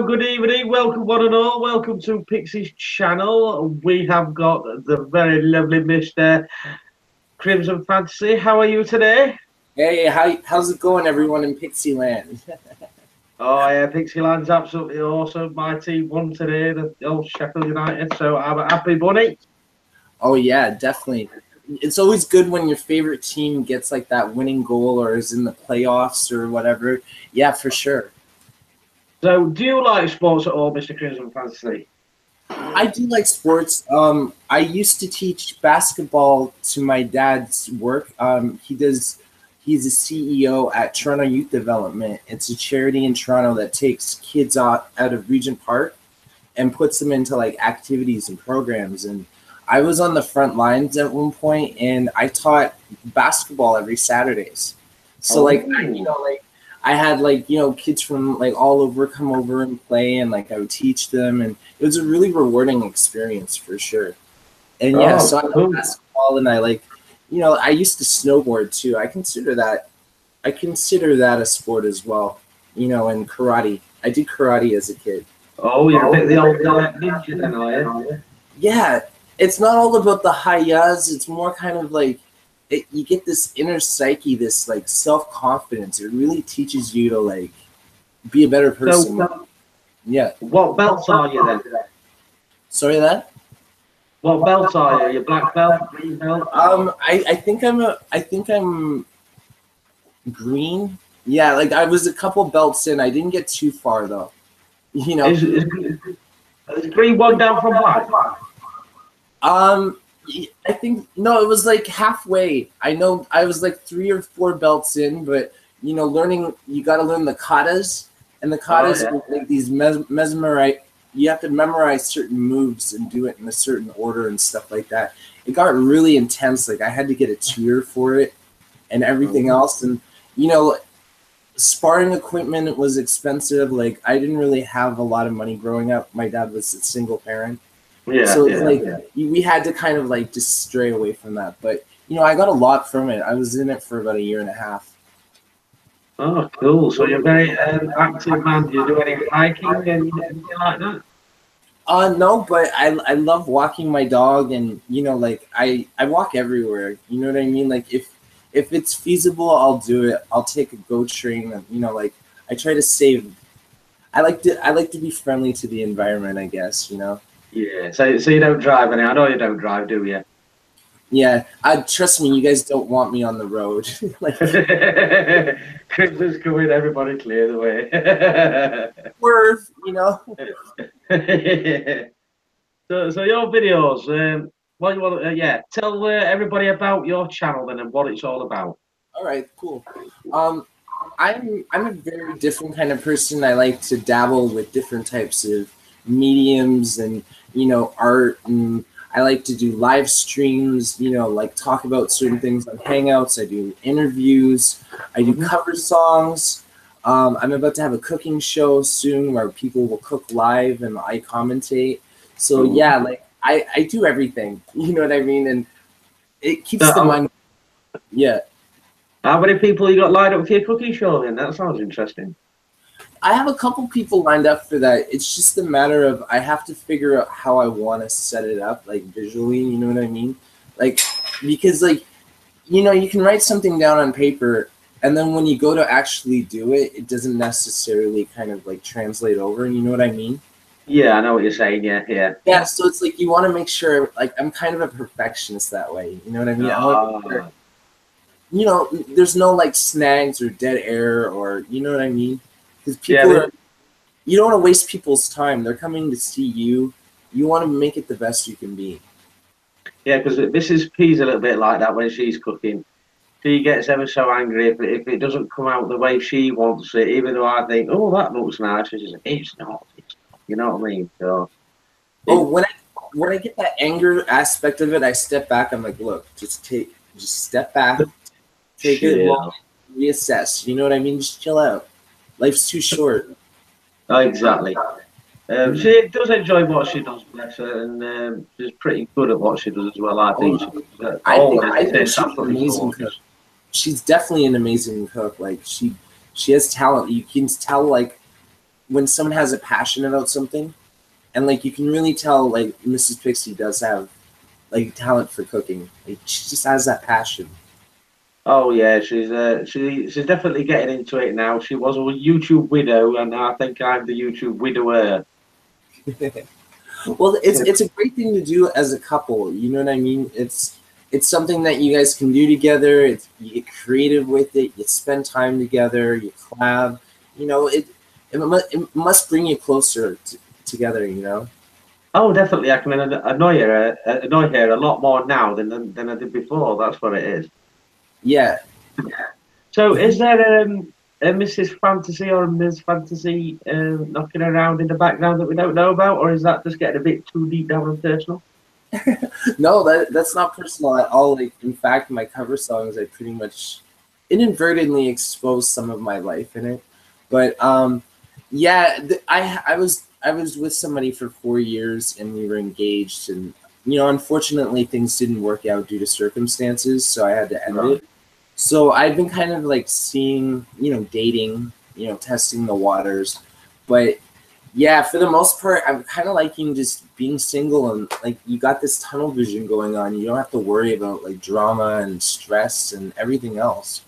good evening. Welcome, one and all. Welcome to Pixies Channel. We have got the very lovely Mr. Crimson Fantasy. How are you today? Hey, how's it going, everyone in Pixie Land? Oh, yeah, Pixie Land's absolutely awesome. My team won today, the old Sheffield United, so I'm a happy bunny. Oh yeah, definitely. It's always good when your favorite team gets like that winning goal or is in the playoffs or whatever. Yeah, for sure. So, do you like sports at all, Mr. Crimson Fantasy? I do like sports. I used to teach basketball to my dad's work. He's a CEO at Toronto Youth Development. It's a charity in Toronto that takes kids out of Regent Park and puts them into like activities and programs. And I was on the front lines at one point, and I taught basketball every Saturdays. So I had kids from like all over come over and play, and like I would teach them, and it was a really rewarding experience for sure. And yeah, so I love basketball, and I used to snowboard too. I consider that a sport as well. And karate. I did karate as a kid. Oh, yeah, the old ninja then, are you? Yeah, it's not all about the hi-yas. It's more kind of like you get this inner psyche, this like self-confidence. It really teaches you to like be a better person. Yeah. What belts are you then? Sorry, that? What belts are you? Your black belt, green belt? I think I'm green. Yeah, like I was a couple belts in. I didn't get too far though. Is green one down from black? I think no, it was like halfway. I know I was like 3 or 4 belts in, but learning, you got to learn the katas, and the katas are like these mesmerize. You have to memorize certain moves and do it in a certain order and stuff like that. It got really intense. Like I had to get a tutor for it and everything else, and sparring equipment was expensive. Like I didn't really have a lot of money growing up. My dad was a single parent. So we had to kind of like just stray away from that. But I got a lot from it. I was in it for about 1.5 years. Oh, cool. So you're very active man. Do you do any hiking and anything like that? No, but I love walking my dog, and I walk everywhere. You know what I mean? Like if it's feasible, I'll do it. I'll take a GO train, and I try to save. I like to be friendly to the environment, I guess. Yeah. So you don't drive any? I know you don't drive, do you? Yeah. Trust me, you guys don't want me on the road. Crimson's coming. Everybody clear the way. Worth, So your videos. What you want? Tell everybody about your channel then and what it's all about. All right. Cool. I'm a very different kind of person. I like to dabble with different types of mediums and art, and I like to do live streams, like talk about certain things on Hangouts. I do interviews, I do cover songs. I'm about to have a cooking show soon where people will cook live and I commentate. So yeah, like I do everything, you know what I mean? And it keeps the mind. Yeah. How many people you got lined up for your cooking show then? That sounds interesting. I have a couple people lined up for that. It's just a matter of I have to figure out how I want to set it up, like visually, you know what I mean? Like, because you can write something down on paper, and then when you go to actually do it, it doesn't necessarily kind of like translate over, you know what I mean? Yeah, I know what you're saying, yeah. Yeah, so it's like you want to make sure, like I'm kind of a perfectionist that way, you know what I mean? I want to make sure, there's no like snags or dead air or, you know what I mean? Because people you don't want to waste people's time. They're coming to see you. You want to make it the best you can be. Yeah, because Mrs. P's a little bit like that when she's cooking. She gets ever so angry if it doesn't come out the way she wants it, even though I think, oh, that looks nice. She's like, it's not. You know what I mean? So, when I get that anger aspect of it, I step back. I'm like, look, just step back, take it, reassess. You know what I mean? Just chill out. Life's too short. Oh, exactly. She does enjoy what she does, bless her, and she's pretty good at what she does as well. I think. I think she's an amazing cook. She's definitely an amazing cook. Like she has talent. You can tell. Like when someone has a passion about something, and like you can really tell like Mrs. Pixie does have like talent for cooking. Like she just has that passion. Oh yeah, she's definitely getting into it now. She was a YouTube widow, and I think I'm the YouTube widower. Well, it's a great thing to do as a couple. You know what I mean? It's something that you guys can do together. You get creative with it. You spend time together. You collab. You know, it must bring you closer together. You know. Oh, definitely, I can annoy her a lot more now than I did before. That's what it is. Yeah. So, is there a Mrs. Fantasy or a Ms. Fantasy knocking around in the background that we don't know about, or is that just getting a bit too deep down and personal? No, that's not personal at all. Like, in fact, my cover songs, I pretty much inadvertently exposed some of my life in it. But yeah, I was with somebody for 4 years, and we were engaged, and unfortunately, things didn't work out due to circumstances, so I had to end Right. it. So I've been kind of like seeing, dating, testing the waters, but yeah, for the most part, I'm kind of liking just being single and like you got this tunnel vision going on. You don't have to worry about like drama and stress and everything else.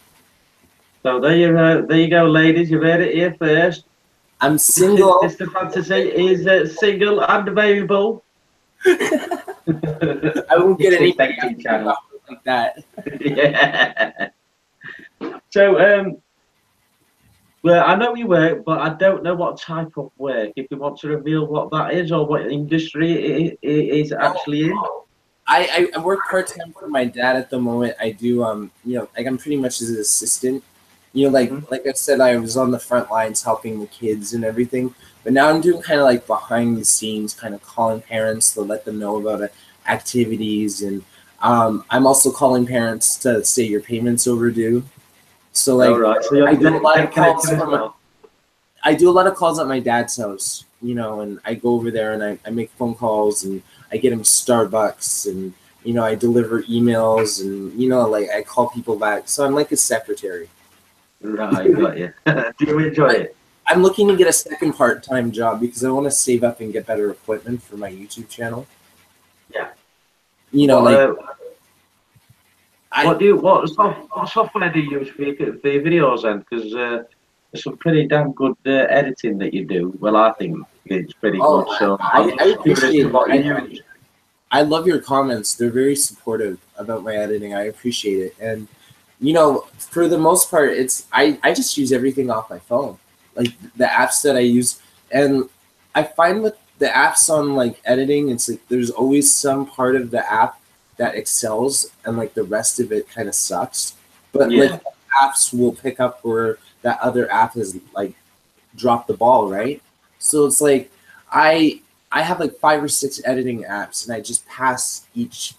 So there you go, ladies. You heard it here first. I'm single. Mr. Fantasy is single and available. I won't get any Pixies Channel. like that. Yeah. So well, I know you work, but I don't know what type of work. If you want to reveal what that is or what industry it is actually in. I work part time for my dad at the moment. I do like I'm pretty much his assistant. Mhm. Like I said, I was on the front lines helping the kids and everything. But now I'm doing kind of like behind the scenes, kind of calling parents to let them know about activities, and I'm also calling parents to say your payment's overdue. So All like right. So you're I do a lot of calls connected as from well. I do a lot of calls at my dad's house, and I go over there and I make phone calls and I get him Starbucks and I deliver emails and like I call people back. So I'm like a secretary. Right, got you. Do you enjoy But it? I'm looking to get a second part-time job because I want to save up and get better equipment for my YouTube channel. Yeah. What Like I what software do you use for your videos then? Because there's some pretty damn good editing that you do. Well, I think it's pretty oh good. So I'm I just curious appreciate to what it. you use. I love your comments. They're very supportive about my editing. I appreciate it. And for the most part, I just use everything off my phone. Like the apps that I use, and I find with the apps on like editing, it's like there's always some part of the app that excels and like the rest of it kind of sucks. But like Yeah. apps will pick up where that other app has like dropped the ball, right? So it's like I I have like 5 or 6 editing apps, and I just pass each.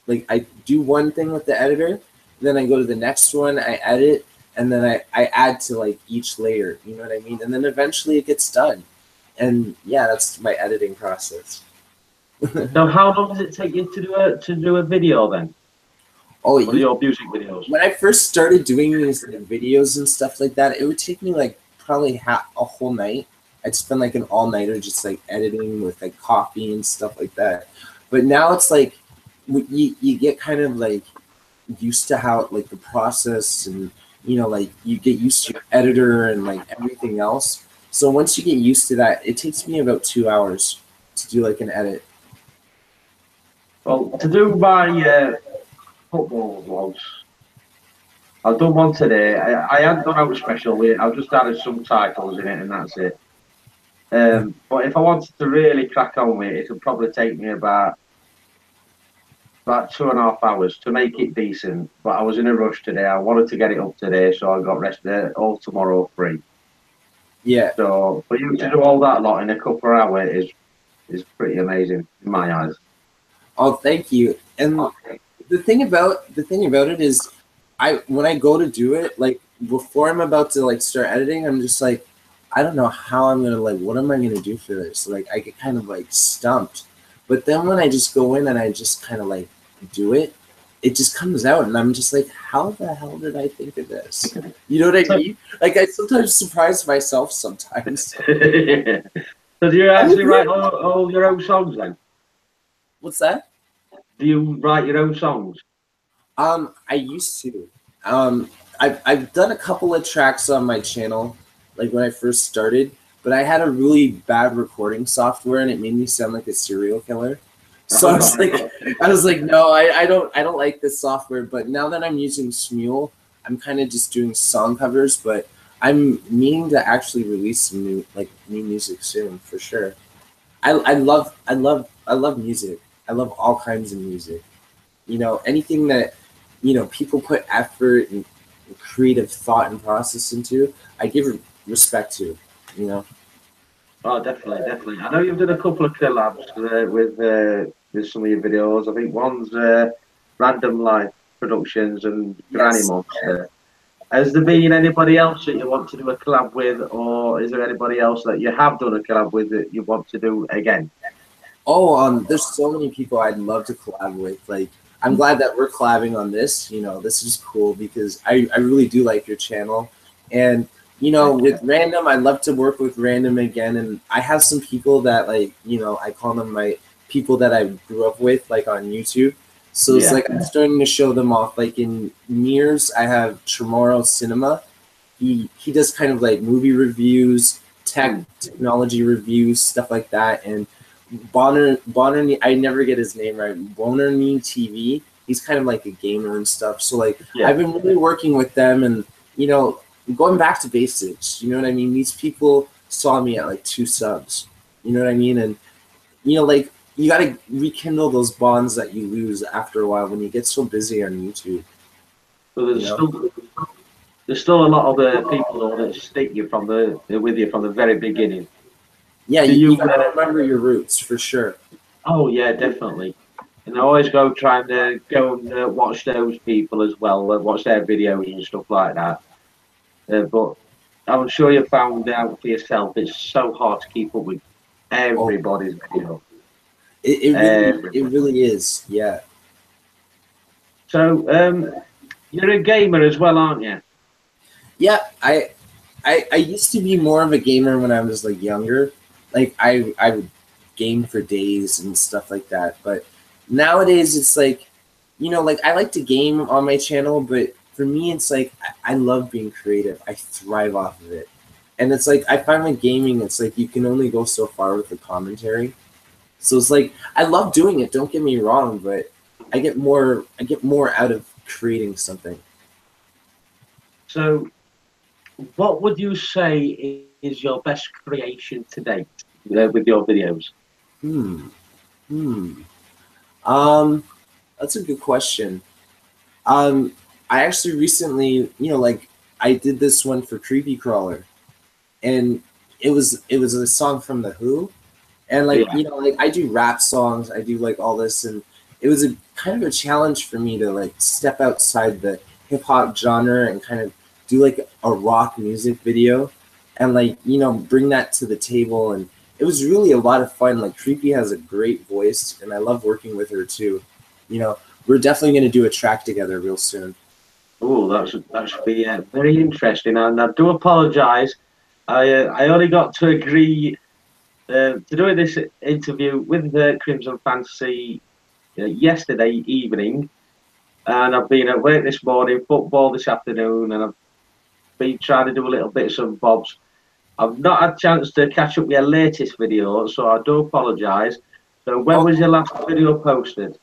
Like I do one thing with the editor, then I go to the next one, I edit, and then I add to like each layer. You know what I mean? And then eventually it gets done. And yeah, that's my editing process. So how long does it take you to do a video then? Oh, One of your music videos? when I first started doing these like, videos and stuff like that, it would take me like probably a whole night. I'd spend like an all nighter just like editing with like coffee and stuff like that. But now it's like you get kind of like used to how like the process and like you get used to your editor and like everything else. So once you get used to that, it takes me about 2 hours to do like an edit. Well, to do my football vlogs, I've done one today. I hadn't done out special with it. I've just added some titles in it, and that's it. But if I wanted to really crack on with it, it'll probably take me about 2.5 hours to make it decent. But I was in a rush today. I wanted to get it up today, so I got rest all tomorrow free. Yeah. So for you to do all that lot in a couple of hours is pretty amazing in my eyes. Oh, thank you. And the thing about it is, when I go to do it, like before I'm about to like start editing, I'm just like, I don't know how I'm gonna like, what am I gonna do for this? Like I get kind of like stumped. But then when I just go in and I just kind of like do it, it just comes out, and I'm just like, how the hell did I think of this? You know what I mean? Like, I sometimes surprise myself sometimes. So do you actually write all your own songs then? What's that? Do you write your own songs? I used to. I've done a couple of tracks on my channel, like when I first started, but I had a really bad recording software, and it made me sound like a serial killer. So I was like, no, I don't like this software. But now that I'm using Smule, I'm kind of just doing song covers. But I'm meaning to actually release some new music soon for sure. I love music. I love all kinds of music. You know, anything that, you know, people put effort and creative thought and process into, I give respect to, you know. Oh, definitely, definitely. I know you've done a couple of collabs with some of your videos. I think one's Random Life Productions and Granny Yes. Monster. Has there been anybody else that you want to do a collab with, or is there anybody else that you have done a collab with that you want to do again? Oh, there's so many people I'd love to collab with. Like, I'm glad that we're collabing on this. You know, this is cool because I really do like your channel. And, you know, with Random, I'd love to work with Random again. And I have some people that, like, you know, I call them my people that I grew up with, like, on YouTube. So it's like I'm starting to show them off. Like, in Mears, I have Tremoro Cinema. He does kind of like movie reviews, technology reviews, stuff like that. And Bonner, I never get his name right. Bonner Me TV. He's kind of like a gamer and stuff. So like I've been really working with them, and you know, going back to basics. You know what I mean? These people saw me at like 2 subs. You know what I mean? And you know, like you got to rekindle those bonds that you lose after a while when you get so busy on YouTube. So there's still a lot of people though that stick you with you from the very beginning. Yeah, you gotta remember your roots for sure. Oh yeah, definitely. And I always trying to go and watch those people as well, watch their videos and stuff like that. But I'm sure you found out for yourself, it's so hard to keep up with everybody's video. It really is, yeah. So you're a gamer as well, aren't you? Yeah, I used to be more of a gamer when I was like younger. Like I would game for days and stuff like that. But nowadays it's like, you know, like I like to game on my channel, but for me it's like I love being creative. I thrive off of it. And it's like I find with gaming, it's like you can only go so far with the commentary. So it's like I love doing it, don't get me wrong, but I get more out of creating something. So what would you say is your best creation to date with your videos? That's a good question. I actually recently, you know, like I did this one for Creepy Crawler, and it was a song from The Who, and like you know, like I do rap songs, I do like all this, and it was a kind of a challenge for me to like step outside the hip hop genre and kind of do like a rock music video, and like you know bring that to the table, and it was really a lot of fun. Like Creepy has a great voice, and I love working with her too. You know, we're definitely going to do a track together real soon. Oh, that should be very interesting. And I do apologise. I only got to agree to do this interview with the Crimson Fantasy yesterday evening, and I've been at work this morning, football this afternoon, and I've been trying to do a little bits and bobs. I've not had a chance to catch up with your latest video, so I do apologise. So when was your last video posted?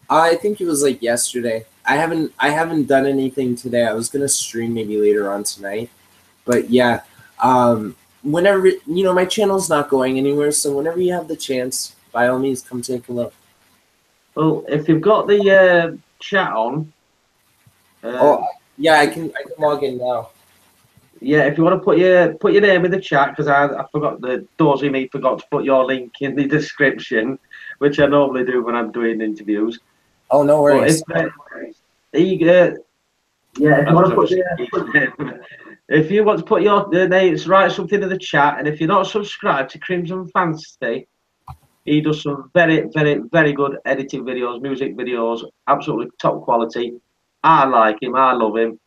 I think it was like yesterday. I haven't done anything today. I was gonna stream maybe later on tonight, but yeah. Whenever you know my channel's not going anywhere, so whenever you have the chance, by all means, come take a look. Well, if you've got the chat on, yeah, I can log in now. Yeah, if you want to put your name in the chat, because I forgot, the dozy me forgot to put your link in the description, which I normally do when I'm doing interviews. Oh, no worries. If you want to put your names, write something in the chat, and if you're not subscribed to Crimson Fantasy, He does some very, very, very good editing videos, music videos, absolutely top quality. I like him. I love him.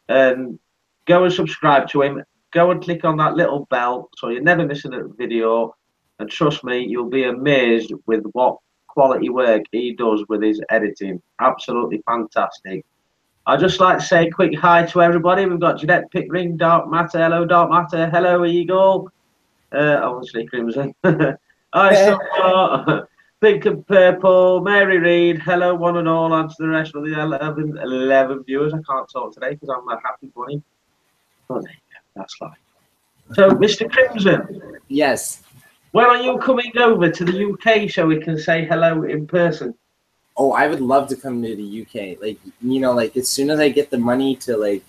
And go and subscribe to him. Go and click on that little bell so you're never missing a video. And trust me, you'll be amazed with what quality work he does with his editing. Absolutely fantastic. I'd just like to say a quick hi to everybody. We've got Jeanette Pickering, Dark Matter. Hello, Dark Matter. Hello, Eagle. Obviously, Crimson. I saw Pink and Purple, Mary Reid. Hello, one and all, and to the rest of the 11 viewers. I can't talk today because I'm a happy bunny. But that's life. So, Mr. Crimson. Yes. When are you coming over to the UK so we can say hello in person? Oh, I would love to come to the UK. Like, you know, like as soon as I get the money to like,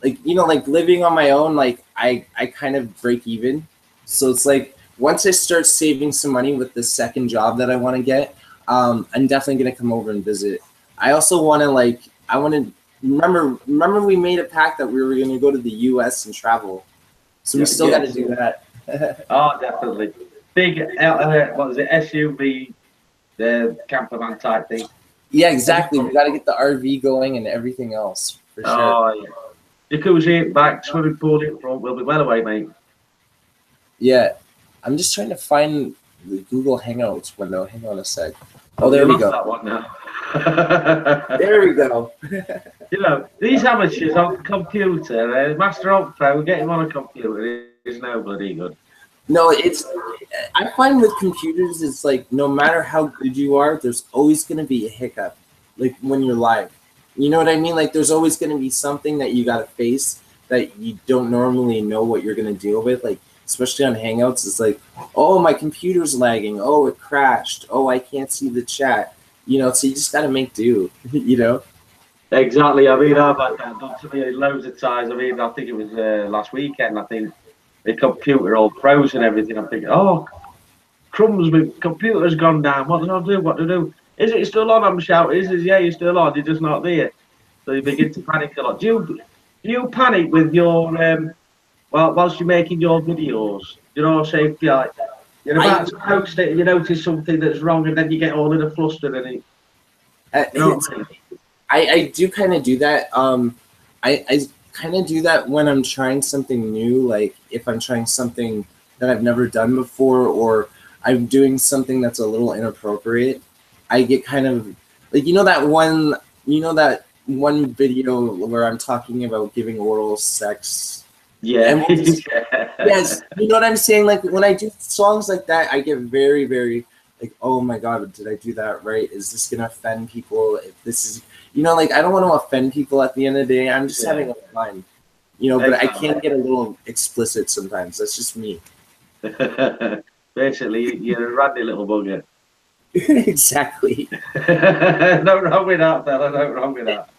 you know, like living on my own, like I kind of break even. So it's like once I start saving some money with the second job that I want to get, I'm definitely going to come over and visit. I also want to remember we made a pact that we were going to go to the US and travel. So we still got to do that. Oh, definitely. Big, what was it, SUV, the camper van type thing. Yeah, exactly. We got to get the RV going and everything else, for sure. Oh, yeah. Jacuzzi back, swimming pool in front, we'll be well away, mate. Yeah. I'm just trying to find the Google Hangouts window. Hang on a sec. Oh, there we go. That one now. There we go. You know, these amateurs on the computer, Master Op Pro, get him on a computer is no bloody good. No, I find with computers, it's like no matter how good you are, there's always going to be a hiccup, like when you're live. You know what I mean? Like there's always going to be something that you got to face that you don't normally know what you're going to deal with. Like, especially on Hangouts, it's like, oh, my computer's lagging. Oh, it crashed. Oh, I can't see the chat. You know, so you just got to make do, you know? Exactly. I mean, I've had that done to me loads of times. I mean, I think it was last weekend, I think. The computer all froze and everything. I'm thinking, oh, crumbs, my computer's gone down. What do I do? What do I do? Is it still on? I'm shouting. He says, yeah, you're still on. You're just not there. So you begin to panic a lot. Do you panic with your, whilst you're making your videos? You know, say, if you're about to post it and you notice something that's wrong and then you get all in a fluster and it. You know what I mean? I do kind of do that. I kind of do that when I'm trying something new, like if I'm trying something that I've never done before or I'm doing something that's a little inappropriate. I get kind of like that one video where I'm talking about giving oral sex. Yeah. Yes, you know what I'm saying? Like when I do songs like that, I get very, very like, oh my God, did I do that right? Is this gonna offend people? If this is, like I don't want to offend people at the end of the day. I'm just having a fun, but I can get a little explicit sometimes. That's just me. Basically, you're a randy little bugger. Exactly. No wrong with that, fella. No wrong with that.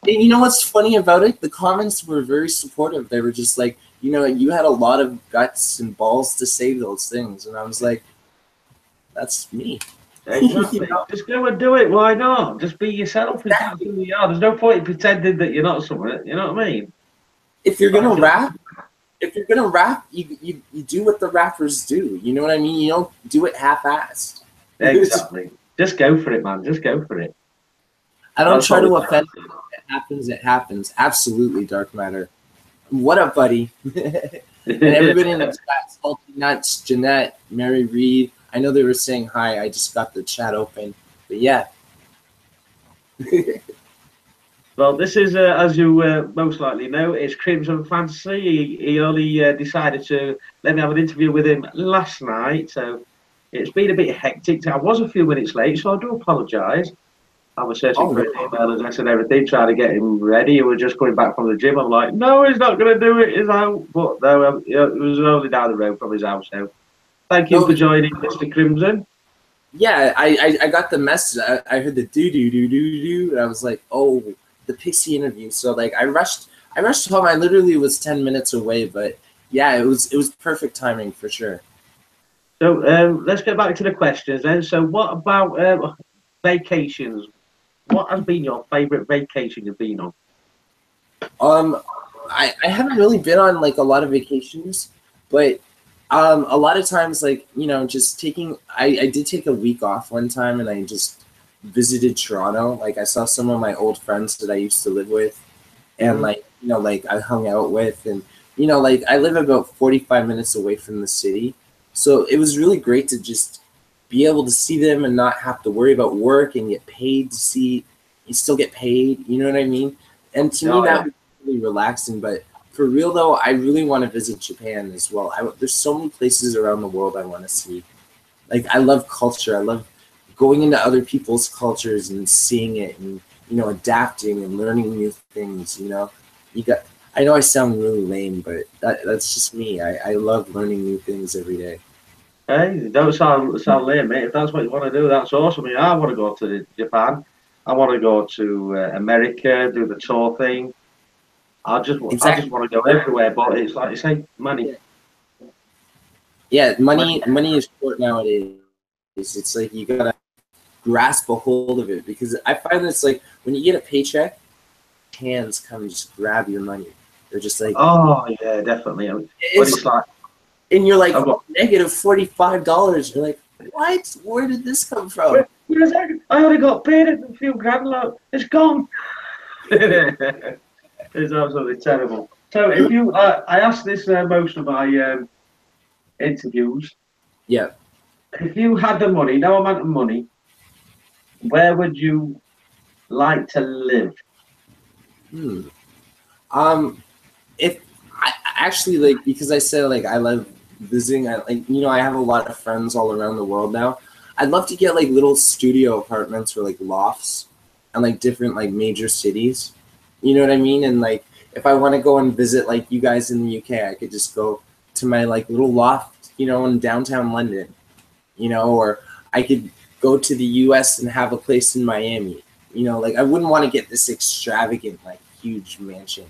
And you know what's funny about it? The comments were very supportive. They were just like, you had a lot of guts and balls to say those things. And I was like, that's me. Exactly. Just go and do it. Why not? Just be yourself. Exactly. Who you are. There's no point in pretending that you're not something. You know what I mean? If you're gonna rap, you do what the rappers do. You know what I mean? You don't do it half-assed. Exactly. Just go for it, man. Just go for it. I don't try to offend. It happens. It happens. Absolutely, Dark Matter. What up, buddy? And everybody in the chat, Salty Nuts, Jeanette, Mary Reid. I know they were saying hi. I just got the chat open. But yeah. Well, this is, as you most likely know, it's Crimson Fantasy. He only decided to let me have an interview with him last night. So it's been a bit hectic. I was a few minutes late, so I do apologise. I was searching for his email address and everything, trying to get him ready. He was just coming back from the gym. I'm like, no, he's not going to do it. He's out. But no, it was only down the road from his house. So thank you for joining, Mr. Crimson. Yeah, I got the message. I heard the do, and I was like, oh, the Pixie interview. So like, I rushed home. I literally was 10 minutes away, but yeah, it was perfect timing for sure. So let's get back to the questions then. So what about vacations? What has been your favorite vacation you've been on? I haven't really been on like a lot of vacations, but A lot of times, like, just I did take a week off one time, and I just visited Toronto. Like, I saw some of my old friends that I used to live with, and Mm. like, like I hung out with, and like I live about 45 minutes away from the city, so it was really great to just be able to see them and not have to worry about work and get paid to see. You still get paid, you know what I mean? And to me, Oh that yeah. was really relaxing. But for real though, I really want to visit Japan as well. There's so many places around the world I want to see. Like, I love culture. I love going into other people's cultures and seeing it, and adapting and learning new things. You got. I know I sound really lame, but that's just me. I love learning new things every day. Hey, don't sound lame, mate. If that's what you want to do, that's awesome. I mean, I want to go to Japan. I want to go to America, do the tour thing. I just Exactly. want to go everywhere. But it's like you say, money. Yeah, yeah. Money. Money is short nowadays. It's like you gotta grasp a hold of it, because I find it's like when you get a paycheck, hands come and just grab your money. They're just like, Oh yeah, definitely. I mean, but it's it's like and you're like I've got. negative $45. You're like, what? Where did this come from? Where's that? I only got paid a few grand. Look, it's gone. It's absolutely terrible. So if you, I asked this most of my interviews. Yeah. If you had the money, no amount of money, where would you like to live? Hmm. Um, if I actually, like, because I said, like, I love visiting. I like, I have a lot of friends all around the world now. I'd love to get like little studio apartments or like lofts and like different like major cities. You know what I mean? And like, if I want to go and visit like you guys in the UK, I could just go to my like little loft, in downtown London. Or I could go to the US and have a place in Miami. Like, I wouldn't want to get this extravagant, like, huge mansion.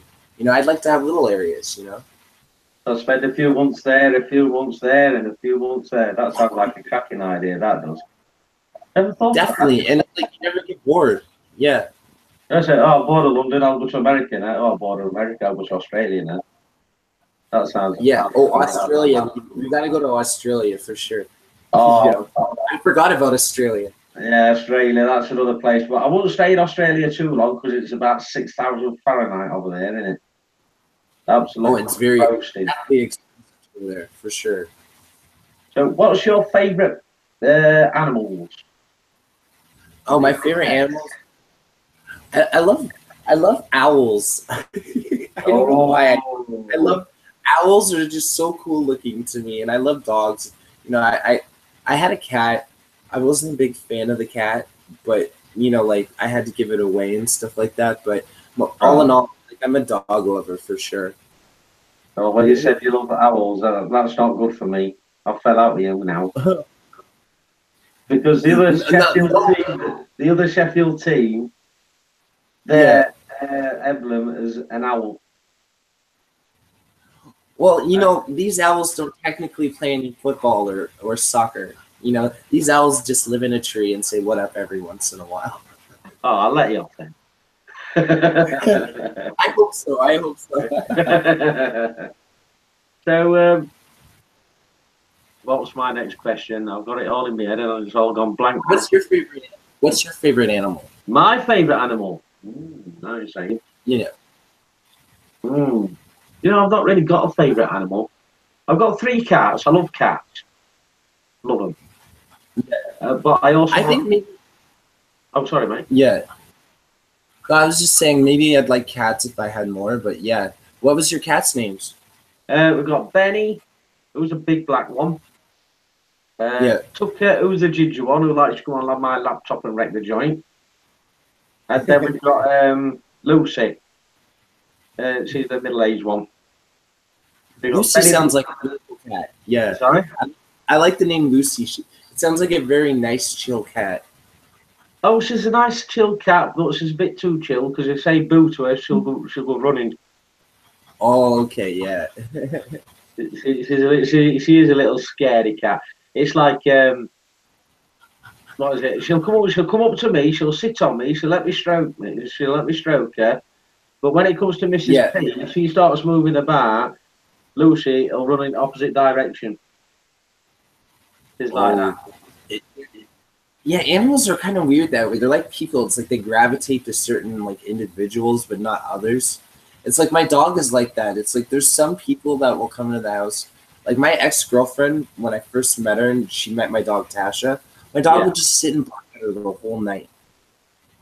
I'd like to have little areas. I'll spend a few months there, a few months there, and a few months there. That sounds like a cracking idea. That does. Never thought of that. Definitely. And like, you never get bored. Yeah. I said, oh, bored of London, I'll go to America now. Oh, bored of America, I'll go to Australia now. That sounds Yeah. Oh, absolutely. Australia. We got to go to Australia for sure. Yeah. Oh, I forgot about Australia. yeah, Australia, that's another place. But I wouldn't stay in Australia too long because it's about 6,000 Fahrenheit over there, isn't it? Oh, Absolutely it's very roasted. definitely expensive over there for sure. So, what's your favourite animals? Oh, my favorite animals. I love owls. I don't know why. I love owls are just so cool looking to me, and I love dogs. I had a cat. I wasn't a big fan of the cat, but like I had to give it away and stuff like that. But all in all, like, I'm a dog lover for sure. Oh, well, you said you love owls. That's not good for me. I fell out with you now because No, The other Sheffield team, yeah. their emblem is an owl. Well, these owls don't technically play any football or soccer. These owls just live in a tree and say "what up" every once in a while. Oh, I'll let you off then. I hope so. I hope so. So, what was my next question? I've got it all in my head and it's all gone blank. What's your favorite animal? My favourite animal? Nice. Yeah. I've not really got a favourite animal. I've got 3 cats. I love cats. Love them. But I also. I think maybe. Oh, sorry, mate. Yeah. I was just saying maybe I'd like cats if I had more, but yeah. What was your cat's names? We've got Benny, who's a big black one. Yeah. Tucker, who's a ginger one who likes to go on my laptop and wreck the joint. And then we've got Lucy. She's the middle-aged one. Lucy sounds like a beautiful cat. Yeah. Sorry? I like the name Lucy. It sounds like a very nice, chill cat. Oh, she's a nice, chill cat, but she's a bit too chill because if you say boo to her, she'll go running. Oh, okay, yeah. She is a little scaredy cat. It's like what is it? She'll come up to me. She'll sit on me. She'll let me stroke her. But when it comes to Mrs. P, if she starts moving about, Lucy will run in opposite direction. It's like that. It, yeah, animals are kind of weird that way. They're like people. It's like they gravitate to certain like individuals, but not others. It's like my dog is like that. It's like there's some people that will come into the house. Like my ex-girlfriend, when I first met her and she met my dog Tasha, my dog would just sit and bark at her the whole night.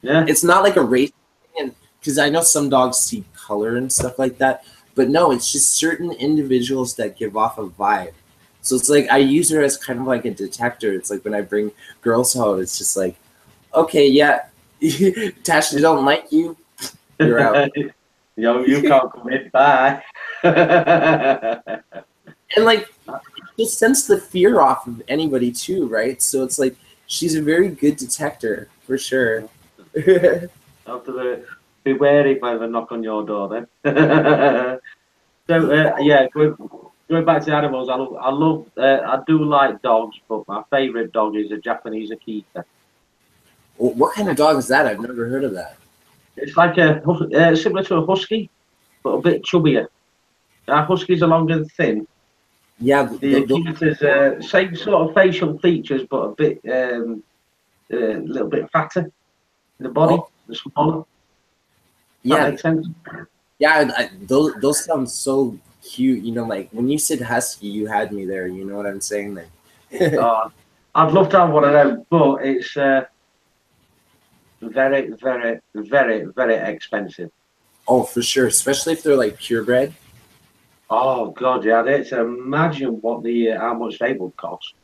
Yeah. It's not like a race thing, because I know some dogs see color and stuff like that, but no, it's just certain individuals that give off a vibe. So it's like I use her as kind of like a detector. It's like when I bring girls home, it's just like, okay, yeah, Tasha don't like you, you're out. Yo, you can't come in. Bye. And like, it just sends the fear off of anybody too, right? So it's like she's a very good detector for sure. After be wary if I ever knock on your door, then. So yeah, going back to animals, I do like dogs, but my favourite dog is a Japanese Akita. What kind of dog is that? I've never heard of that. It's like similar to a husky, but a bit chubbier. Huskies are longer and thin. Yeah, The Akita's same sort of facial features, but a little bit fatter in the body, the smaller. Yeah, that makes sense. Yeah, those sound so cute. You know, like when you said husky, you had me there. You know what I'm saying? Then. I'd love to have one of them, but it's very, very, very, very expensive. Oh, for sure, especially if they're like purebred. Oh God, yeah, it's imagine what how much they would cost.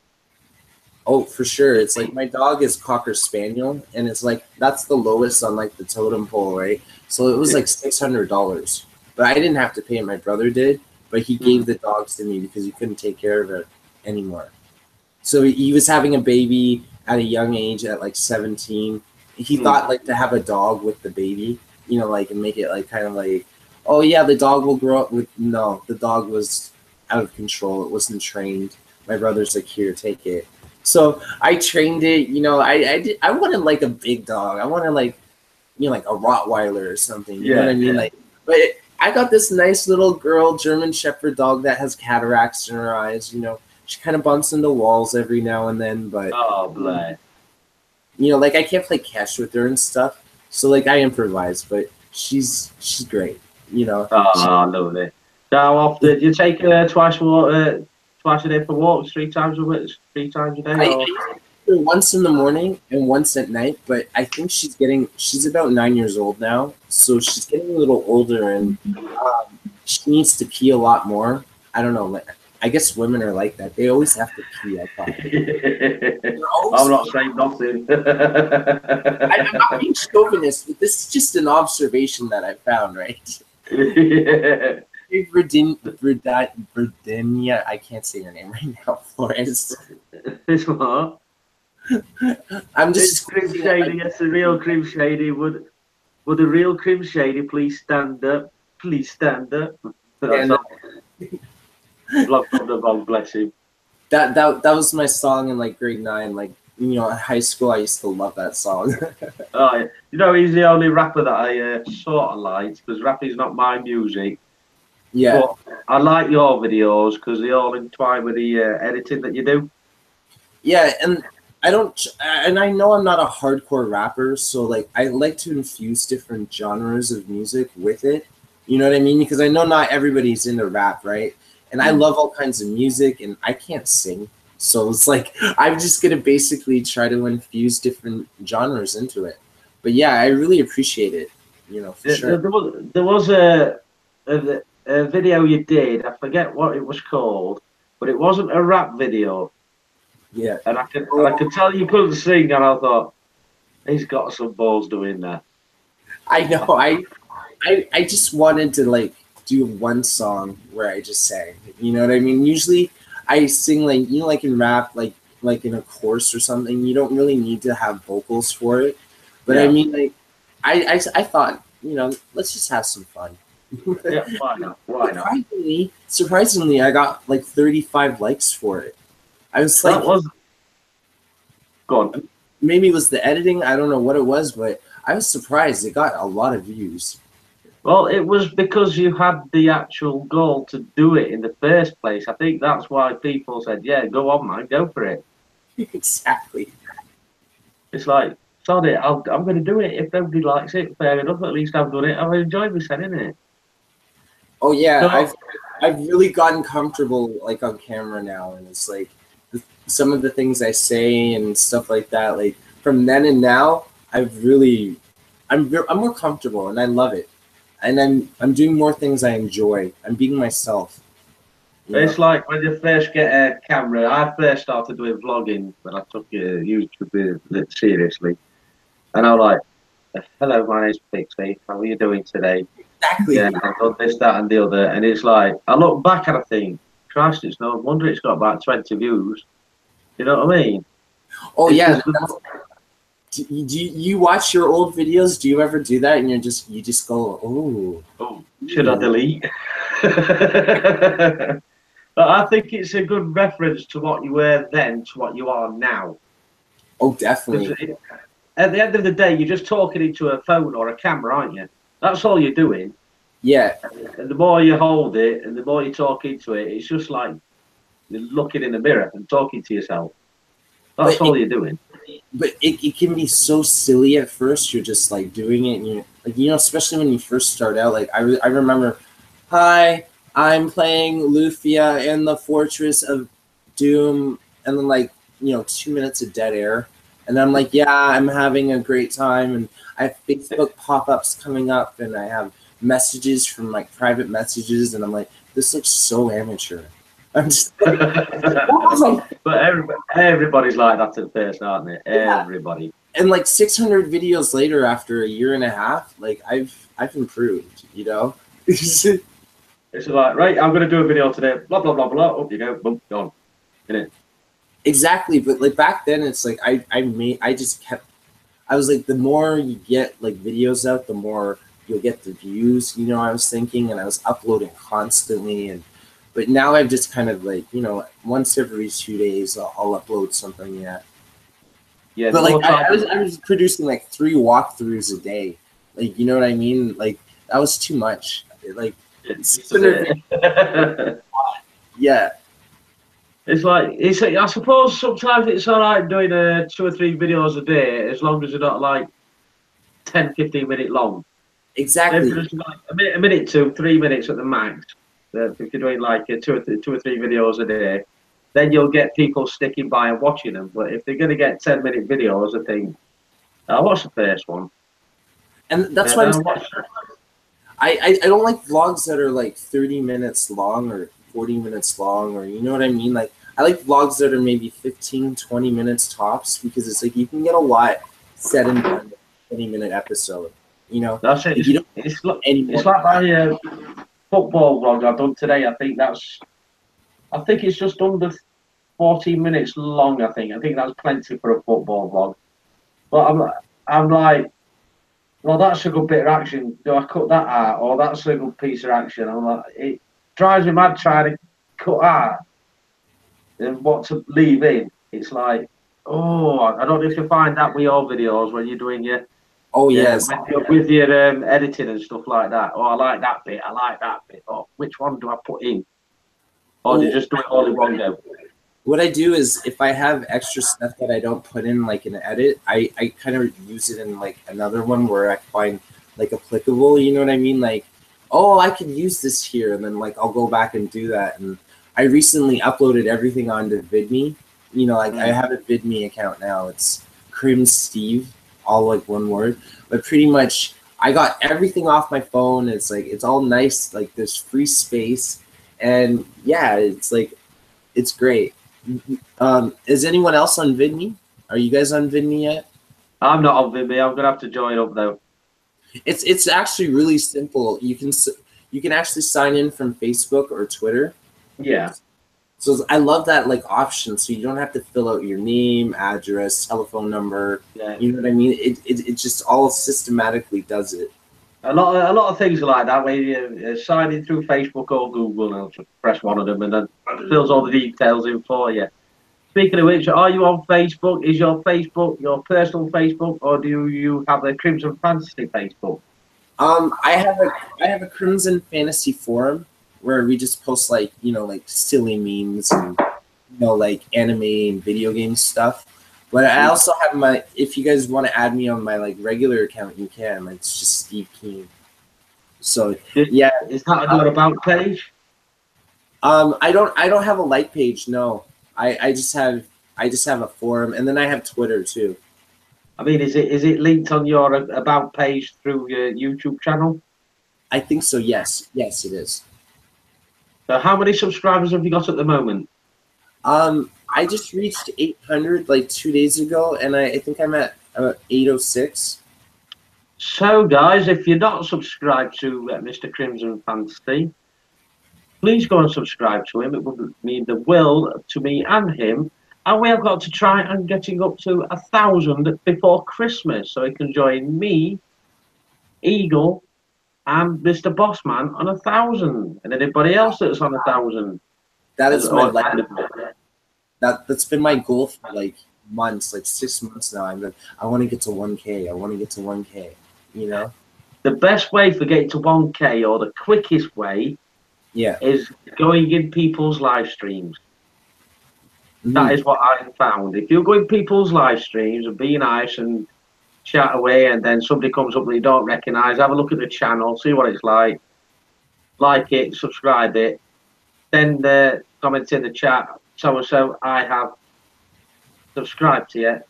Oh, for sure. It's like my dog is Cocker Spaniel, and it's like that's the lowest on like the totem pole, right? So it was like $600, but I didn't have to pay it. My brother did, but he gave the dogs to me because he couldn't take care of it anymore. So he was having a baby at a young age, at like 17. He thought like to have a dog with the baby, you know, like and make it like kind of like, oh yeah, the dog will grow up with. No, the dog was out of control. It wasn't trained. My brother's like, here, take it. So I trained it. You know, I wanted like a big dog. I wanted like, you know, like a Rottweiler or something. You know what I mean? Like, but I got this nice little girl German Shepherd dog that has cataracts in her eyes. You know, she kind of bumps into walls every now and then. But you know, like I can't play catch with her and stuff. So like I improvise, but she's great. You know. I love it. How often do you take her twice a day for walks, 3 times a day? Once in the morning and once at night, but I think she's about 9 years old now, so she's getting a little older and she needs to pee a lot more. I don't know, I guess women are like that. They always have to pee, I thought. I'm not saying nothing. I'm not being chauvinist, but this is just an observation that I found, right? Virginia, I can't say your name right now, Flores. It's what? I'm just Crim Shady. Yes, the real Crim Shady. Would the real Crim Shady please stand up? Please stand up. Block from the bog, bless him. That was my song in like grade 9. Like, you know, in high school, I used to love that song. Oh, yeah. You know, he's the only rapper that I sort of liked, because rapping's not my music. Yeah. But I like your videos because they all entwine with the editing that you do. Yeah, and I know I'm not a hardcore rapper, so like I like to infuse different genres of music with it. You know what I mean? Because I know not everybody's into rap, right? And I love all kinds of music, and I can't sing. So it's like I'm just gonna basically try to infuse different genres into it. But yeah, I really appreciate it. You know, for sure. There was a video you did. I forget what it was called, but it wasn't a rap video. Yeah. And I could tell you couldn't sing, and I thought he's got some balls doing that. I know. I just wanted to like do one song where I just sang. You know what I mean? Usually I sing like, you know, like in rap, like in a chorus or something. You don't really need to have vocals for it. But I mean, like I thought, you know, let's just have some fun. Yeah, why not? Why not? Surprisingly, I got like 35 likes for it. I was like, go on. Maybe it was the editing. I don't know what it was, but I was surprised. It got a lot of views. Well, it was because you had the actual goal to do it in the first place. I think that's why people said, yeah, go on, man, go for it. Exactly. It's like, sod it, I'm going to do it. If nobody likes it, fair enough. At least I've done it. I've enjoyed myself, innit? Oh yeah, So, I've really gotten comfortable like on camera now, and it's like some of the things I say and stuff like that. Like from then and now, I'm more comfortable, and I love it. And I'm doing more things I enjoy. I'm being myself. You know. it's like when you first get a camera. I first started doing vlogging when I took YouTube seriously. And I'm like, hello, my name's Pixie. How are you doing today? Exactly. Yeah, I've done this, that, and the other. And it's like, I look back and I think, Christ, it's no wonder it's got about 20 views. You know what I mean? Oh It's yeah. just, Do you watch your old videos? Do you ever do that? And you just go, oh, should I delete? But I think it's a good reference to what you were then to what you are now. oh, definitely. At the end of the day, you're just talking into a phone or a camera, aren't you? That's all you're doing. Yeah, And the more you hold it and the more you talk into it, it's just like looking in the mirror and talking to yourself. That's but all you're doing. it can be so silly at first. You're just like doing it, and you like especially when you first start out. Like I remember, hi, I'm playing Lufia in the Fortress of Doom, and then like 2 minutes of dead air, and I'm like, yeah, I'm having a great time, and I have Facebook pop-ups coming up, and I have messages from like private messages, and I'm like, this looks so amateur. I'm just But everybody's like that at first, aren't they? yeah. Everybody. And like 600 videos later, after a year and a half, like I've improved. It's like, right, I'm going to do a video today. Blah blah blah blah. Up you go, boom, gone. Innit? Exactly, but like back then, it's like I just kept. I was like, the more you get like videos out, the more you'll get the views. I was thinking, and I was uploading constantly, but now I've just kind of like once every 2 days I'll upload something. Yeah. Yeah, But the like more time. I was producing like 3 walkthroughs a day. Like you know what I mean? Like that was too much. Like 600 yeah. It's like I suppose sometimes it's all right doing 2 or 3 videos a day as long as they're not like 10, 15 minute long. If Exactly. you're just like a minute to 3 minutes at the max, if you're doing like 2 or 3 videos a day, then you'll get people sticking by and watching them. But if they're going to get 10-minute videos, I think I'll watch the first one. And that's why Then I'm I'll saying watch. I don't like vlogs that are like 30 minutes long or 40 minutes long, or you know what I mean? Like I like vlogs that are maybe 15, 20 minutes tops, because it's like you can get a lot said in a 20-minute episode. That's it. Like you don't any It's more. like my football vlog I've done today. I think it's just under 14 minutes long. I think that's plenty for a football vlog. But I'm like, well, that's a good bit of action. Do I cut that out? Or that's a good piece of action? I'm like, it drives me mad trying to cut out and what to leave in. It's like, oh, I don't know if you find that with your videos when you're doing your Oh yeah yes. with your editing and stuff like that. Oh, I like that bit. I like that bit. Oh, which one do I put in? Or do you Well, just do it all in one go? what I do is if I have extra stuff that I don't put in like an edit, I kind of use it in like another one where I find like applicable. You know what I mean? Like, oh, I could use this here, and then like I'll go back and do that. And I recently uploaded everything onto VidMe. Like I have a VidMe account now. It's Crim Steve, all like one word. But pretty much I got everything off my phone. It's like it's all nice. Like there's free space, and yeah, it's like it's great. Is anyone else on VidMe? Are you guys on VidMe yet? I'm not on Vimeo. I'm gonna have to join up though. It's actually really simple. You can actually sign in from Facebook or Twitter. Yeah. So I love that like option. So you don't have to fill out your name, address, telephone number. Yeah. You know what I mean? It just all systematically does it. A lot of things are like that where you sign in through Facebook or Google and just press one of them and then it fills all the details in for you. Speaking of which, are you on Facebook? Is your Facebook your personal Facebook, or do you have a Crimson Fantasy Facebook? I have a Crimson Fantasy forum where we just post like like silly memes and like anime and video game stuff. But I also have my, if you guys want to add me on my like regular account, you can. It's just Steve Keen. So yeah, is that another about page? I don't have a like page. No, I just have a forum, and then I have Twitter too. I mean, is it linked on your about page through your YouTube channel? I think so. Yes, yes, it is. So how many subscribers have you got at the moment? I just reached 800 like 2 days ago, and I think I'm at 806. So, guys, if you're not subscribed to Mr. Crimson Fantasy, please go and subscribe to him. It would mean the world to me and him. And we have got to try and getting up to 1,000 before Christmas, so he can join me, Eagle, and Mr. Bossman on 1,000, and anybody else that's on 1,000. That is my life. That's been my goal for like months, like 6 months now. I want to get to 1K. I want to get to 1K. You know, the best way for getting to 1K, or the quickest way, is going in people's live streams. That is what I found. If you go in people's live streams and be nice and chat away, and then somebody comes up that you don't recognise, have a look at the channel, see what it's like it, subscribe it, then comment in the chat, so I have subscribed to you.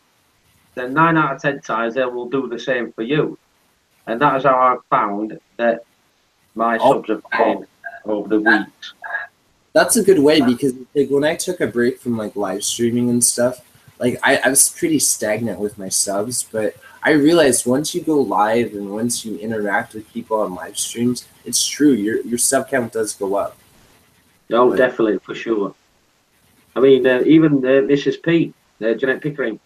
Then 9 out of 10 times they will do the same for you, and that is how I've found that my subs have grown over the weeks. That's a good way, because like when I took a break from like live streaming and stuff, like I was pretty stagnant with my subs, but I realized once you go live and once you interact with people on live streams, it's true, your sub count does go up. Oh, definitely, for sure. I mean, even Mrs. P, Jeanette Pickering,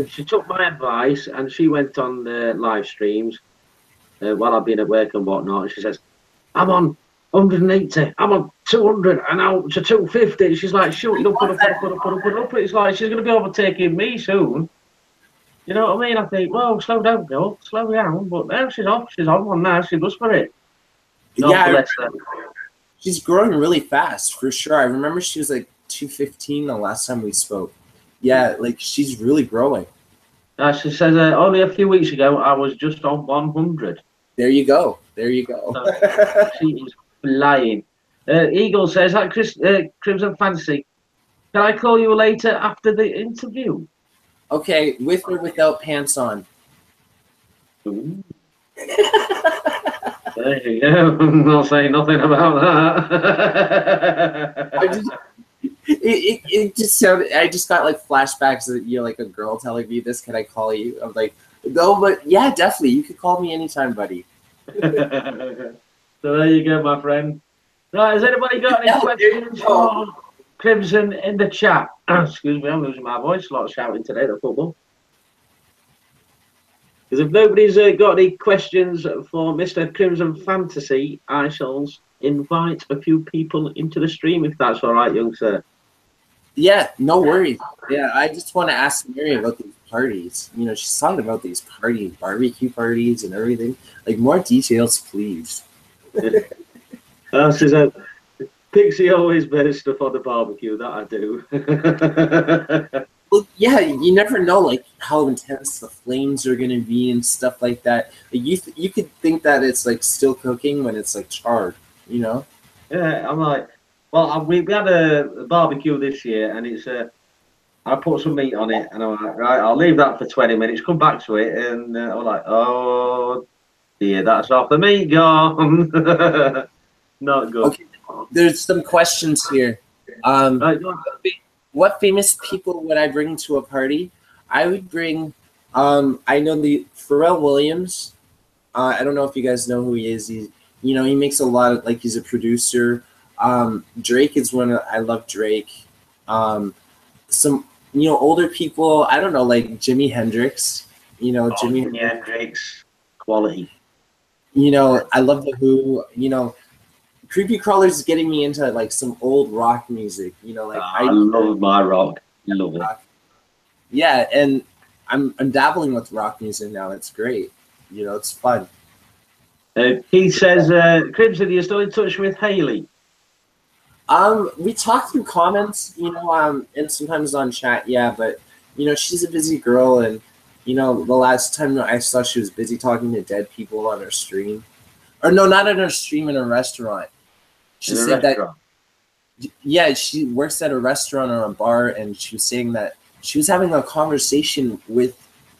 she took my advice and she went on live streams while I've been at work and whatnot. And she says, I'm on 180, I'm on 200, and out to 250. She's like, shoot, put up. It's like she's going to be overtaking me soon. You know what I mean? I think, well, slow down, girl, slow down. But now she's off. She's on one now. She goes for it. She's growing really fast, for sure. I remember she was like 215 the last time we spoke. Yeah, like she's really growing. She says, only a few weeks ago, I was just on 100. There you go. There you go. So, she is flying. Eagle says, hi, Crimson Fantasy, can I call you later after the interview? Okay, with or without pants on? There you go. I'm not saying nothing about that. It just sounded. I just got like flashbacks that you're like a girl telling me this. Can I call you? I'm like, no, but yeah, definitely. You could call me anytime, buddy. So there you go, my friend. Right, has anybody got any questions for Crimson in the chat? Excuse me, I'm losing my voice. A lot of shouting today, the football. Because if nobody's got any questions for Mr. Crimson Fantasy, I shall invite a few people into the stream, if that's all right, young sir. Yeah, no worries. Yeah, I just want to ask Mary about these parties. You know, she's talking about these parties, barbecue parties and everything. Like, more details, please. She said, Pixie always better stuff on the barbecue, that I do. Well, yeah, you never know, like, how intense the flames are going to be and stuff like that. Like, you could think that it's, like, still cooking when it's, like, charred, you know? Yeah, I'm like, well, we had a barbecue this year, and it's I put some meat on it, and I'm like, right, I'll leave that for 20 minutes, come back to it, and I'm like, oh dear, that's off the meat gone. Not good. Okay, there's some questions here. What famous people would I bring to a party? I would bring, I know the Pharrell Williams. I don't know if you guys know who he is. He makes a lot of, like, he's a producer. Drake is one. I love Drake. Some, older people. I don't know, like Jimi Hendrix. Jimi Hendrix, quality. I love the Who. Creepy Crawlers is getting me into like some old rock music. I love my rock. Love it. Yeah, and I'm dabbling with rock music now. It's great. It's fun. He says, Crimson, are you still in touch with Haley? We talk through comments, and sometimes on chat, yeah, but she's a busy girl, and the last time I saw she was busy talking to dead people on her stream. Or no, not on her stream, in a restaurant. She In a said that, restaurant. yeah, she works at a restaurant or a bar, and she was saying that she was having a conversation with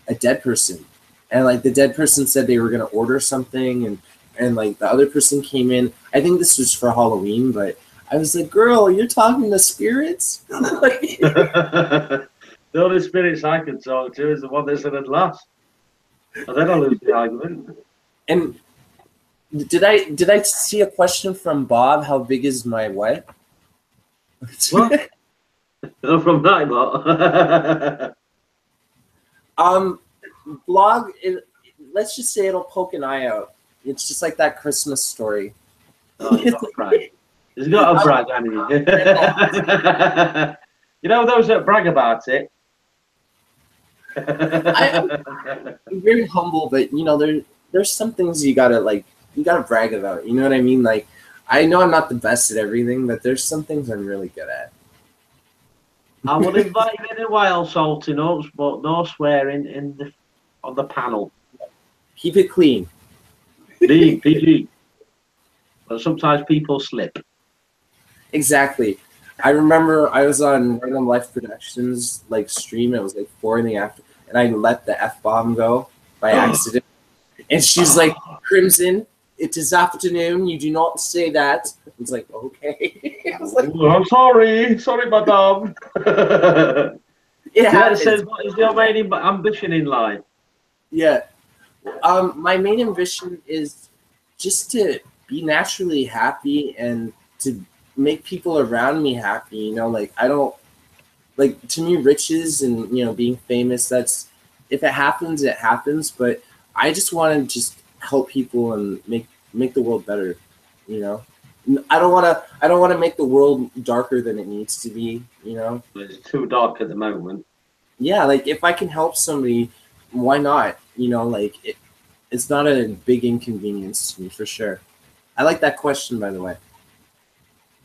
a dead person. And like the dead person said they were gonna order something, and like the other person came in. I think this was for Halloween, but I was like, "Girl, you're talking to spirits?" Like, The only spirits I can talk to is the one that's in at last. And then I lose the argument. and did I see a question from Bob? How big is my what? What? No, from Nightbot. Blog. Let's just say it'll poke an eye out. It's just like that Christmas story. Oh, he's got a brag. He's got a brag, hasn't he? You know those that brag about it? I'm very humble, but there's some things you gotta brag about. You know what I mean? Like, I know I'm not the best at everything, but there's some things I'm really good at. I would invite you in a while, salty nuts, but no swearing on the panel. Keep it clean. PG. But sometimes people slip. Exactly. I remember I was on Random Life Productions stream. It was like 4 in the afternoon, and I let the F-bomb go by accident. And she's like, "Crimson, it is afternoon. You do not say that." I was like, "Okay." I was like, I'm sorry, madam. "It happens." Says, what is your main ambition in life? Yeah. My main ambition is just to be naturally happy and to make people around me happy. I don't to me, riches and being famous. That's, if it happens, it happens. But I just want to just help people and make the world better. I don't want to make the world darker than it needs to be. It's too dark at the moment. Yeah, if I can help somebody, why not? It's not a big inconvenience to me, for sure. I like that question, by the way.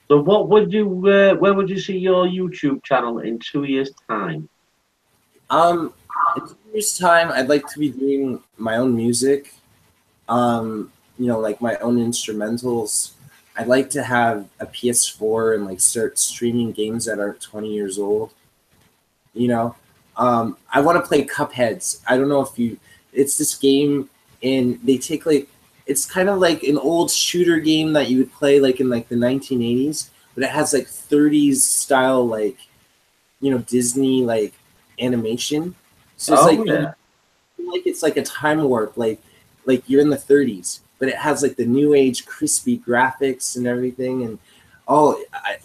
So, what would you? Where would you see your YouTube channel in 2 years' time? In 2 years' time, I'd like to be doing my own music. Like my own instrumentals. I'd like to have a PS4 and start streaming games that aren't 20 years old. I want to play Cupheads. I don't know if you. It's this game, and they take it's kind of like an old shooter game that you would play in the 1980s, but it has 30s style Disney animation. So it's it's like a time warp, like you're in the 30s, but it has the new age crispy graphics and everything, and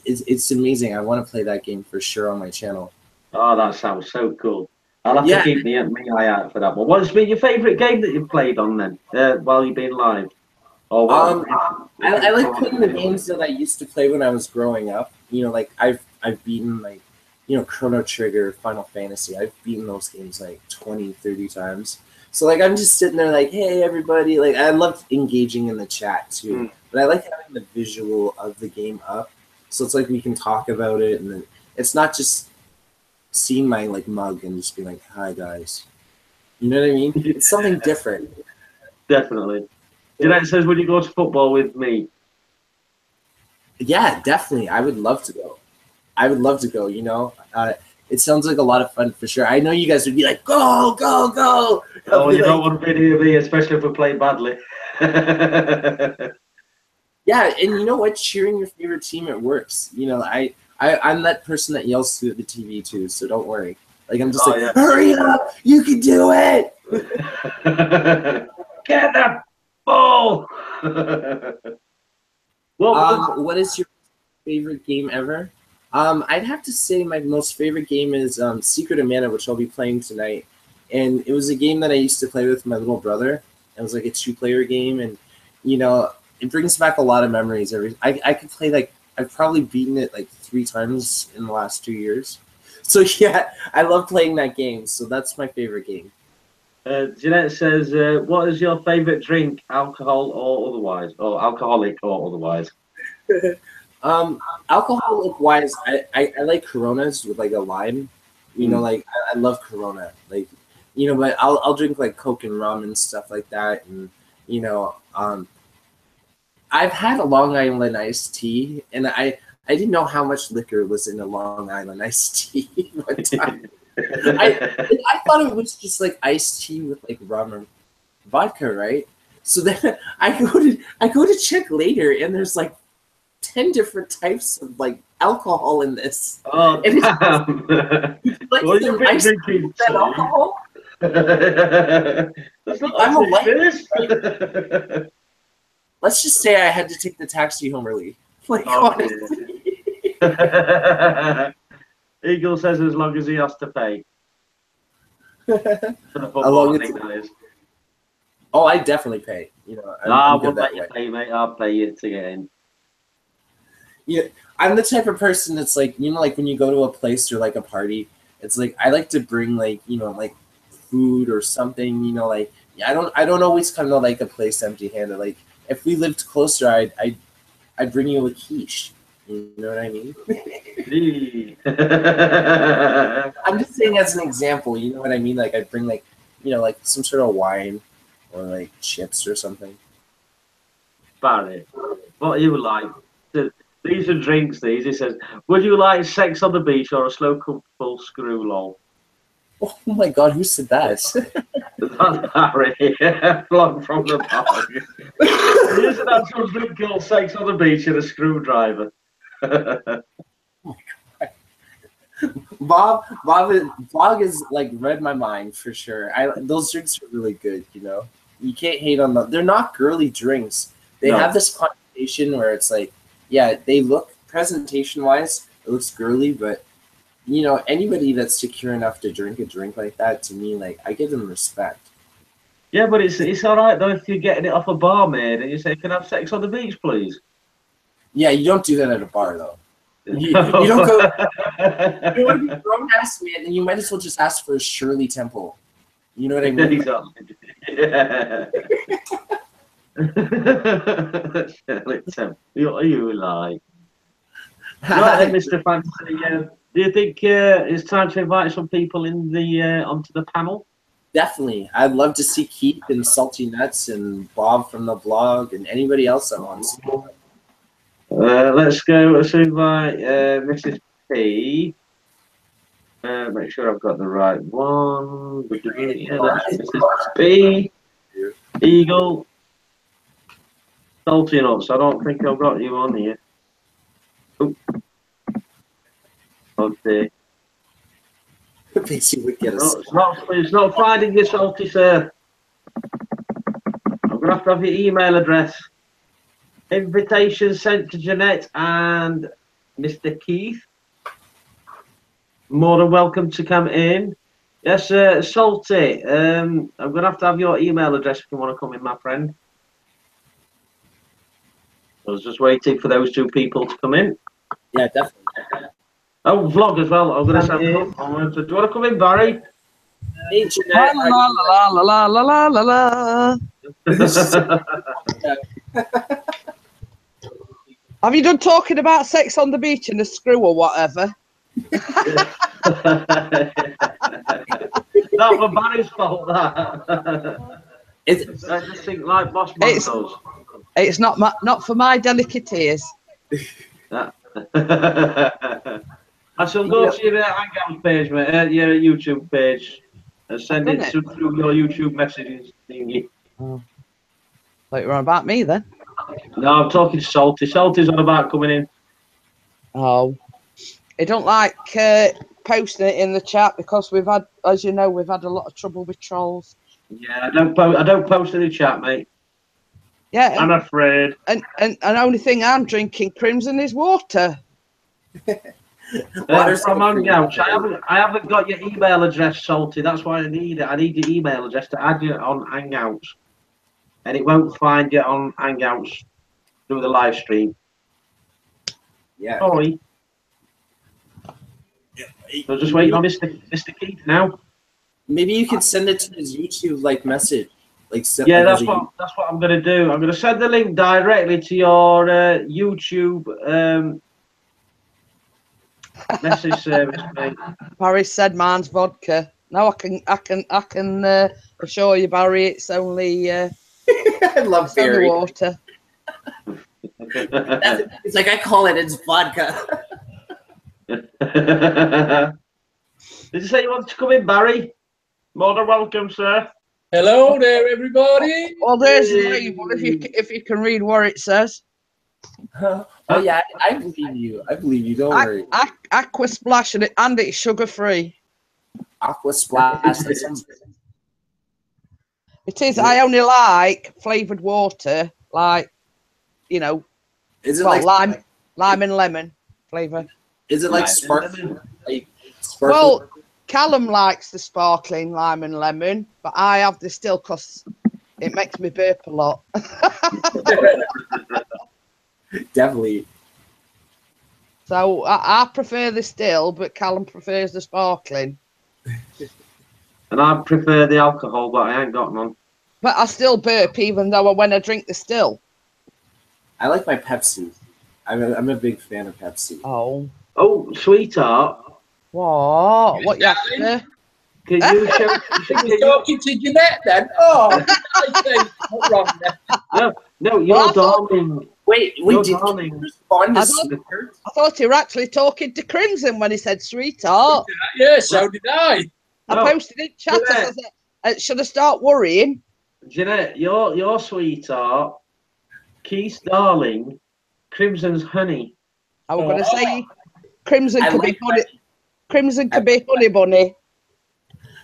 it's amazing. I want to play that game for sure on my channel. Oh, that sounds so cool. I'll have to keep my eye out for that one. What's been your favourite game that you've played on then, while you've been live? Or I like playing the games that I used to play when I was growing up. I've beaten Chrono Trigger, Final Fantasy. I've beaten those games 20, 30 times. So I'm just sitting there hey everybody. I love engaging in the chat too. But I like having the visual of the game up. So it's we can talk about it, and then it's not just seeing my mug and just being hi guys. You know what I mean? It's something different. Definitely. It says, would you go to football with me? Yeah, definitely. I would love to go. It sounds like a lot of fun for sure. I know you guys would be go, go, go. Oh, you don't want to video me, especially if we play badly. Yeah, and you know what? Cheering your favorite team, it works. I'm that person that yells through the TV too, so don't worry. I'm just hurry up! You can do it! Get the ball! What is your favorite game ever? I'd have to say my most favorite game is Secret of Mana, which I'll be playing tonight. And it was a game that I used to play with my little brother. It was a 2-player game, and it brings back a lot of memories. I could play I've probably beaten it 3 times in the last 2 years. So yeah, I love playing that game. So that's my favorite game. Jeanette says, what is your favorite drink, alcohol or otherwise? Or alcoholic or otherwise? Alcoholic wise, I like Coronas with like a lime. You know, like I love Corona. Like, you know, but I'll drink like Coke and rum and stuff like that. And you know, I've had a Long Island iced tea, and I didn't know how much liquor was in a Long Island iced tea one time. I thought it was just like iced tea with like rum or vodka, right? So then I go to check later, and there's like 10 different types of like alcohol in this. Oh, and damn. like What some have you been drinking? that alcohol. That's not I'm a this. Let's just say I had to take the taxi home early. Like, honestly. Eagle says as long as he has to pay. For the football, I think that is. Oh, I definitely pay. You know, I won't let you pay, mate. I'll pay you to get in. Yeah, I'm the type of person that's like, you know, like when you go to a place or like a party, it's like I like to bring like, you know, like food or something, you know, like I don't always come to like a place empty-handed. Like if we lived closer, I'd bring you a quiche. You know what I mean? I'm just saying as an example, you know what I mean? Like I'd bring like, you know, like some sort of wine or like chips or something. Barry, what you like? These are drinks, these. He says, would you like sex on the beach or a slow, comfortable screw lol? Oh my God, who said that? That's Barry, vlog from the park. Here's an actual drink called sex on the beach and a screwdriver. Oh my God. Bob has like read my mind for sure. Those drinks are really good, you know. You can't hate on them. They're not girly drinks. They have this connotation where it's like, yeah, they look presentation-wise, it looks girly, but you know, anybody that's secure enough to drink a drink like that, to me, like I give them respect. Yeah, but it's all right though if you're getting it off a barmaid and you say, "Can I have sex on the beach, please?" Yeah, you don't do that at a bar though. You don't go. You want to be grown ass man, and you might as well just ask for a Shirley Temple. You know what I mean? Exactly. Yeah. Shirley Temple. What are you like? Right then, Mr. Fantasy. Do you think it's time to invite some people in the onto the panel? Definitely. I'd love to see Keith and Salty Nuts and Bob from the blog and anybody else that wants to. Let's go. Let's invite Mrs. P. Make sure I've got the right one. Yeah, that's Mrs. P. Eagle. Salty Nuts. I don't think I've got you on here. Oh. Okay. It's not finding you, Salty, sir. I'm going to have your email address. Invitation sent to Jeanette and Mr. Keith. More than welcome to come in. Yes, Salty. I'm going to have your email address if you want to come in, my friend. I was just waiting for those two people to come in. Yeah, definitely. Oh, vlog as well. I'm going to say, do you want to come in, Barry? Hey, Jeanette. La la la la la la la la. Have you done talking about sex on the beach and a screw or whatever? That was Barry's fault, that. I just think like Boss Man does. It's not for my delicate ears. I shall go to your Hangout page, mate, your YouTube page, and send it through your YouTube messages thingy. Oh. Thought you were on about me then. No, I'm talking to Salty. Salty's on about coming in. Oh. I don't like posting it in the chat because we've had, as you know, we've had a lot of trouble with trolls. Yeah, I don't post in the chat, mate. Yeah. I'm afraid. And only thing I'm drinking Crimson is water. From Hangouts. I haven't got your email address, Salty. That's why I need it. I need your email address to add you on Hangouts. And it won't find you on Hangouts through the live stream. Yeah. Sorry. So just waiting on Mr. Keith now. Maybe you could send it to his YouTube like message. Like, so, Yeah, like, that's what I'm gonna do. I'm gonna send the link directly to your YouTube message service, mate. Barry said mine's vodka. No, I can assure you, Barry, it's only I love it's only Barry. water. It's like I call it's vodka. Did you say you wanted to come in, Barry? More than welcome, sir. Hello there, everybody. Well, there's the label. If you can read what it says. Oh yeah, I believe you. I believe you. Don't worry. Aqua Splash and it's sugar free. Aqua Splash. That sounds. It is. I only like flavored water, like Is it well, like lime and lemon flavor. Is it like sparkling? Like sparkling? Well, Callum likes the sparkling lime and lemon, but I have the still because it makes me burp a lot. Definitely. So I prefer the still, but Callum prefers the sparkling. And I prefer the alcohol, but I ain't got none. But I still burp even though when I drink the still. I like my Pepsi. I'm a big fan of Pepsi. Oh, sweetheart. What you after? Can you show? You're talking to Jeanette then? Oh, I think what's wrong there? No, you're darling. Wait, You're did darling. you respond to I thought you were actually talking to Crimson when he said sweetheart. Yeah, so did I. I No. posted in chat. I said, should I start worrying? Jeanette, your sweetheart, Keith's darling, Crimson's honey. I was going to say Crimson I could like be honey. Crimson could be honey bunny.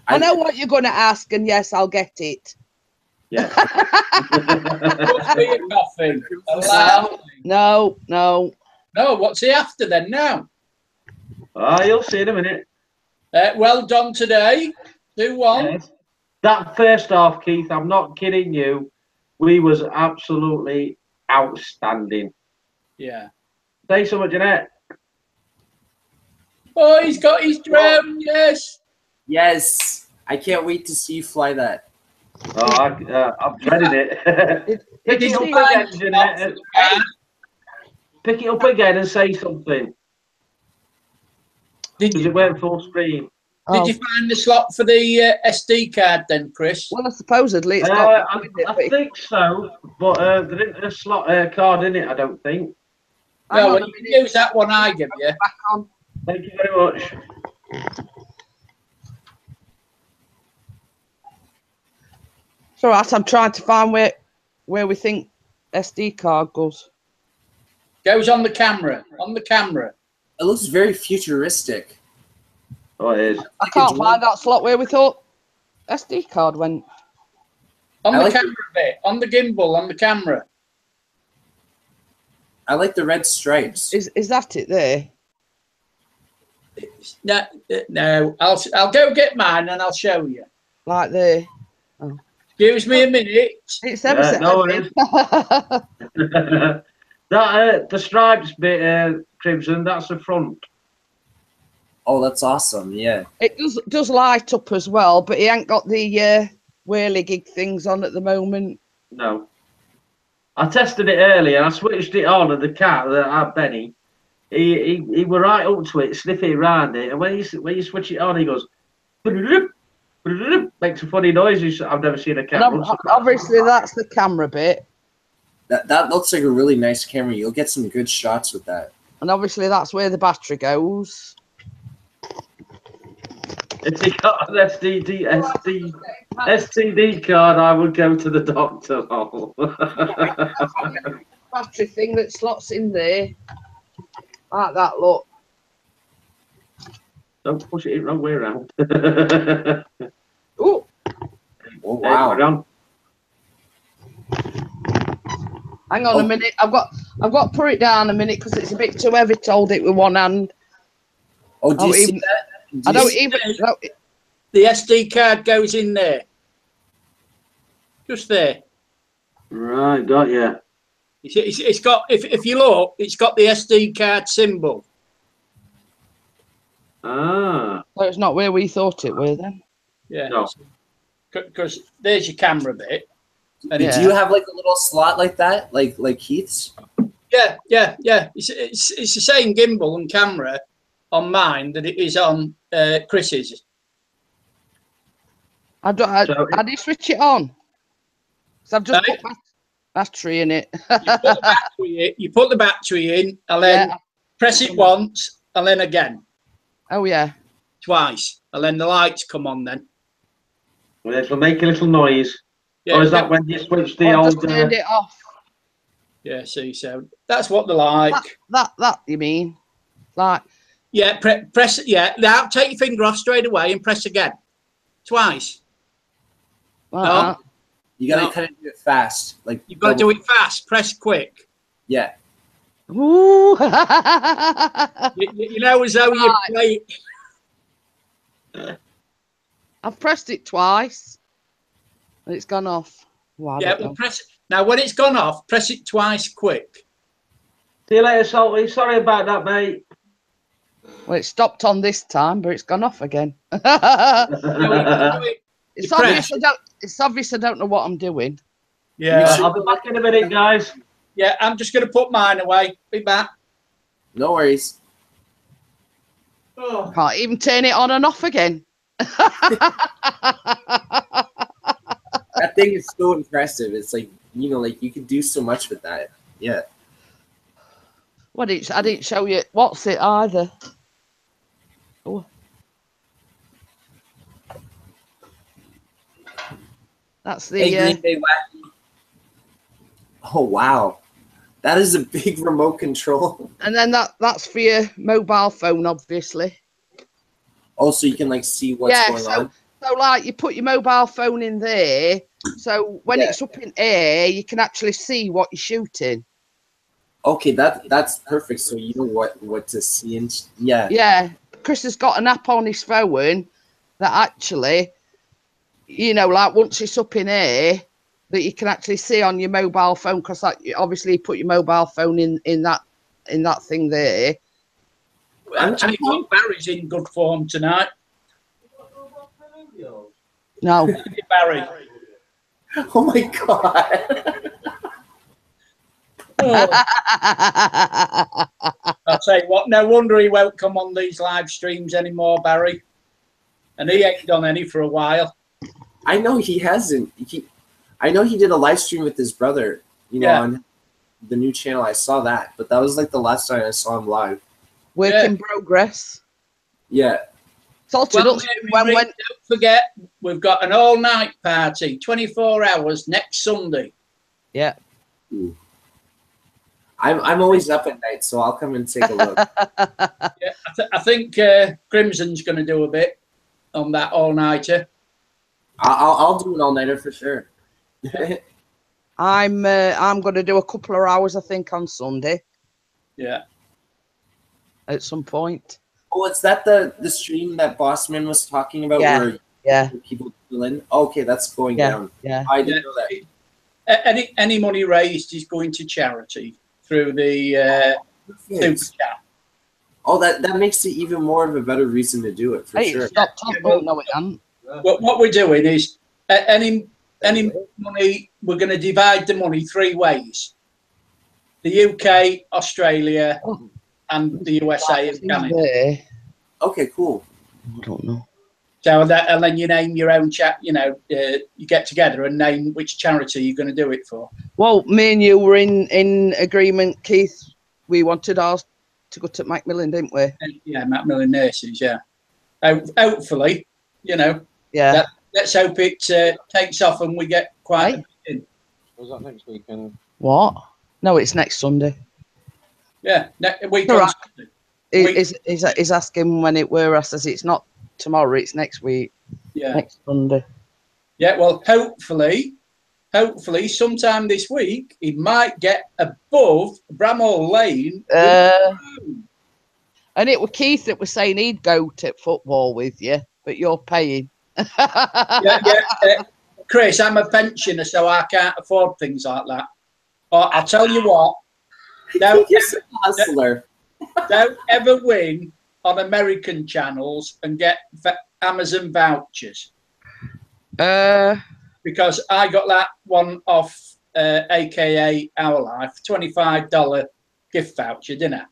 I know what you're going to ask, and yes, I'll get it. Yeah. What's for your coffee? No. No, what's he after then now? You'll see in a minute. Well done today. 2-1. Yes. That first half, Keith, I'm not kidding you. We was absolutely outstanding. Yeah. Say something, Jeanette. Oh, he's got his drone, yes. Yes. I can't wait to see you fly that. I'm dreading it. Pick it up again, Jeanette. Pick it up again and say something. Because it went full screen. Did you find the slot for the SD card then, Chris? Well, supposedly it's I think so, but there isn't a slot card in it, I don't think. No, well, you can use that one I give you. Back on. Thank you very much. It's all right. I'm trying to find where we think SD card goes. Goes on the camera. On the camera. It looks very futuristic. Oh, it is. I can't find that slot where we thought SD card went. On the camera bit. On the gimbal. On the camera. I like the red stripes. Is that it there? No. I'll go get mine and I'll show you. Like there. Excuse me a minute. It's ever so no, it is. The stripes bit, Crimson, that's the front. Oh, that's awesome. Yeah. It does light up as well, but he ain't got the whirligig things on at the moment. No. I tested it earlier. I switched it on, and the cat, Benny, he were right up to it, sniffing around it, and when you switch it on, he goes, makes a funny noise. I've never seen a cat. Obviously, that's the camera bit. That looks like a really nice camera. You'll get some good shots with that. And obviously, that's where the battery goes. If he got an STD card, I would go to the doctor. Battery thing that slots in there. Like that, look. Don't push it the wrong way around. Ooh. Oh, wow. Hang on a minute. I've got to put it down a minute because it's a bit too heavy to hold it with one hand. Oh, do you see that? The SD card goes in there. Just there. Right, got you. It's got, if you look, it's got the SD card symbol. Ah. So it's not where we thought it were then. Yeah. No. Because there's your camera bit. And Do you have like a little slot like that, like Keith's? yeah. It's the same gimbal and camera on mine that it is on Chris's. How do you switch it on? So I've just put battery in it. You put the battery in, and then press it once, and then again. Oh yeah. Twice, and then the lights come on. Then. Well, it'll make a little noise. Yeah, or is that when you switch the I've old? just turned it off. Yeah. See, so that's what they like. That you mean? Like. Yeah. Press. Yeah. Now take your finger off straight away and press again. Twice. No. You gotta kind of do it fast. Like you've got to do it fast. Press quick. Yeah. Ooh. you know as though you play. I've pressed it twice, and it's gone off. Well, well, press it now. When it's gone off, press it twice quick. See you later, Salty. Sorry about that, mate. Well, it stopped on this time, but it's gone off again. It's obvious I don't know what I'm doing. Yeah. I'll be back in a minute, guys. Yeah, I'm just going to put mine away. Be back. No worries. Oh. Can't even turn it on and off again. That thing is so impressive. It's like, like you can do so much with that. Yeah. I didn't show you what's it either. Oh. That's the Green Day Wacky. Oh wow. That is a big remote control. And then that's for your mobile phone, obviously. Oh, so you can like see what's going on. So like you put your mobile phone in there, so when it's up in air, you can actually see what you're shooting. Okay, that's perfect. So you know what to see and Yeah. Chris has got an app on his phone that actually, like once it's up in air, that you can actually see on your mobile phone, because obviously you put your mobile phone in that thing there. I think Barry's in good form tonight. No. Barry. Oh my god. I'll tell you what, no wonder he won't come on these live streams anymore, Barry. And he ain't done any for a while. I know he hasn't. I know he did a live stream with his brother, on the new channel. I saw that, but that was like the last time I saw him live. Work in progress. Yeah. Don't forget, we've got an all-night party, 24 hours next Sunday. Yeah. Ooh. I'm always up at night, so I'll come and take a look. I think Crimson's going to do a bit on that all-nighter. I'll do an all-nighter for sure. I'm going to do a couple of hours, I think, on Sunday. Yeah. At some point. Oh, is that the stream that Bossman was talking about? Yeah. Where people fill in? Okay, that's going down. Yeah. I didn't know that. Any money raised is going to charity through the super chat. Oh, that makes it even more of a better reason to do it for sure. Stop talking. No, it hasn't. What we're doing is any money, we're going to divide the money 3 ways: the UK, Australia, and the USA and Canada. Okay, cool. I don't know. So and then you name your own chat. You get together and name which charity you're going to do it for. Well, me and you were in agreement, Keith. We wanted ours to go to Macmillan, didn't we? Yeah, Macmillan Nurses. Yeah. Hopefully, Yeah. Let's hope it takes off and we get quite a bit in. Was that next weekend? What? No, it's next Sunday. Yeah, week on on Sunday. He's asking when it were. I says it's not tomorrow, it's next week. Yeah. Next Sunday. Yeah, well, hopefully, sometime this week, he might get above Bramall Lane. And it was Keith that was saying he'd go to football with you, but you're paying. yeah. Chris, I'm a pensioner, so I can't afford things like that. But I'll tell you what, don't ever win on American channels and get Amazon vouchers. because I got that one off AKA Our Life, $25 gift voucher, didn't I?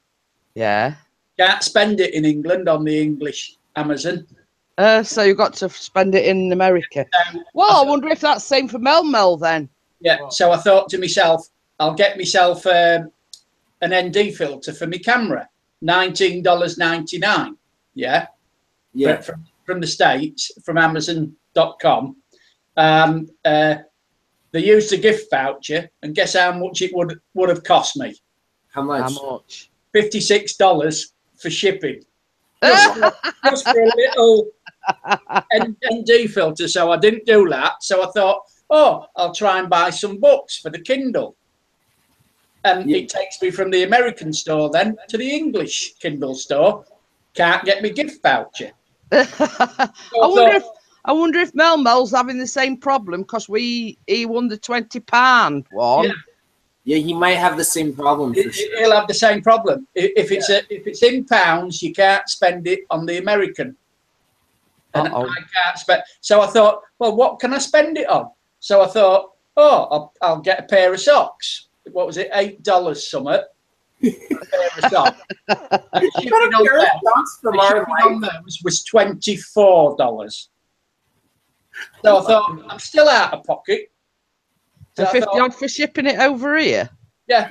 Yeah. Can't spend it in England on the English Amazon. So you got to spend it in America. Well, I wonder if that's same for Mel then. Yeah. So I thought to myself, I'll get myself an ND filter for my camera, $19.99. Yeah. Yeah. From the States, from Amazon.com. They used a gift voucher, and guess how much it would have cost me? How much? How much? $56 for shipping. Just for a little ND filter. So I didn't do that. So I thought, oh, I'll try and buy some books for the Kindle. And it takes me from the American store then to the English Kindle store. Can't get me gift voucher. I wonder if Mel's having the same problem because he won the £20 one. Yeah, he might have the same problem. For sure. He'll have the same problem. If it's in pounds, you can't spend it on the American. And I can't spend. So I thought, well, what can I spend it on? So I thought, oh, I'll get a pair of socks. What was it? $8 something. A pair of socks. Shipping on those was $24. So I thought, I'm still out of pocket. So £50 for shipping it over here? Yeah.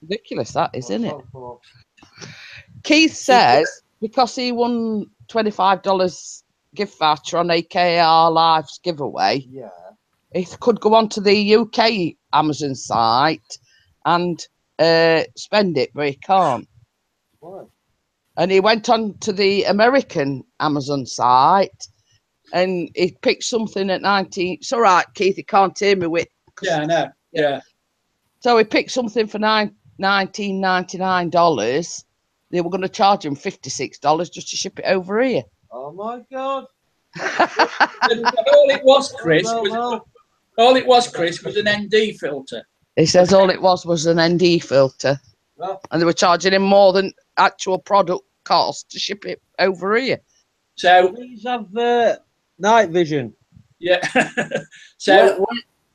Ridiculous, that is, isn't it? Keith says because he won $25 gift voucher on AKR Live's giveaway, he could go on to the UK Amazon site and spend it, but he can't. Why? And he went on to the American Amazon site and he picked something at 19. It's all right, Keith, he can't hear me with. Yeah, I know. Yeah. So he picked something for $19.99. They were going to charge him $56 just to ship it over here. Oh my God! all it was, Chris, was an ND filter. He says all it was an ND filter, and they were charging him more than actual product cost to ship it over here. So these have night vision. Yeah. So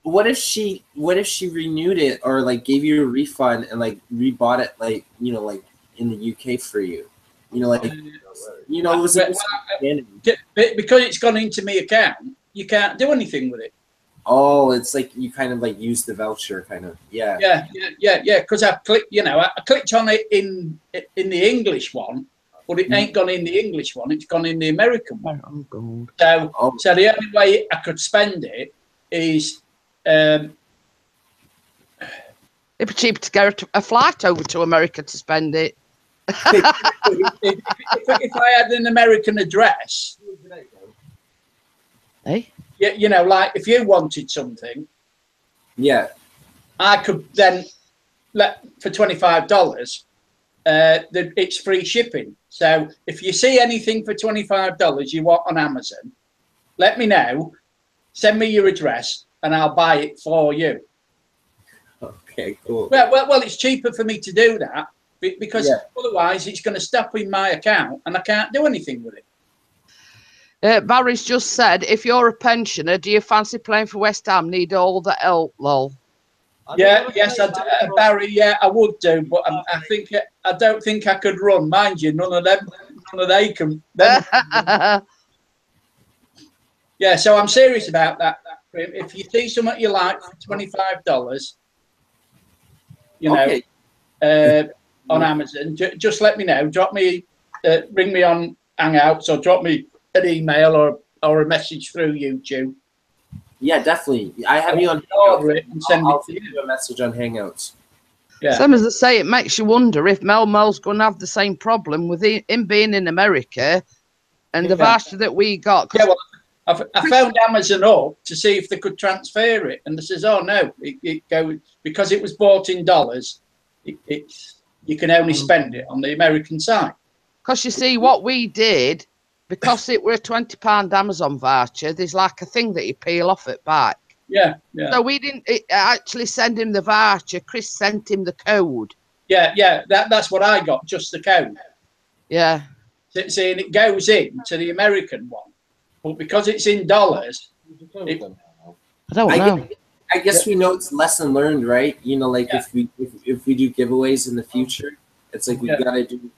what if she renewed it or like gave you a refund and like rebought it like like in the UK for you? It was because it's gone into my account, you can't do anything with it. Oh, it's like you kind of like use the voucher, kind of. Yeah. Because I clicked on it in the English one, but it ain't gone in the English one. It's gone in the American one. Oh God. So the only way I could spend it is it'd be cheaper to go a flight over to America to spend it. if I had an American address, Hey? Like if you wanted something, I could then for $25. It's free shipping. So if you see anything for $25 you want on Amazon, let me know. Send me your address, and I'll buy it for you. Okay, cool. Well, it's cheaper for me to do that because otherwise it's going to stop in my account and I can't do anything with it. Barry's just said, if you're a pensioner, do you fancy playing for West Ham? Need all the help, lol. Yes, Barry. Yeah, I would do, but I don't think I could run. Mind you, none of they can. Yeah, so I'm serious about that. If you see something you like for $25, on Amazon, just let me know. Drop me, ring me on Hangouts, or drop me an email or a message through YouTube. Yeah, definitely. I have you on. Order it and send I'll it to send you a message on Hangouts. Yeah. Some as I say, it makes you wonder if Mel's going to have the same problem with him being in America and the voucher that we got. Yeah, well, I phoned Amazon up to see if they could transfer it, and they says, "Oh no, it goes because it was bought in dollars. You can only spend it on the American side." Because you see, what we did, because it were a £20 Amazon voucher, there's like a thing that you peel off it back. Yeah. So we didn't actually send him the voucher. Chris sent him the code. Yeah. That's what I got, just the code. Yeah. See, and it goes in to the American one, but because it's in dollars, I don't know. I guess we know it's lesson learned, right? You know, like Yeah. if we do giveaways in the future, it's like we Yeah. gotta do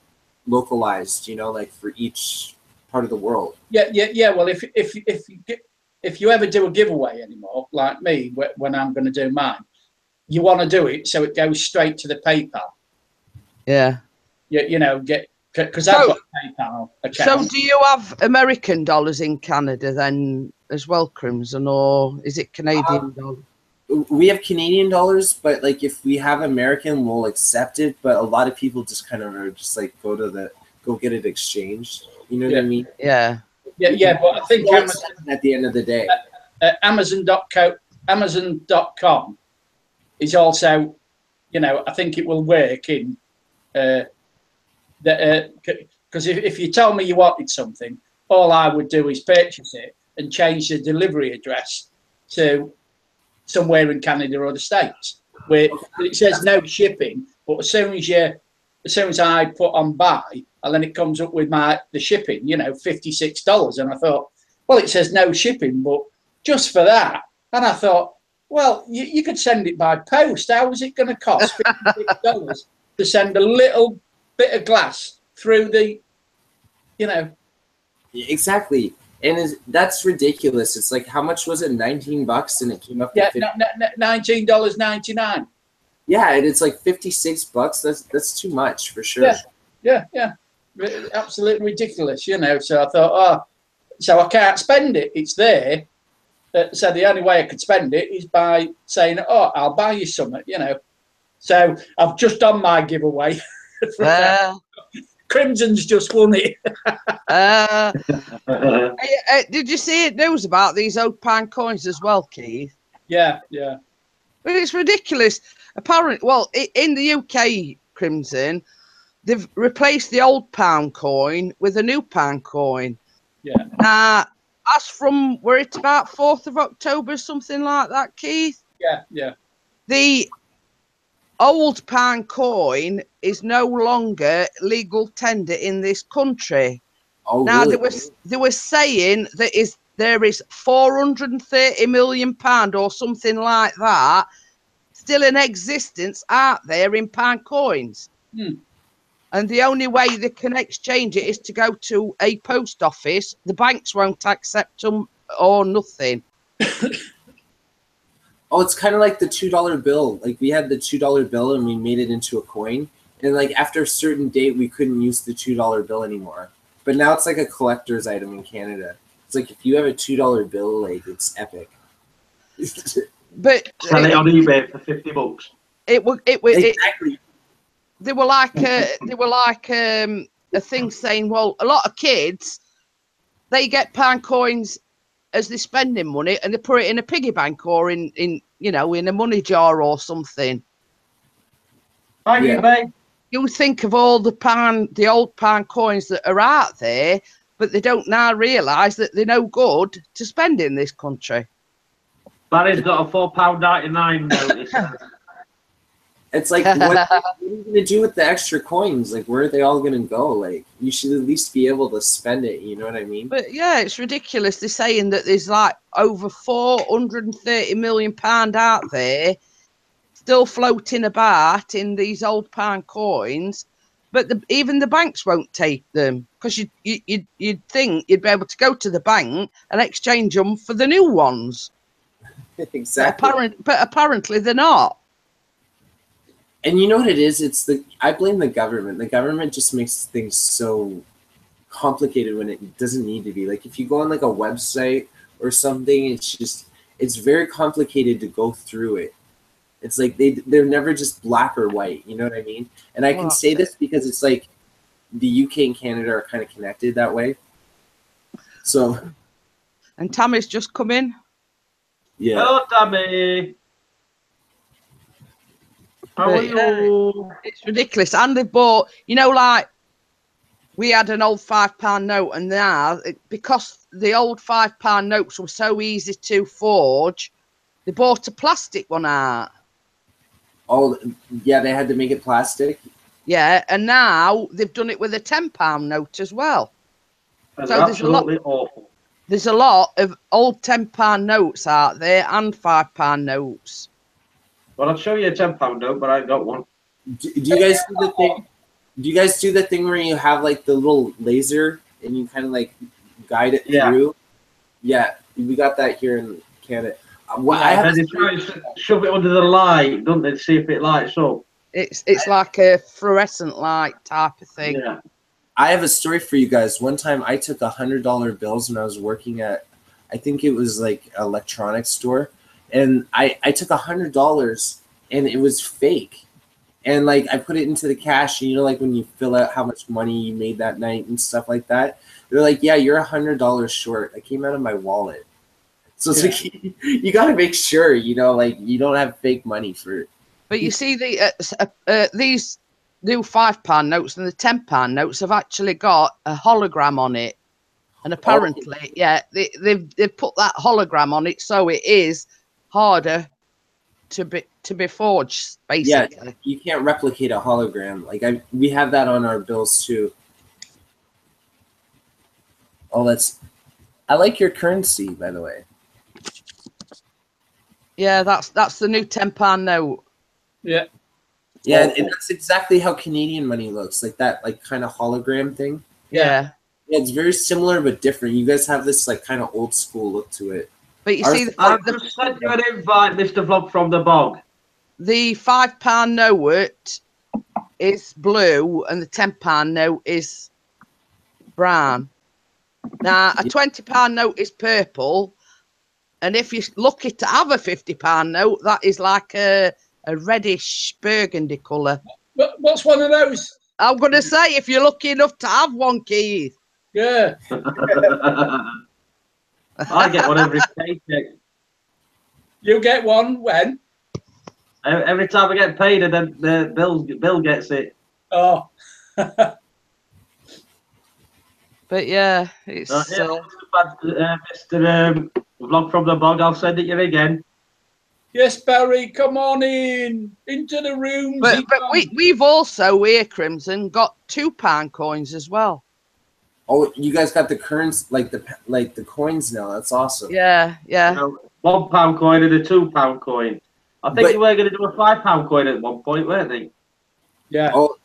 localized, you know, like for each part of the world. Yeah. Well, if you ever do a giveaway anymore, like me, when I'm going to do mine, you want to do it so it goes straight to the PayPal. Yeah. You know, because So- I've got a PayPal account. So do you have American dollars in Canada then as well, Crimson, or is it Canadian dollars? We have Canadian dollars, but like if we have American, we'll accept it. But a lot of people just kind of are just like go get it exchanged. You know what I mean? Yeah. Yeah, but I think We'll accept it at the end of the day. Amazon.com is also, you know, I think it will work in because if you told me you wanted something, all I would do is purchase it and change the delivery address to somewhere in Canada or the States where it says no shipping, but as soon as I put on buy, and then it comes up with the shipping, you know, $56, and I thought, well, it says no shipping, but just for that, and I thought, well, you could send it by post. How is it going to cost $56 to send a little bit of glass through the, you know? Exactly. And that's ridiculous. It's like, how much was it? $19, and it came up to $19.99. Yeah, and it's like $56. That's too much for sure. Yeah. Absolutely ridiculous, you know. So I thought, so I can't spend it. It's there. So the only way I could spend it is by saying, I'll buy you something, you know. So I've just done my giveaway. Crimson's just won it. Did you see news about these old pound coins as well, Keith? Yeah. Well, it's ridiculous. Apparently, well, in the UK, Crimson, they've replaced the old pound coin with a new pound coin. Yeah. That's from where it's about 4th of October, something like that, Keith. Yeah. The old pound coin is no longer legal tender in this country. Oh, now really? they were saying that there is £430 million or something like that still in existence out there in pound coins. And the only way they can exchange it is to go to a post office. The banks won't accept them or nothing. Oh, it's kind of like the $2 bill. Like we had the $2 bill and we made it into a coin. And like after a certain date, we couldn't use the $2 bill anymore. But now it's like a collector's item in Canada. It's like if you have a $2 bill, like it's epic. But sell it on eBay for $50. Exactly. They were like a thing saying, well, a lot of kids, they get pound coins as they're spending money and they put it in a piggy bank or in a money jar or something. Thank you, babe. You think of all the old pound coins that are out there, but they don't now realise that they're no good to spend in this country. Barry's got a £4.99 notice. It's like, what are you going to do with the extra coins? Like, where are they all going to go? Like, you should at least be able to spend it. You know what I mean? But yeah, it's ridiculous. They're saying that there's like over £430 million out there still floating about in these old pound coins, but even the banks won't take them because you'd think you'd be able to go to the bank and exchange them for the new ones. Exactly. But apparently they're not. And you know what it is? I blame the government. The government just makes things so complicated when it doesn't need to be. Like if you go on like a website or something, it's very complicated to go through it. It's like they're never just black or white. You know what I mean? And I can say this because it's like the UK and Canada are kind of connected that way. So. And Tammy's just come in. Yeah. Hello, Tammy. How are you? It's ridiculous. And they bought, like we had an old £5 note, and now because the old £5 notes were so easy to forge, they bought a plastic one out. Oh, yeah, they had to make it plastic. Yeah, and now they've done it with a £10 note as well. That's so there's absolutely awful. there's a lot of old £10 notes out there and £5 notes. Well, I'll show you a £10 note, but I ain't got one. Do you guys do the thing? Do you guys do the thing where you have like the little laser and you kind of like guide it through? Yeah, we got that here in Canada. I have to try and shove it under the light, don't they, to see if it lights up. It's like a fluorescent light type of thing. Yeah. I have a story for you guys. One time I took $100 bills when I was working at, I think it was like an electronics store. And I took $100 and it was fake. And like I put it into the cash, and you know, like when you fill out how much money you made that night and stuff like that. They're like, yeah, you're $100 short. That came out of my wallet. So it's like, you got to make sure, you know, like you don't have fake money for it. But you see, these new £5 notes and the £10 notes have actually got a hologram on it, and apparently, they've put that hologram on it, so it is harder to be forged. Basically, yeah, you can't replicate a hologram. Like we have that on our bills too. Oh, I like your currency, by the way. Yeah, that's the new £10 note. Yeah. Yeah, and that's exactly how Canadian money looks, like that, like kind of hologram thing. Yeah. Yeah, it's very similar but different. You guys have this like kind of old school look to it. But you see, I've just sent you an invite, Mr. Vlog from the Bog. The £5 note is blue and the £10 note is brown. Now, a £20 note is purple, and if you're lucky to have a £50 note, that is like a reddish burgundy colour. What's one of those? I'm going to say, if you're lucky enough to have one, Keith. Yeah. I get one every paycheck. You get one when? Every time I get paid, and then the Bill gets it. Oh. But yeah, it's Mr. Vlog from the Bog, I'll send it you again. Yes, Barry, come on into the room. But we've also here, Crimson, got £2 coins as well. Oh, you guys got the currents, like the coins now. That's awesome. Yeah, yeah. You know, £1 coin and a £2 coin. I think they were going to do a £5 coin at one point, weren't they? Yeah. Oh,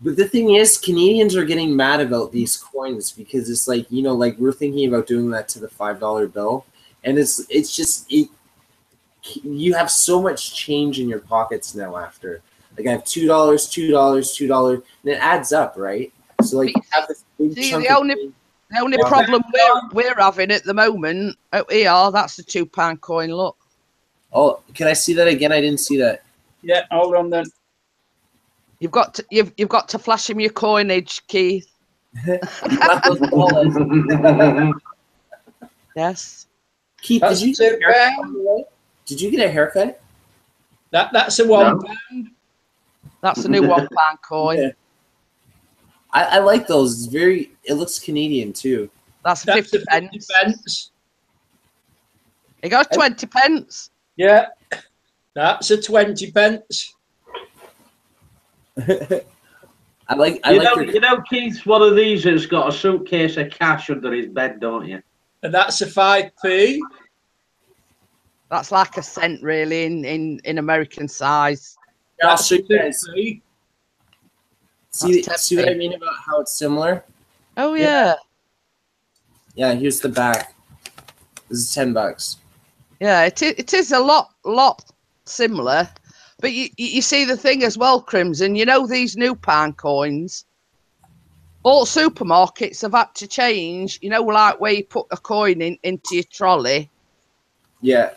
but the thing is, Canadians are getting mad about these coins because it's like, you know, like we're thinking about doing that to the $5 bill, and it's just you have so much change in your pockets now after. Like I have $2, $2, and it adds up, right? So like you have this big chunk the only problem we're having at the moment here, that's the £2 coin. Look. Oh, can I see that again? I didn't see that. Yeah, hold on then. You've got to flash him your coinage, Keith. Yes. Keith, That's did you get a haircut? That's a £1. That's the new £1 coin. Yeah. I like those. It looks Canadian too. That's 50 pence. You got 20 pence. Yeah, that's a 20 pence. I like you know, Keith's one of these that's got a suitcase of cash under his bed, don't you? And that's a 5p. That's like a cent, really, in American size. That's a 6p. See what I mean about how it's similar? Oh yeah. Yeah, here's the back. This is $10. Yeah, it is a lot similar. But you see the thing as well, Crimson, you know these new pound coins, all supermarkets have had to change, you know, like where you put a coin into your trolley. Yeah.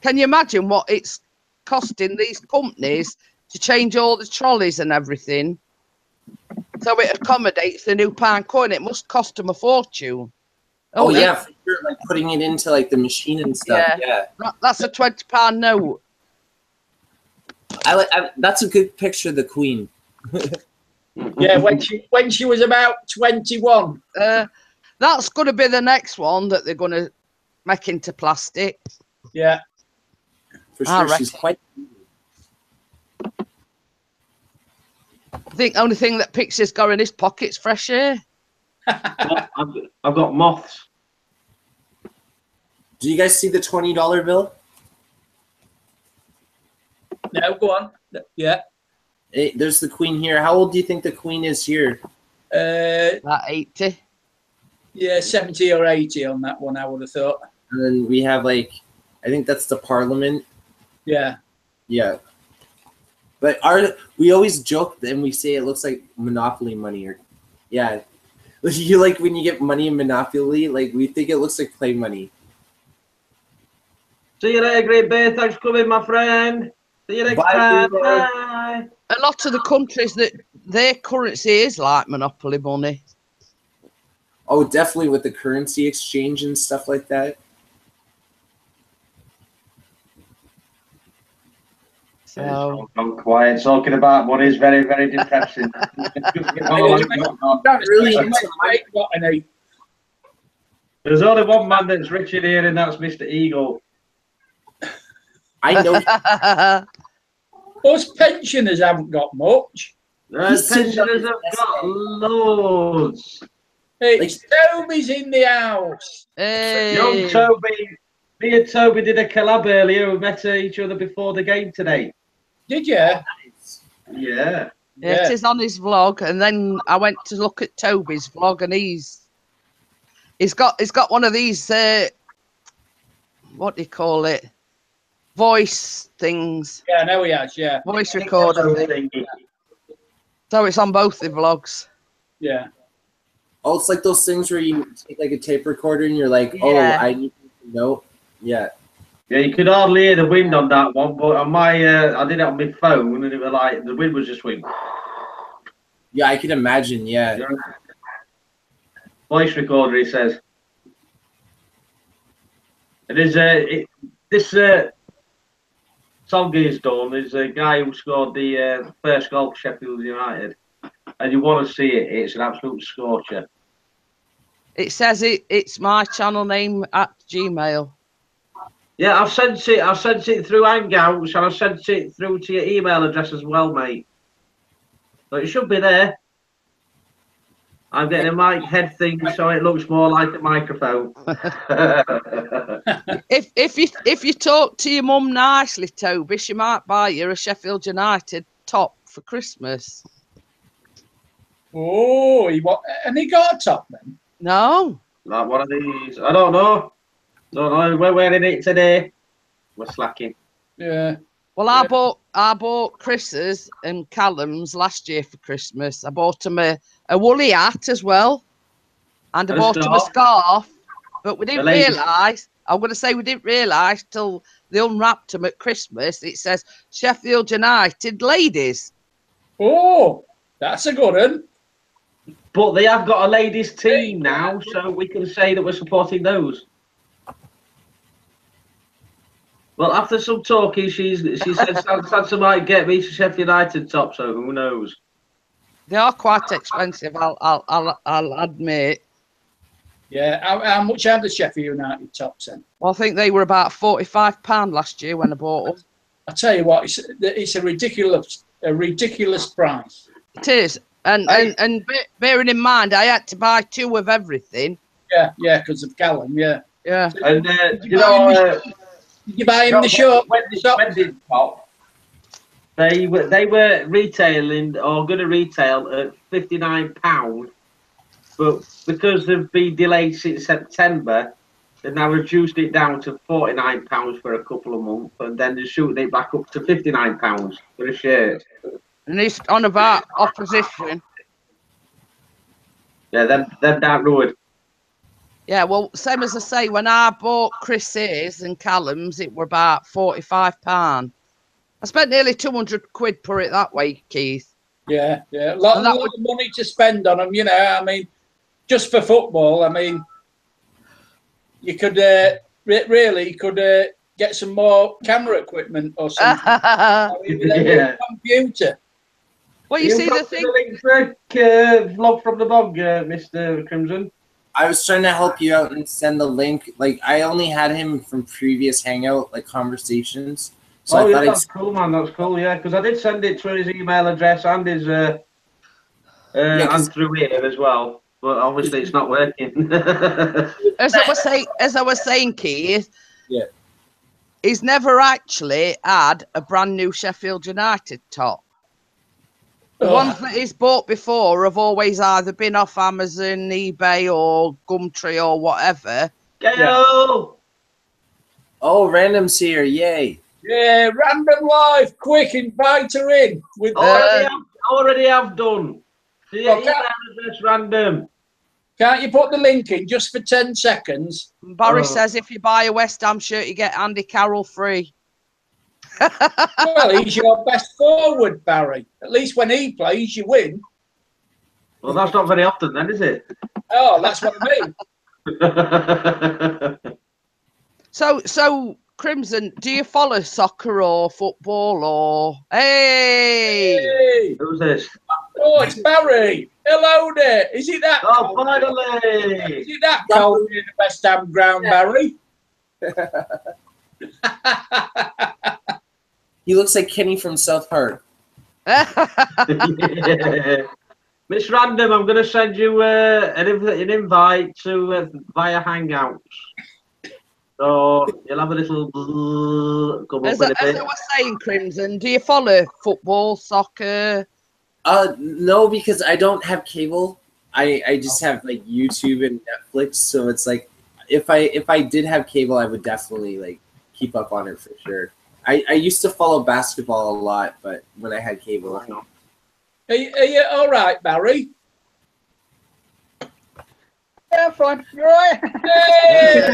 Can you imagine what it's costing these companies to change all the trolleys and everything so it accommodates the new pound coin? It must cost them a fortune. Oh yeah, for sure, like putting it into like the machine and stuff. Yeah. That's a £20 note. That's a good picture of the Queen. Yeah, when she was about 21. That's going to be the next one that they're going to make into plastic. Yeah. For sure, she's quite. I think the only thing that Pixie's got in his pocket's fresh air. I've got moths. Do you guys see the $20 bill? No, go on. Yeah. There's the queen here. How old do you think the queen is here? About 80. Yeah, 70 or 80 on that one, I would have thought. And then we have I think that's the parliament. Yeah. Yeah. But we always joke and we say it looks like Monopoly money yeah. You when you get money in Monopoly, we think it looks like play money. See you later, Great Bear. Thanks for coming, my friend. See you next time. Bye. A lot of the countries that their currency is like Monopoly money. Oh, definitely with the currency exchange and stuff like that. So I'm quiet. Talking about money is very, very depressing. There's only one man that's rich in here, and that's Mr. Eagle. I know. Us pensioners haven't got much. Pensioners have got loads. It's Toby's in the house. hey. Young Toby. Me and Toby did a collab earlier. We met each other before the game today. Did you? Yeah. Yeah, it is on his vlog, and then I went to look at Toby's vlog, and he's got one of these what do you call it? Voice things. Yeah, I know he has. Yeah. Voice recorder thing. So it's on both the vlogs. Yeah. Oh, it's like those things where you take a tape recorder and you're like, oh, Yeah. I need to know. Yeah. Yeah, you could hardly hear the wind on that one, but on my, I did it on my phone, and it was like the wind was just going. Yeah, I can imagine. Yeah. Voice recorder, he says. It is this song he's done is a guy who scored the first goal for Sheffield United, and you want to see it. It's an absolute scorcher. It says it's my channel name at Gmail. Yeah, I've sent it through Hangouts, and I've sent it through to your email address as well, mate. So it should be there. I'm getting a mic head thing so it looks more like a microphone. If you talk to your mum nicely, Toby, she might buy you a Sheffield United top for Christmas. Oh, and he got a top then? No. Like one of these. I don't know. We're wearing it today. We're slacking. Yeah. Well, I bought Chris's and Callum's last year for Christmas. I bought them a woolly hat as well, and I bought them a scarf. But we didn't realise. I'm going to say we didn't realise till they unwrapped them at Christmas. It says Sheffield United ladies. Oh, that's a good one. But they have got a ladies' team now, so we can say that we're supporting those. Well, after some talking, she said Sansa might get me to Sheffield United top, so who knows? They are quite expensive, I'll admit. Yeah, how much are the Sheffield United tops then? Well, I think they were about £45 last year when I bought them. I tell you what, it's a ridiculous price. It is, and bearing in mind, I had to buy 2 of everything. Yeah, because of Callum. Yeah. And did you buy him the shirt? They were retailing or going to retail at £59, but because they've been delayed since September, they've now reduced it down to £49 for a couple of months, and then they're shooting it back up to £59 for a shirt. And he's on about opposition. Yeah, them down road. Yeah, well, same as I say, when I bought Chris's and Callum's, it were about £45. I spent nearly 200 quid for it that way, Keith. Yeah. A lot of money to spend on them, I mean, just for football. I mean, you could get some more camera equipment or something. Yeah. Computer. Well, you see the thing. The link for vlog from the bog, Mr. Crimson. I was trying to help you out and send the link. I only had him from previous Hangout conversations. So I thought that's cool, man. That's cool. Yeah, because I did send it to his email address and his and through here as well. but obviously it's not working. As I was saying, Keith. Yeah. He's never actually had a brand new Sheffield United top. The ones that he's bought before have always either been off Amazon, eBay, or Gumtree or whatever. Go! Oh, Random's here. Yay. Yeah, random live, quick, invite her in. With Already have done. See Well, email address random. Can't you put the link in just for 10 seconds? Barry says if you buy a West Ham shirt, you get Andy Carroll free. Well, he's your best forward, Barry. At least when he plays, you win. Well, that's not very often then, is it? Oh, that's what I mean. So Crimson, do you follow soccer or football or hey? Who's this? Oh, it's Barry. Hello there. Is it that Oh, cold? finally! Is it that cold in the West Ham ground, Barry? He looks like Kenny from South Park. Yeah. Miss Random, I'm going to send you an invite to via Hangouts. So you'll have a little come up As with a bit. I was saying, Crimson, do you follow football, soccer? No, because I don't have cable. I just have like YouTube and Netflix. So it's like if I did have cable, I would definitely like keep up on it for sure. I used to follow basketball a lot, but when I had cable, I don't. Are you all right, Barry? Yeah, I'm fine. You're right. Hey!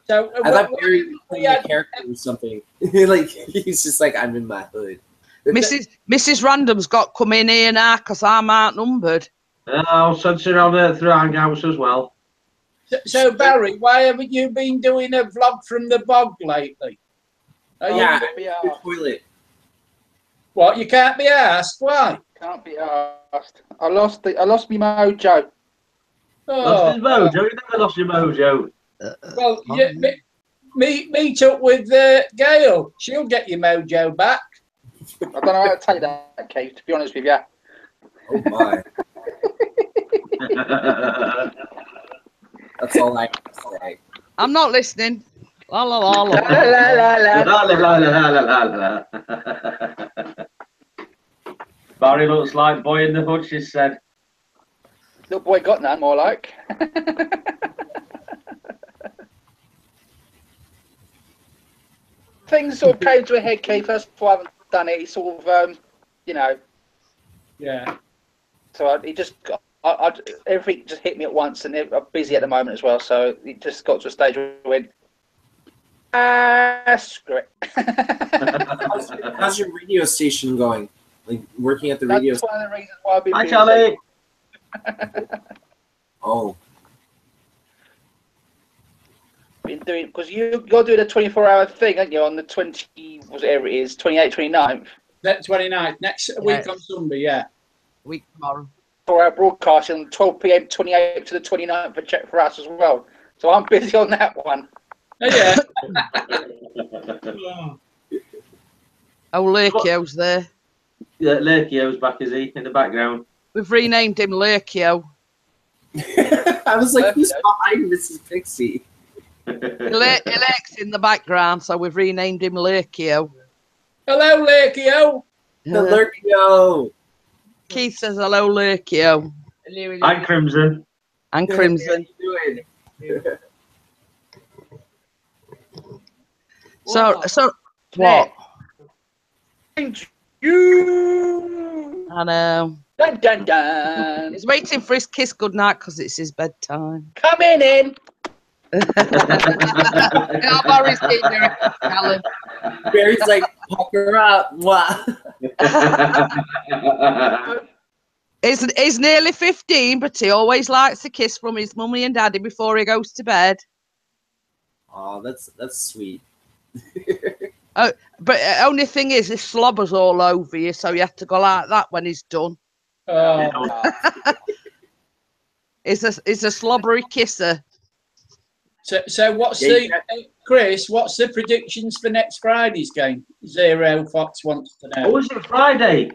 So, I thought Barry was playing a character or something. Like he's just like, I'm in my hood. Mrs. Random's got come in here now because I'm outnumbered. I'll send you on through Hangouts as well. So, Barry, why haven't you been doing a vlog from the bog lately? Yeah, be the toilet. What? You can't be asked. Why? Can't be asked. I lost my mojo. Lost his mojo? You never lost your mojo. Well, meet up with Gail. She'll get your mojo back. I don't know how to take that, Keith, to be honest with you. Oh my. That's all I have to say. I'm not listening. La la la la. La, la, la, la. La, la, la, la, la, la, la. Barry looks like boy in the hood, she said. Little boy got none, more like. Things sort of came to a head, Keith. That's why I haven't done it. It's sort of, Yeah. So he just got, everything just hit me at once, and I'm busy at the moment as well. So it just got to a stage where I went, screw it. How's your radio station going? Like working at the radio That's one of the reasons why I've been Hi, busy. Charlie. Oh. Been doing, because you're doing a 24-hour thing, aren't you, on the 20, whatever it is, 28th, 29th? That 29th, next week on Sunday, yeah. Week tomorrow. 4-hour broadcast on 12 p.m. 28th to the 29th for us as well. So I'm busy on that one. Oh, yeah. Oh, Lurkio's there. Yeah, Lurkio's back, is he? In the background. We've renamed him Lurkio. I was like, who's behind Mrs. Pixie? He lurks in the background, so we've renamed him Lurkio. Hello, Lurkio. The Lurkio. Keith says hello, Lurkio. And Crimson. And Crimson. So what? You. I know. Dun, dun, dun. He's waiting for his kiss goodnight because it's his bedtime. Coming in. Yeah, Barry's keeping her, Alan. Barry's like, fuck her up. What? He's nearly 15, but he always likes a kiss from his mummy and daddy before he goes to bed. Oh, that's sweet. Oh, but only thing is, his slobber's all over you, so you have to go like that when he's done. He's a slobbery kisser. So what's Chris, what's the predictions for next Friday's game? Zero Fox wants to know. Oh, is it Friday?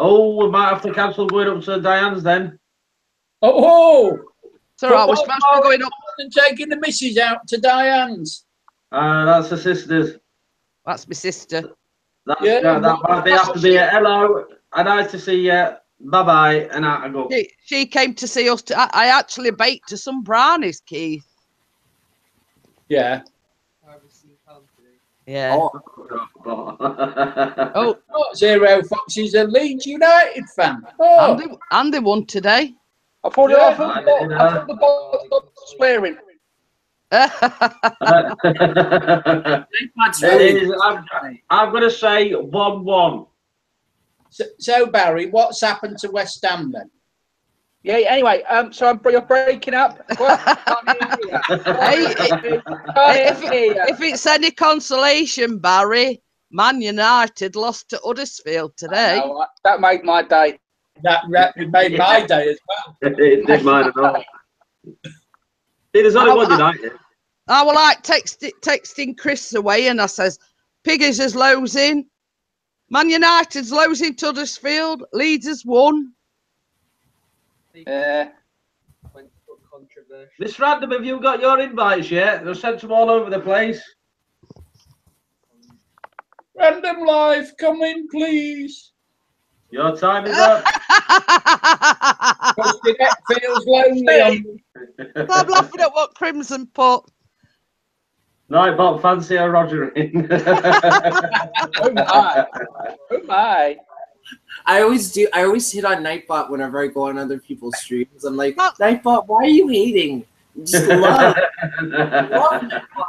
Oh, we might have to cancel going up to Diane's then. Oh, It's all right. We're supposed to be going up. and taking the missus out to Diane's. That's the sisters. That's my sister. That might be have to be a hello. Nice to see you. Bye bye. And I go. She came to see us. I actually baked her some brownies, Keith. Yeah. Yeah. Oh, Zero Foxy's a Leeds United fan. Oh, And they won today. I thought the ball stopped swearing. I'm going to say 1-1. so Barry, what's happened to West Ham then? Yeah. Anyway, so you're breaking up. What? If it's any consolation, Barry, Man United lost to Huddersfield today. That made my day. That made my day as well. It did mine at all. There's only one United. I was like texting Chris away, and I says, Piggies is losing. Man United's losing to Huddersfield. Leeds has won. Miss Random, have you got your invites yet? They've sent them all over the place. Random Live, come in, please. Your time is up. It feels lonely. I'm laughing at what Crimson put. Nightbot fancy a Roger in. Oh my. Oh my. I always hit on Nightbot whenever I go on other people's streams. I'm like, Nightbot, why are you hating? Just love. Love Nightbot.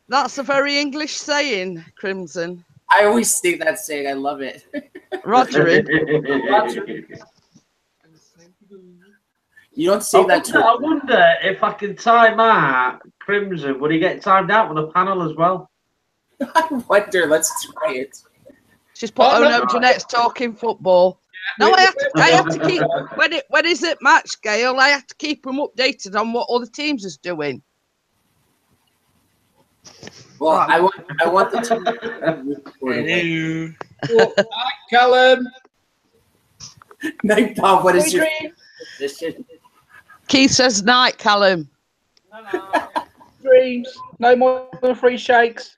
That's a very English saying, Crimson. I always think that saying. I love it. Roger in. You don't say that to I wonder if I can time out Crimson. Would he get timed out on the panel as well? I wonder. Let's try it. She's put, oh no, Jeanette's talking football. No, I have to keep, when is it match, Gail, I have to keep them updated on what other teams is doing. Well, Right. I want the team. Hi, Callum. Nightbot, what is your position? Keith says night, Callum. Dreams. No more than 3 shakes.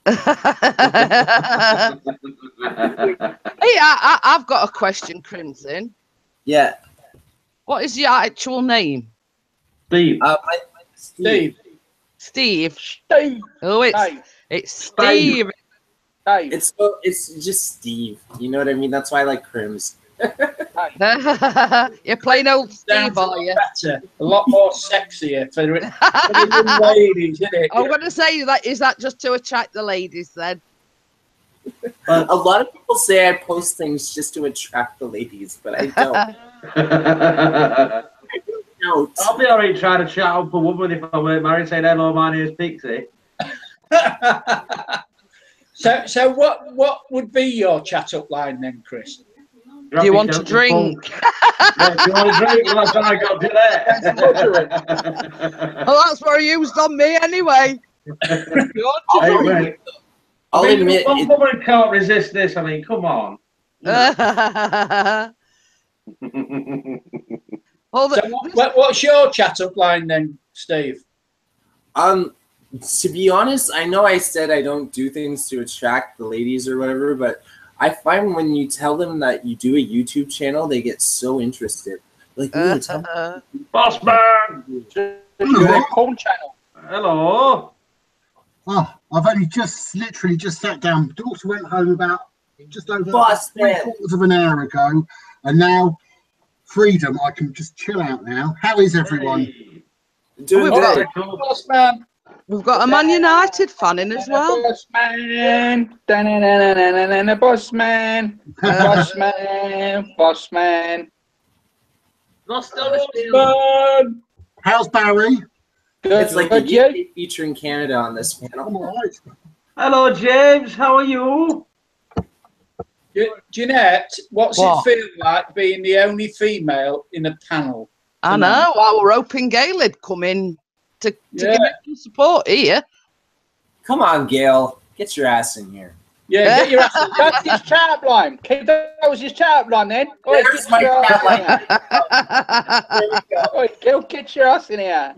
Hey, I've got a question, Crimson. Yeah. What is your actual name? Steve. Steve. Steve. Steve. Oh, it's Steve. Dave. It's just Steve. You know what I mean? That's why I like Crims. You're plain old Steve, are you? Better, a lot more sexier for the young ladies, isn't it? I'm going to say that is that just to attract the ladies then? A lot of people say I post things just to attract the ladies, but I don't. I'll be alright trying to chat up a woman if I weren't married, saying hello, my name is Pixie. So what would be your chat up line then, Chris? Do you want to drink? Yeah, do you want to drink? Well, that's what I got to Well, that's what he used on me anyway. I'll admit, one woman can't resist this. I mean, come on. What's your chat up line then, Steve? to be honest, I know I said I don't do things to attract the ladies or whatever, but I find when you tell them that you do a YouTube channel, they get so interested. Like, tell me. Boss man! Porn channel. Hello. Oh, I've only literally just sat down. Daughter went home about just over Boss man. 3/4 of an hour ago, and now freedom. I can just chill out now. How is everyone? Doing good. Boss man. We've got a Man United fan in as well. Boss man. Da-na-na-na-na-na-na, boss man. Boss man. Boss man. Lost Boss man. How's Barry? Good. It's like a Good, yeah. UK featuring Canada on this I'm panel. all right. Hello, James. How are you? Jeanette, what's What? it feel like being the only female in a panel? I know. I were hoping Gail had come in to give it some support here. Come on, Gail. Get your ass in here. Yeah, get your ass in there. That's his chat up line. That was his chat up line then. Oi, There's get my your chat ass in line. here. There we go. Oi, girl, get your ass in here.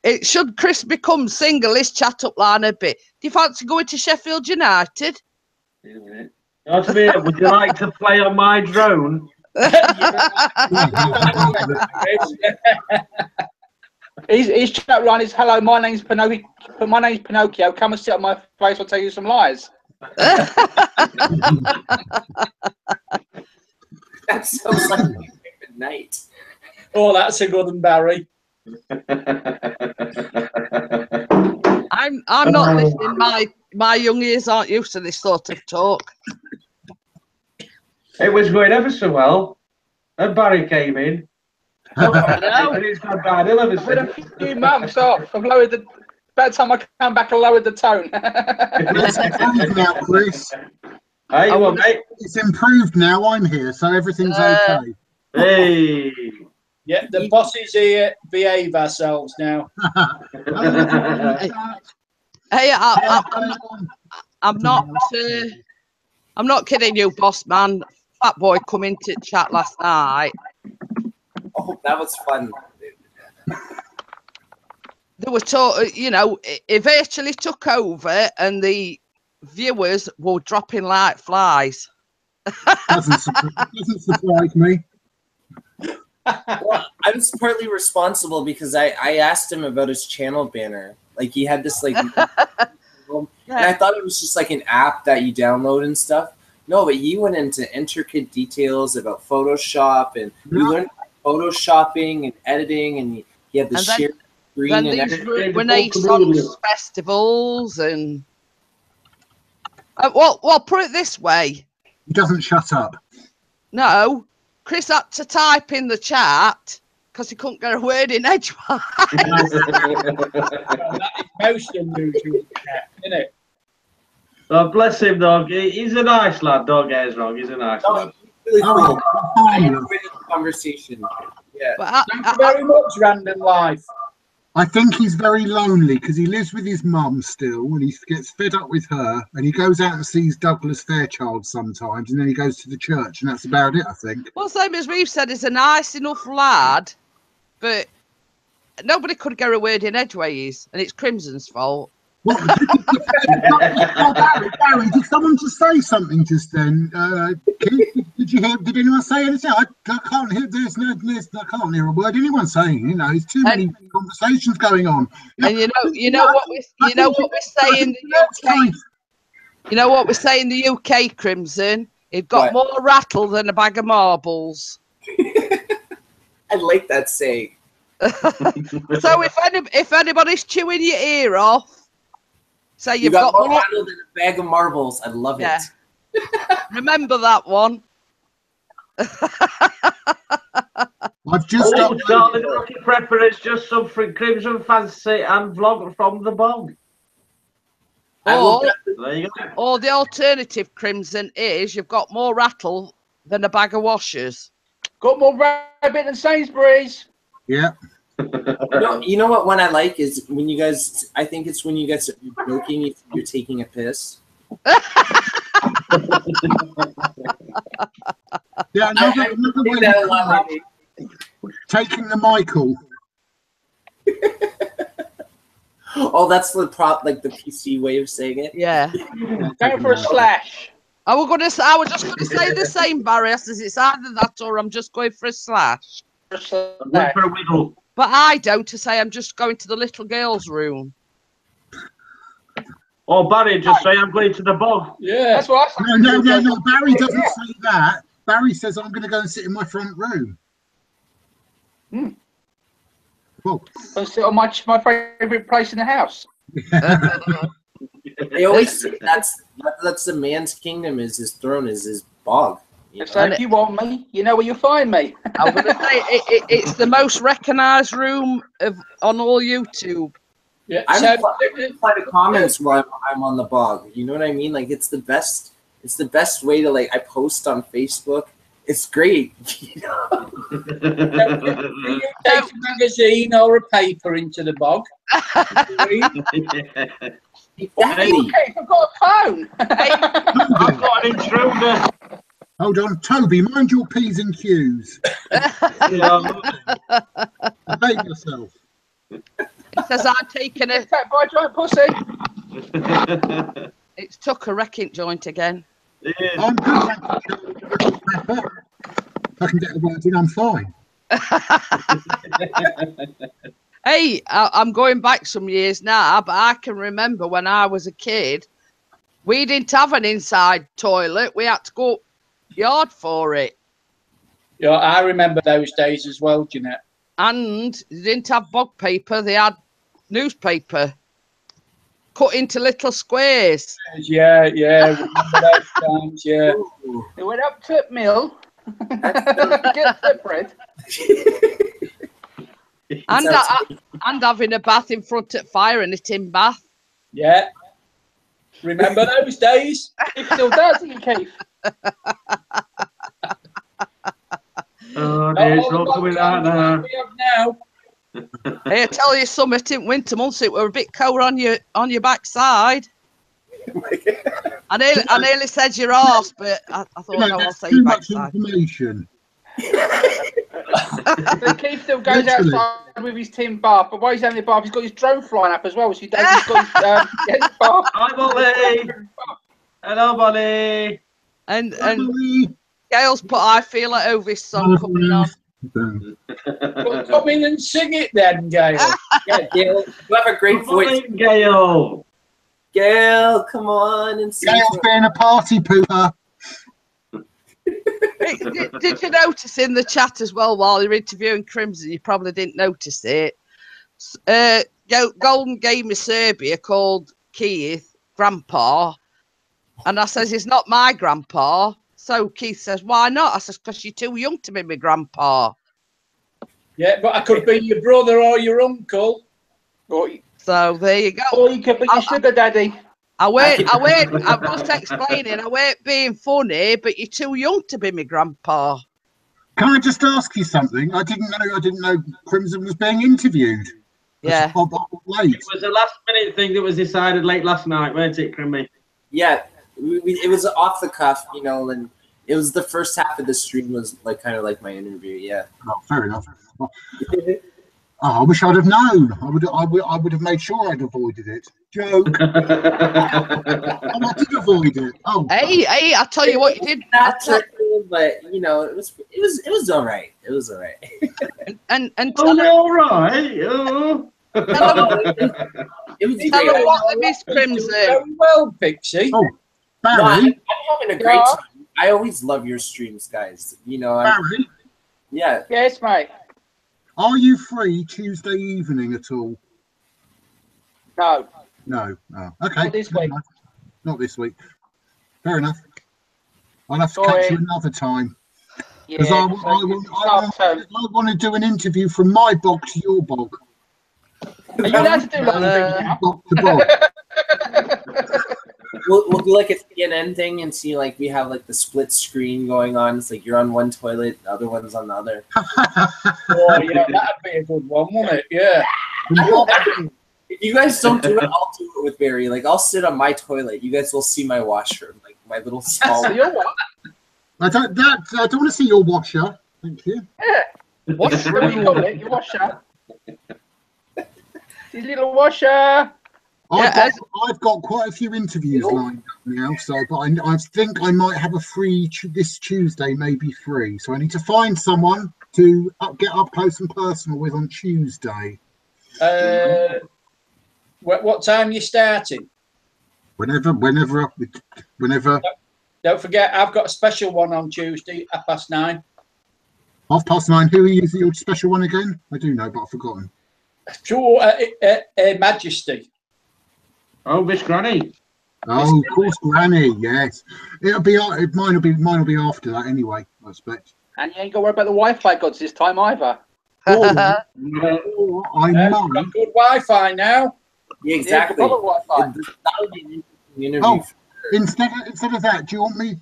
It should Chris become single, his chat up line a bit. Do you fancy going to Sheffield United? Wait a minute. Altamir, would you like to play on my drone? His chat line is hello. My name's Pinocchio. My name's Pinocchio. Come and sit on my face. I'll tell you some lies. That sounds like a good night. Oh, that's a good one, Barry. I'm not listening. My young ears aren't used to this sort of talk. It was going ever so well. And Barry came in. And he's gone downhill ever I've had since. a few months off. I've lowered the. About time I come back, I lowered the tone. It's improved now, Chris. Hey, well, mate. It's improved now. I'm here, so everything's okay. Hey. Yeah, the boss is here. Behave ourselves now. Hey, I'm not kidding you, boss man. Fat boy come into chat last night. Oh, that was fun. They were it virtually took over, and the viewers were dropping like flies. Doesn't surprise me. Well, I was partly responsible because I asked him about his channel banner. Like he had this and I thought it was just like an app that you download and stuff. No, but you went into intricate details about Photoshop, and you learned Photoshopping and editing, and you had the shared screen then and these everything. Renaissance festivals and well, put it this way. He doesn't shut up. No, Chris had to type in the chat because he couldn't get a word in edgewise. That is most unusual, isn't it? Oh, bless him, dog. He's a nice lad. Don't get us wrong. He's a nice lad. Really cool. I Oh, enjoyed the conversation. Yeah. But Thank you very much, Random Life. I think he's very lonely because he lives with his mum still, and he gets fed up with her, and he goes out and sees Douglas Fairchild sometimes, and then he goes to the church, and that's about it, I think. well, same as we've said, he's a nice enough lad, but nobody could get a word in edgeways, and it's Crimson's fault. Well, Barry, did someone just say something just then? Did you hear? Did anyone say anything? I can't hear. I can't hear a word anyone saying. You know, there's too many conversations going on. And you know what we say in the UK. You know what we say in the UK, Crimson. It got more rattle than a bag of marbles. I like that saying. So if anybody's chewing your ear off, say You got more rattle than a bag of marbles. I love it. Remember that one. I've just Charlie the Lucky Prepper is just something Crimson Fantasy and vlog from the bog. There you go. Or the alternative, Crimson, is you've got more rattle than a bag of washers. Got more rabbit than Sainsbury's. Yeah. You know what one I like is when you guys. I think it's when you guys are joking if you're taking a piss. Yeah. Another way to call it, taking the Michael. Oh, that's the like the PC way of saying it. Yeah. Going for a slash. I was just gonna say the same, Barry. I says it's either that or I'm just going for a slash. I'm going for a wiggle. But I don't to say I'm just going to the little girl's room. Or Barry just say I'm going to the bog. Yeah. That's what I said. No. Barry doesn't say that. Barry says I'm going to go and sit in my front room. Well, I'll sit on my favourite place in the house. They always say that's the man's kingdom. Is his throne is his bog. So if you want me, you know where you'll find me. I'm going to say it's the most recognised room on all YouTube. Yeah. I So, reply to comments while I'm on the bog. You know what I mean? Like it's the best. It's the best way to I post on Facebook. It's great. You know? do you take a magazine or a paper into the bog? Exactly. Okay, I've got a phone. I've got an intruder. Hold on, Toby, mind your P's and Q's. Behave yourself. He says I'm taking a. Attacked by a giant pussy. It's took a wrecking joint again. It is. I'm good, thank you. If I can get the words in, I'm fine. Hey, I'm going back some years now, but I can remember when I was a kid, we didn't have an inside toilet. We had to go up yard for it. Yeah, I remember those days as well, Jeanette. And they didn't have bog paper. They had newspaper cut into little squares. Yeah. Remember those times, yeah. They went up to the mill. Get the bread. And having a bath in front of fire and a tin bath. Yeah. Remember those days? It still does, Keith. Oh, dear, it's all coming out now. We have now. Hey, I tell you something, in winter months it were a bit cold on your backside. I nearly said your arse, but I thought no, I'll say your backside. Information. So Keith still goes outside with his tin bath, but while he's having the bath, he's got his drone flying up as well. So he's got his bath. Hi, Molly. Hello, Molly. And Gail's put I Feel It Over his song coming on. Well, come in and sing it then, Gail. Yeah, Gail, you have a great voice. Gail. Gail, come on and sing. Gail's being a party pooper. Did you notice in the chat as well while you're interviewing Crimson? You probably didn't notice it. Golden Gamer Serbia called Keith Grandpa, and I says he's not my grandpa. So Keith says, "Why not?" I says, "Because you're too young to be my grandpa." Yeah, but I could be your brother or your uncle. So there you go. Or you could be your sugar daddy. I'm just explaining. I weren't being funny, but you're too young to be my grandpa. Can I just ask you something? I didn't know Crimson was being interviewed. Yeah. It was a last minute thing that was decided late last night, weren't it, Crimmy? Yeah, it was off the cuff, and it was the first half of the stream was kind of like my interview. Yeah. Oh, fair enough. I wish I'd have known. I would have made sure I'd avoided it. Joke. I did avoid it. Oh. Hey! I tell you what, you did. But it was all right. It was all right. and all right. Oh. It was tell great. them what they missed, Crimson. Very well, Pixie. Oh, Barry. No, I'm having a great time. I always love your streams, guys. Barry. Yeah. Yes, mate. Are you free Tuesday evening at all? No. No. Oh, okay. Not this week. Not this week. Fair enough. I'll have to catch you another time. Because Yeah, I want to do an interview from my bog to your bog. Are you allowed to do that? Bog to bog. We'll do like a CNN thing and see we have the split screen going on. It's you're on one toilet, the other one's on the other. Oh yeah, that'd be a good one, wouldn't it? Yeah. If you guys don't do it, I'll do it with Barry. I'll sit on my toilet. You guys will see my washer, my little small. So you're what? I don't want to see your washer. Thank you. Yeah. Washer? What do you call it? Your washer. His little washer. I've got quite a few interviews lined up now, but I think I might have a free this Tuesday, maybe free. So I need to find someone to get up close and personal with on Tuesday. What time you starting? Whenever. Don't forget, I've got a special one on Tuesday, 9:30. 9:30. Who is your special one again? I do know, but I've forgotten. Sure, Majesty. Oh, Miss Granny. Oh, of course, Granny. Yes, mine will be after that anyway. I expect. And you ain't got to worry about the Wi-Fi gods this time either. I We've got good Wi-Fi now. Yeah, exactly. Wi-Fi. Instead of that, do you want me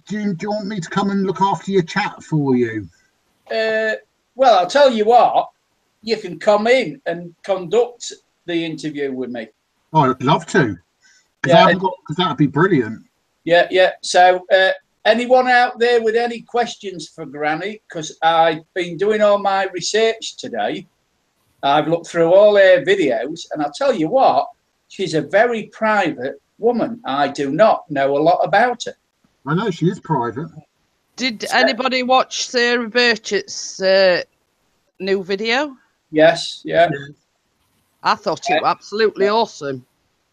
to come and look after your chat for you? Well, I'll tell you what. You can come in and conduct the interview with me. Oh, I'd love to. Because that'd be brilliant. Yeah. So, anyone out there with any questions for Granny? Because I've been doing all my research today. I've looked through all her videos, and I'll tell you what, she's a very private woman. I do not know a lot about her. I know she is private. Did anybody watch Sarah Burchett's new video? Yes, yeah. I thought it was absolutely awesome.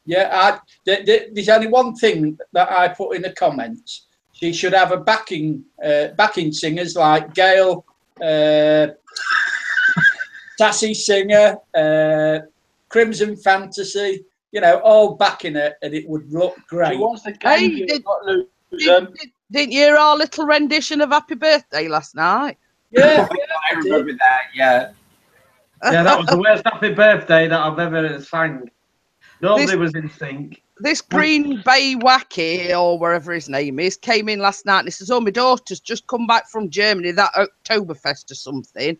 Yeah, there's only one thing that I put in the comments. She should have a backing singers like Gail, Sassy Singer, Crimson Fantasy, all backing it, and it would look great. She wants the game, Hey, not lose them. Didn't you hear our little rendition of Happy Birthday last night? Yeah, I remember that. Yeah. Yeah, that was the worst Happy Birthday that I've ever sang. Nobody was in sync. This Green Bay Wacky, or wherever his name is, came in last night and he says, "Oh, my daughter's just come back from Germany, that Oktoberfest or something.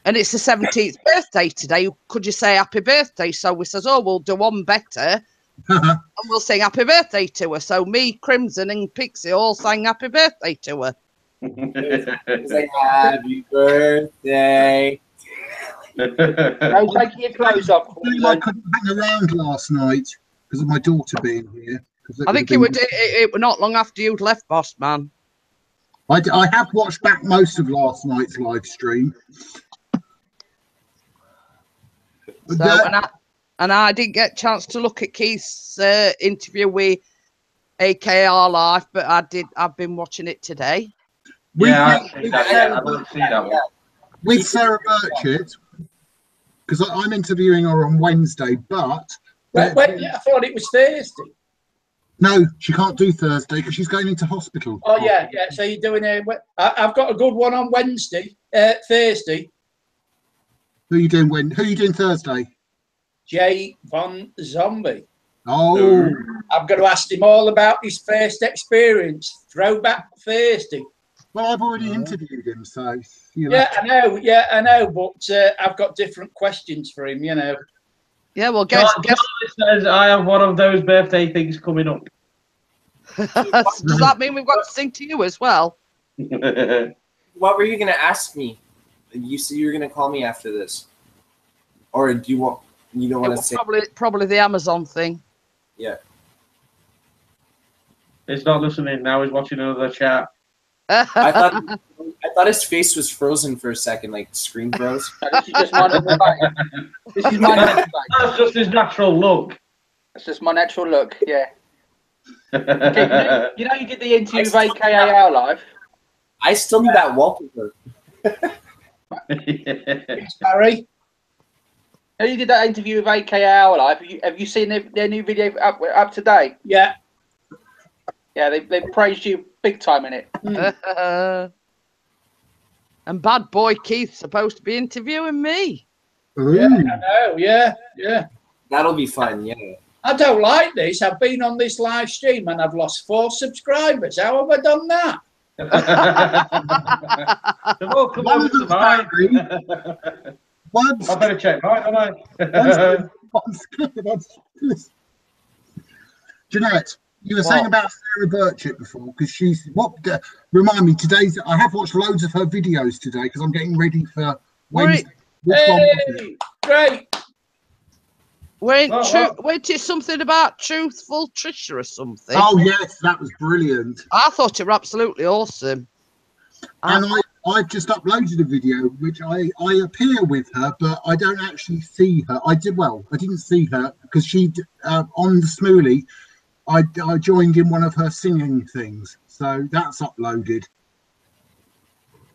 And it's the 17th birthday today. Could you say happy birthday?" So we says, "Oh, we'll do one better. And we'll sing happy birthday to her." So me, Crimson and Pixie all sang happy birthday to her. It's like, happy birthday. No, taking your clothes off. I couldn't hang around last night because of my daughter being here. I think it were not long after you'd left, boss man. I have watched back most of last night's live stream. So, and I didn't get a chance to look at Keith's interview with AKR Live, but I've been watching it today. Yeah, I don't see that one. With Sarah Burchett, because I'm interviewing her on Wednesday, but I thought it was Thursday. no, she can't do Thursday because she's going into hospital. Oh yeah. So you're doing I've got a good one on Thursday. Who are you doing Thursday? Jay Von Zombie. Oh, I'm going to ask him all about his first experience. Throwback Thursday. well, I've already interviewed him, so I know, but I've got different questions for him. Yeah, well, guess. Says I have one of those birthday things coming up. Does that mean we've got to sing to you as well? What were you going to ask me? You said you were going to call me after this, or do you want? You don't want to say? Probably the Amazon thing. Yeah. He's not listening now. He's watching another chat. I thought his face was frozen for a second, like screen froze. This is just my natural This is my natural That's just his natural look. That's just my natural look, yeah. Okay, you did the interview with AKR Live. I still need that wallpaper. Barry? You did that interview with AKR Live. Have you seen their new video up to date? Yeah. Yeah, they praised you big time in it. And bad boy Keith's supposed to be interviewing me. Yeah, I know. Yeah. That'll be fun. Yeah. I don't like this. I've been on this live stream and I've lost 4 subscribers. How have I done that? They've all come over to mine. I better check mine, don't I? Jeanette, you were saying about Sarah Burchett before, because she's remind me, I have watched loads of her videos today because I'm getting ready for Wednesday. Hey, great. Weren't it something about Truthful Trisha or something? Oh yes, that was brilliant. I thought it was absolutely awesome. And I've just uploaded a video which I appear with her, but I don't actually see her. I didn't see her because she on the Smoolie. I joined in one of her singing things, so that's uploaded.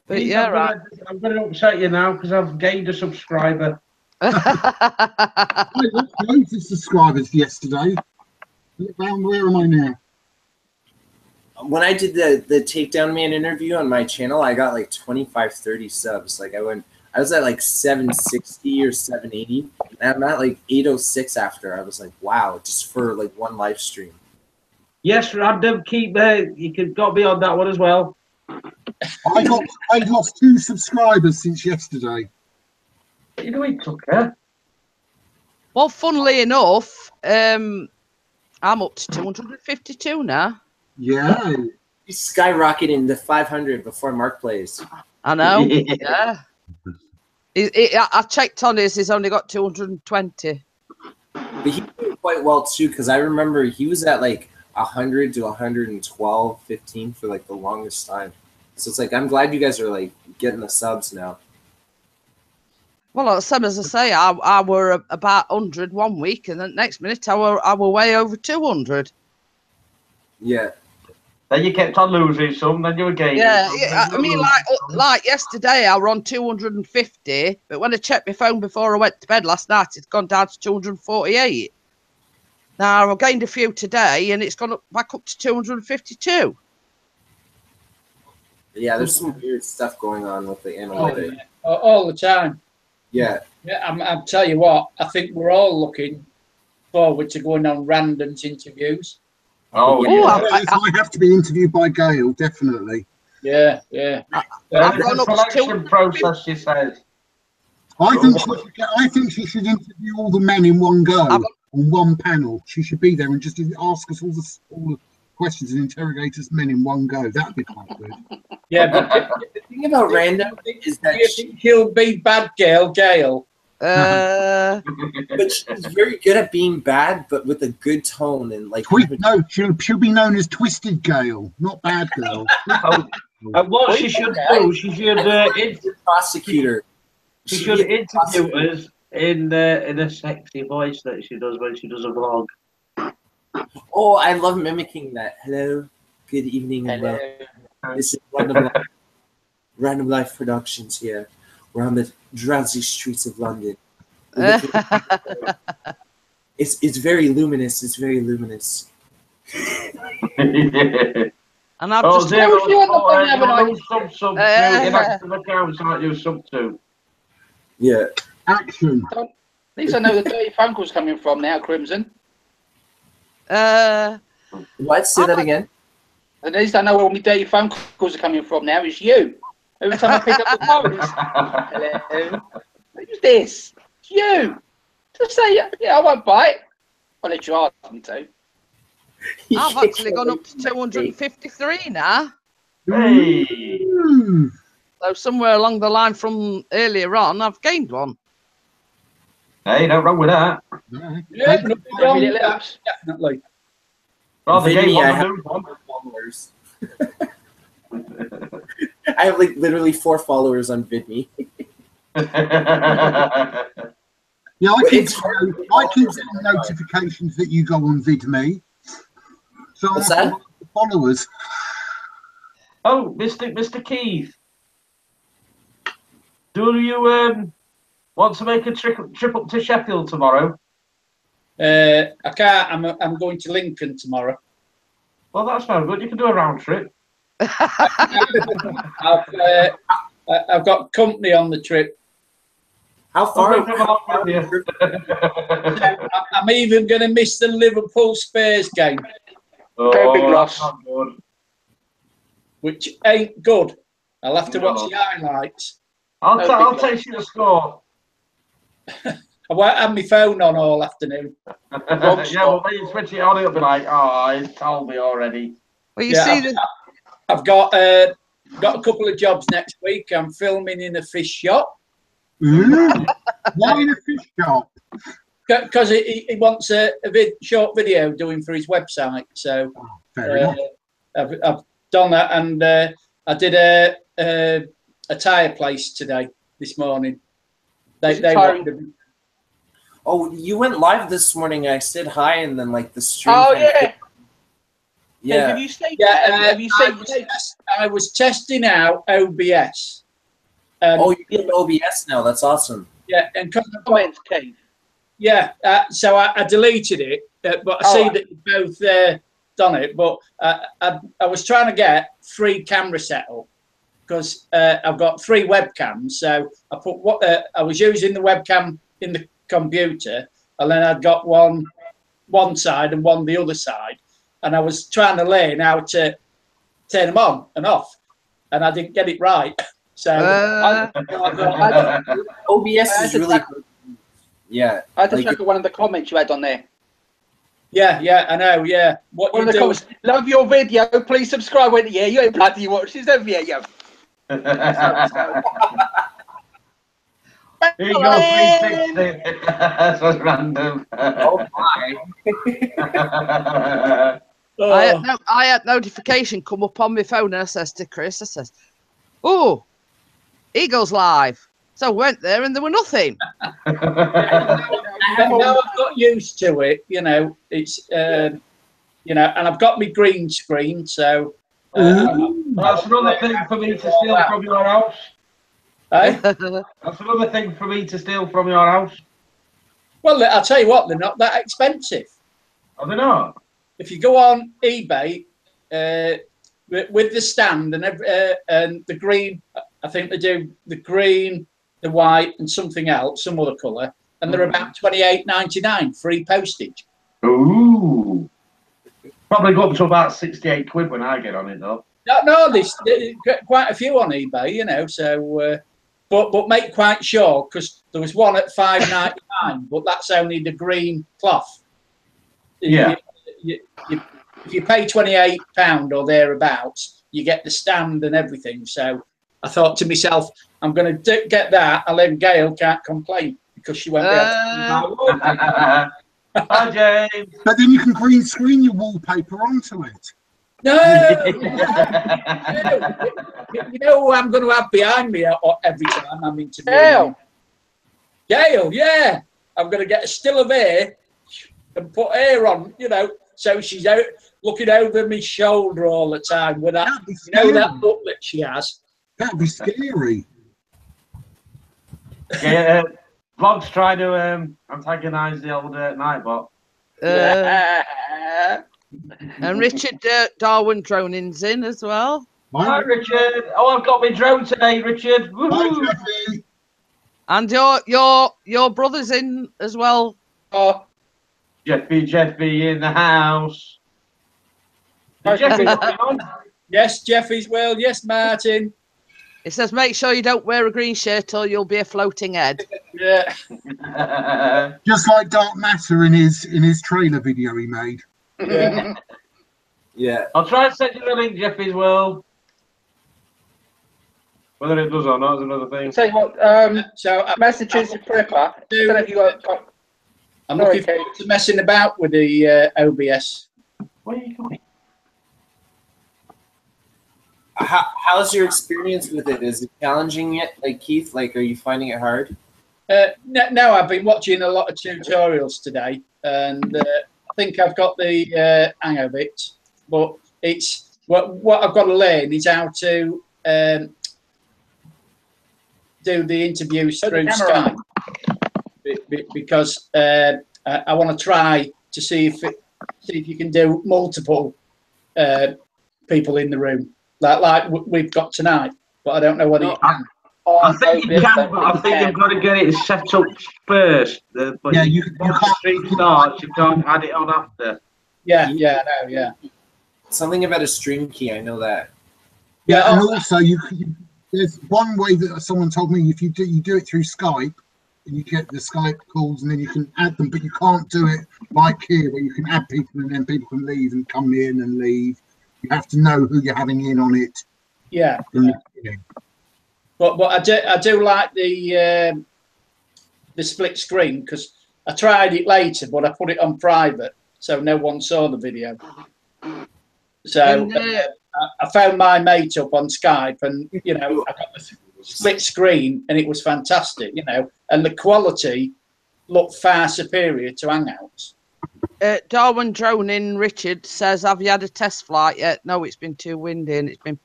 But yeah, right. I'm going to upset you now because I've gained a subscriber. I lost loads of subscribers yesterday. Where am I now? When I did the Takedown Man interview on my channel, I got like 25, 30 subs. Like I was at like 760 or 780, and I'm at like 806 after. I was like, wow, just for like one live stream. Yes, random. Keep got to be on that one as well. I lost 2 subscribers since yesterday. You know, he took her. Well, funnily enough, I'm up to 252 now. Yeah. He's skyrocketing to 500 before Mark plays. I know. Yeah. I checked on his. He's only got 220. But he's doing quite well too, because I remember he was at like 100 to 112, 15 for like the longest time. So it's like I'm glad you guys are like getting the subs now. Well, same as I say, I were about 100 one week, and then next minute I were way over 200. Yeah. Then you kept on losing some, then you were gaining. Yeah, I mean, like yesterday, I were on 250, but when I checked my phone before I went to bed last night, it's gone down to 248. Now, I've gained a few today, and it's gone back up to 252. Yeah, there's some weird stuff going on with the analytics. All the time. Yeah. Yeah, I'll tell you what, I think we're all looking forward to going on randoms interviews. Oh, yeah. I have to be interviewed by Gail, definitely. Yeah. The selection process, she says. I think she should interview all the men in one go on one panel. She should be there and just ask us all the questions and interrogate us men in one go. That'd be quite good. Yeah, but The thing about random is that she'll be bad Gail. but she's very good at being bad, but with a good tone and like. No, she'll be known as Twisted Gail, not Bad Girl. And what she should do, she should prosecutor. She should interview us in a sexy voice that she does when she does a vlog. Oh, I love mimicking that. Hello, good evening, and welcome. This is Random Life Productions here. We're on the drowsy streets of London. It's very luminous. It's very luminous. And I've just Yeah. Action. At least I know the dirty phone call's coming from now, Crimson. What? Say that again. At least I know where all my dirty phone calls are coming from now. It's you. Every time I pick up the phone, it's, hello. Who's this? It's you. Just say, yeah, I won't bite. I'll let you ask me to. I've actually gone up to 253 now. Hey. So somewhere along the line from earlier on, I've gained one. Hey, no wrong with that. Yeah, nothing wrong with that, definitely. Rather Vinny, gain I one have than lose one. 4 followers. I have like literally 4 followers on Vidme. Yeah, I keep getting notifications that you go on VidMe. So What's I have that? followers. Oh, Mr. Keith, do you want to make a trip up to Sheffield tomorrow? I can't. I'm going to Lincoln tomorrow. Well, that's no good. You can do a round trip. I've got company on the trip. How far? I'm even going to miss the Liverpool Spurs game. Very big loss. Which ain't good. I'll have to watch the highlights. I'll take you the score. I won't have my phone on all afternoon. Yeah, well, when you switch it on, it'll be like, oh, he told me already. Well, you see, I've got a couple of jobs next week. I'm filming in a fish shop. Why in a fish shop? Because he wants a short video doing for his website. So I've done that, and I did a tyre place today this morning. Oh, you went live this morning. I said hi, and then like the stream. Oh yeah. Yeah. Have you saved that? Have you saved I was testing out OBS. Oh, you're in OBS now. That's awesome. Yeah, and comments, Keith? Yeah, so I deleted it, but I see that you both done it. But I was trying to get 3 camera setup because I've got 3 webcams. So I put I was using the webcam in the computer, and then I'd got one side and one the other side, and I was trying to learn how to turn them on and off, and I didn't get it right. So OBS is really good. Yeah. I had to look at one of the comments you had on there. Yeah, I know. Yeah, what One you of the do? comments, love your video. Please subscribe. Went, yeah, you ain't bloody watched this, have you? Yeah. Here you go, 360. That's what's random. Oh my. Oh, I had notification come up on my phone, and I says to Chris, I says, "Oh, Eagles live." So I went there, and there were nothing. now I've got used to it. You know, it's and I've got my green screen, so That's another thing for me to steal from your house. eh? That's another thing for me to steal from your house. Well, I'll tell you what, they're not that expensive. Are they not? If you go on eBay with the stand and the green, I think they do the green, the white, and something else, some other colour, and they're about £28.99 free postage. Ooh. Probably go up to about 68 quid when I get on it, though. No, there's quite a few on eBay, so but make quite sure, because there was one at £5.99, but that's only the green cloth. Yeah. If you pay £28 or thereabouts, you get the stand and everything. So I thought to myself, I'm going to get that, and then Gail can't complain because she won't be able to. Hi, James. But then you can green screen your wallpaper onto it. No, you know who I'm going to have behind me every time I'm interviewing? Gail, yeah. I'm going to get a still of hair and put hair on, so she's out looking over my shoulder all the time with that, that look that she has. That'd be scary. Yeah, Vlog's trying to antagonise the old Nightbot. And Richard Darwin Droning's in as well. Hi, Richard. Oh, I've got my drone today, Richard. Hi, Jeffy. And your brother's in as well. Oh, Jeffy in the house. Jeffy, on? Yes, Jeffy's well. Yes, Martin. It says, make sure you don't wear a green shirt or you'll be a floating head. Yeah. Just like Dark Matter in his trailer video he made. Yeah. Yeah. I'll try and send you the link, Jeffy's world. Whether it does or not is another thing. Tell you what, So Massachusetts Prepper. I don't know if you got. I'm looking forward to messing about with the OBS. Where are you going? How's your experience with it? Is it challenging yet, like Keith? Like, are you finding it hard? No, I've been watching a lot of tutorials today, and I think I've got the hang of it. But it's what I've got to learn is how to do the interviews through Skype, because I want to try to see if you can do multiple people in the room, like we've got tonight. But I don't know whether you can. I think you can, but I think you've got to get it set up first. But Yeah, once the stream starts, you can't add it on after. Yeah, I know, yeah. Something about a stream key. I know that. Yeah, and also there's one way that someone told me, if you do it through Skype, and you get the Skype calls, and then you can add them, but you can't do it like here, where you can add people and then people can leave and come in and leave. You have to know who you're having in on it. Yeah. From the beginning. But I do like the split screen, because I tried it later, but I put it on private, so no one saw the video. So I found my mate up on Skype, and I got the split screen, and it was fantastic, and the quality looked far superior to Hangouts. Darwin Droning Richard says, have you had a test flight yet? No, it's been too windy and it's been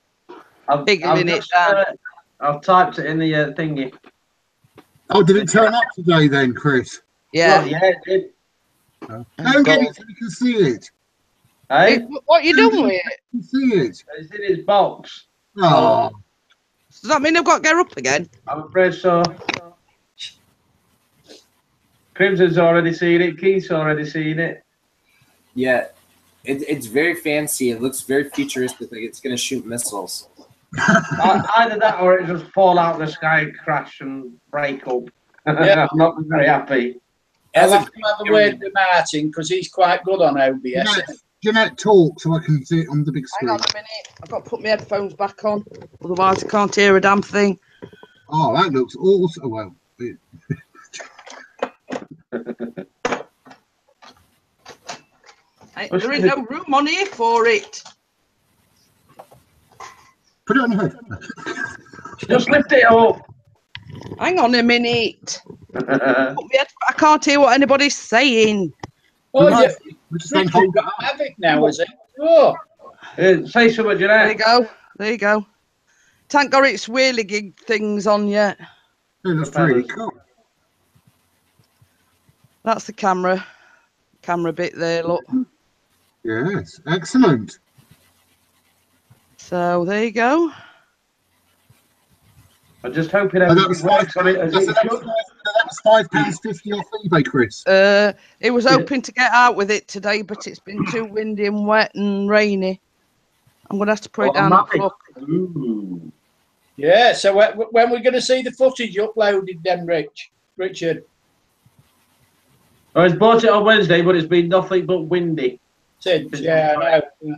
piggling it down. I've typed it in the thingy. Oh, did it turn up today then, Chris? Yeah. Yeah, it did. Don't get it so you can see it. Hey? What are you doing with it? You can see it. It's in his box. Oh. Does that mean I've got to get up again? I'm afraid so. Crimson's already seen it. Keith's already seen it. Yeah, it's very fancy. It looks very futuristic. Like it's gonna shoot missiles. Either that or it just fall out of the sky and crash and break up. Yeah. I'm not very happy. I'll have to have a word with Martin because he's quite good on OBS. Jeanette, talk so I can see it on the big Hang screen. on a minute. I've got to put my headphones back on. Otherwise, I can't hear a damn thing. Oh, that looks awesome. Well, There is no room on here for it. put it on the head. Just lift it up. Hang on a minute. I can't hear what anybody's saying. Oh, yeah. We're just saying, Richard hold it got up. Havoc now, is it? Oh, Say something, There you Jeanette. go. There you go. Tank got its whirligig things on yet. Yeah, that's really cool. That's the camera bit there, look. Yes, excellent. So there you go. I'm just hoping Oh, that everything was works on it as it should. £5.50 off eBay, Chris. It was hoping to get out with it today, but it's been too windy and wet and rainy. I'm going to have to put it down at the floor. Ooh. yeah. So when we're going to see the footage uploaded then, Richard? I was bought it on Wednesday, but it's been nothing but windy. Since, yeah, I know.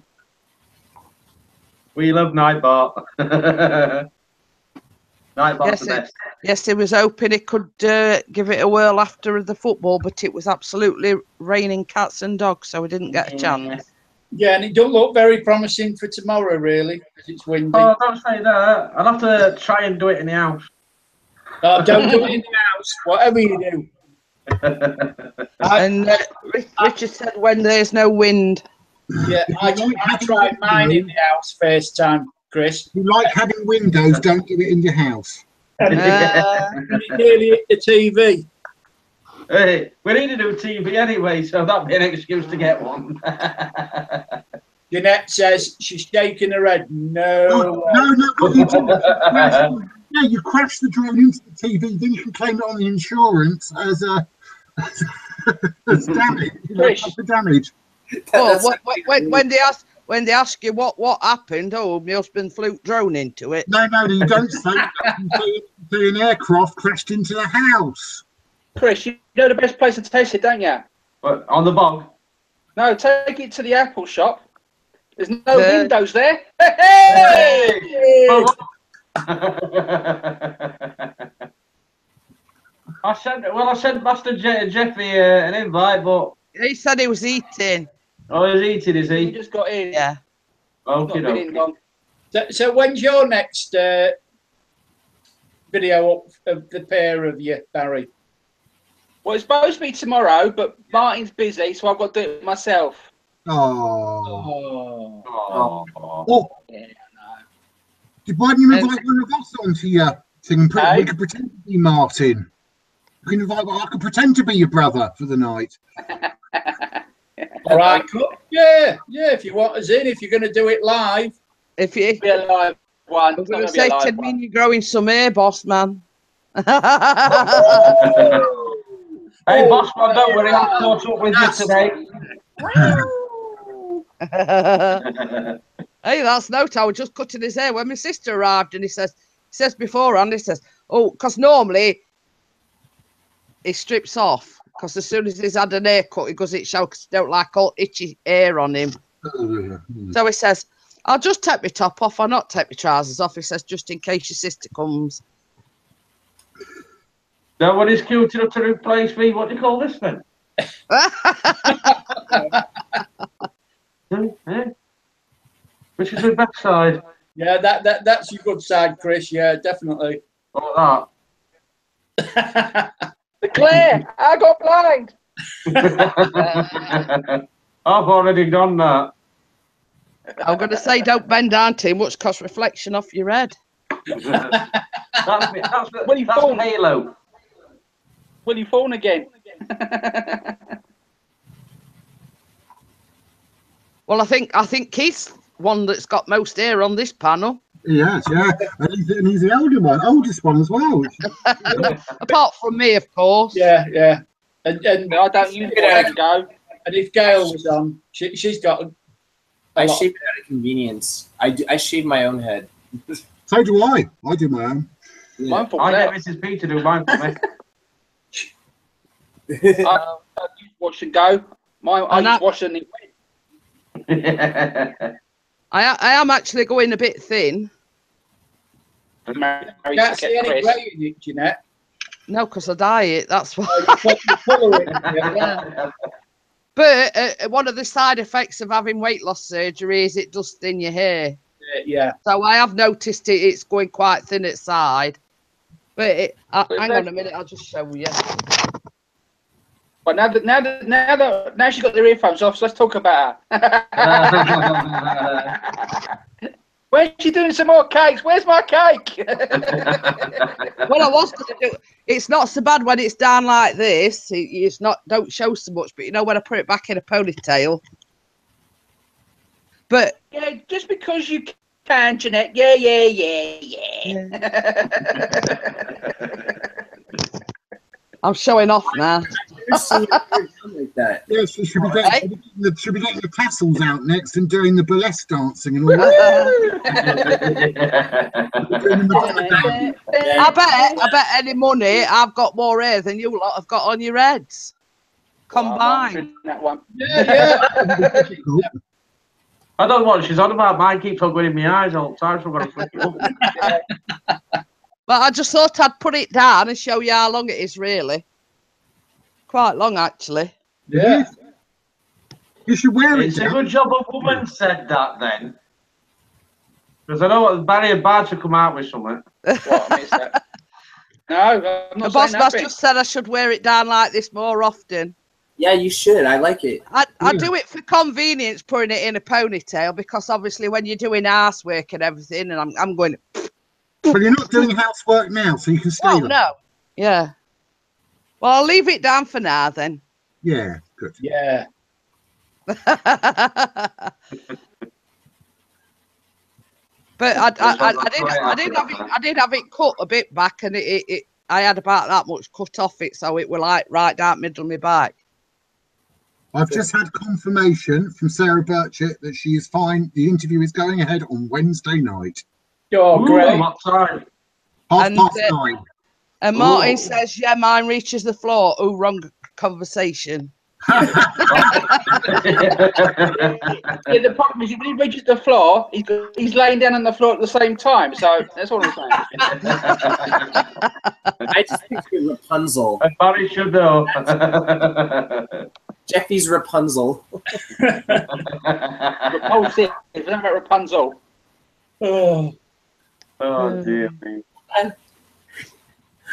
We love Nightbot. Nightbot's the best. Yes, he was hoping he could give it a whirl after the football, but it was absolutely raining cats and dogs, so we didn't get a chance. Yeah, and it don't look very promising for tomorrow, really, because it's windy. Oh, don't say that. I'll have to try and do it in the house. Oh, don't do it in the house, whatever you do. And Richard said when there's no wind. Yeah, I tried mine in the house first time, Chris. If you like having windows, don't do it in your house. And it nearly hit the TV. Hey, we need a new TV anyway, so that'd be an excuse to get one. Jeanette says she's shaking her head. No. No, what you do, you crash the drone into the TV, then you can claim it on the insurance as damage. For damage. Oh, when they ask you what happened, oh, my husband flew drone into it. No, you don't say that. You say an aircraft crashed into the house. Chris, you know the best place to taste it, don't you? But on the bog. No, take it to the Apple shop. There's no windows there. Hey! I sent Master Jeffy an invite, but He said he was eating. oh, he's eating, is He he? just got in. Yeah. Okay, Not been in long. So when's your next video up of the pair of you, Barry? Well, it's supposed to be tomorrow, but Martin's busy, so I've got to do it myself. Oh. Oh. Yeah, I Why don't you invite one of us onto your thing? We could pretend to be Martin. You can invite. I could pretend to be your brother for the night. All right, cool. Yeah. If you want us in, if you're going to do it live. If you, be a live one. I'm It's going not to gonna be say a to live me, one. you're growing some hair, boss man. Hey, boss man, don't worry, I'll caught up with you today. Hey, that's no time. I was just cutting his hair when my sister arrived, and he says beforehand, oh, because normally he strips off, because as soon as he's had an haircut, he goes it show because he don't like all itchy hair on him. So he says, I'll just take my top off, I'll not take my trousers off. He says, just in case your sister comes. Nobody's cute enough to replace me. What do you call this then? Which is the best side? Yeah, that's your good side, Chris. Yeah, definitely. What The glare! I got blind! that? I've already done that. I'm going to say don't bend down too much, because reflection off your head. That's the halo. Will you phone again? Well, I think Keith's one that's got most hair on this panel. Yes, yeah, and he's the oldest one as well. Apart from me, of course. Yeah. And I don't use it. Go. And if Gail was on, she's got. I shave it out of convenience. I shave my own head. So do I. I do my own. Mine falls I out. get Mrs. P to do mine for me. I just wash and go. I just wash and it went. I am actually going a bit thin. Can't see any grey in it, Jeanette. No, because I diet. That's why. Yeah. But one of the side effects of having weight loss surgery is it does thin your hair. Yeah. So I have noticed it's going quite thin at side. But hang on a minute, I'll just show you. But now she's got the earphones off, so let's talk about her. When's she doing some more cakes? Where's my cake? Well, I was going to do. It's not so bad when it's down like this. It's not. Don't show so much, but you know when I put it back in a ponytail. But yeah, just because you can, Jeanette. Yeah. I'm showing off now. Like that. Yes, you should be getting the tassels out next and doing the burlesque dancing and all that. Doing the Madonna dance. I bet any money I've got more hair than you lot have got on your heads combined. That one. Yeah. I don't know what she's on about. Mine keeps on going in my eyes all the time, so I'm going to flick it up. But I just thought I'd put it down and show you how long it is, really. Quite long, actually. Yeah. You should wear it. It's a good job a woman said that then. Because I know Barry and Bart should come out with something. What, I missed that. No, I'm The not boss saying man nothing. just said I should wear it down like this more often. Yeah, you should. I like it. I do it for convenience, putting it in a ponytail, because obviously when you're doing housework and everything, and I'm going, But you're not doing housework now, so you can stay. oh there. no, yeah. Well, I'll leave it down for now then. Yeah, good. Yeah. But I did have it cut a bit back, and I had about that much cut off it, so it were like right down middle of my back. I've just had confirmation from Sarah Burchett that she is fine. The interview is going ahead on Wednesday night. Oh, Ooh, great. what time? Half past 9. And Martin Ooh. says, yeah, mine reaches the floor. Oh, wrong conversation. Yeah, the problem is when he reaches the floor, he's laying down on the floor at the same time. So that's all I'm saying. I just picture Rapunzel. And Barry should know. Jeffy's Rapunzel. Repulsive. It's not about Rapunzel. Oh. Oh, dear me.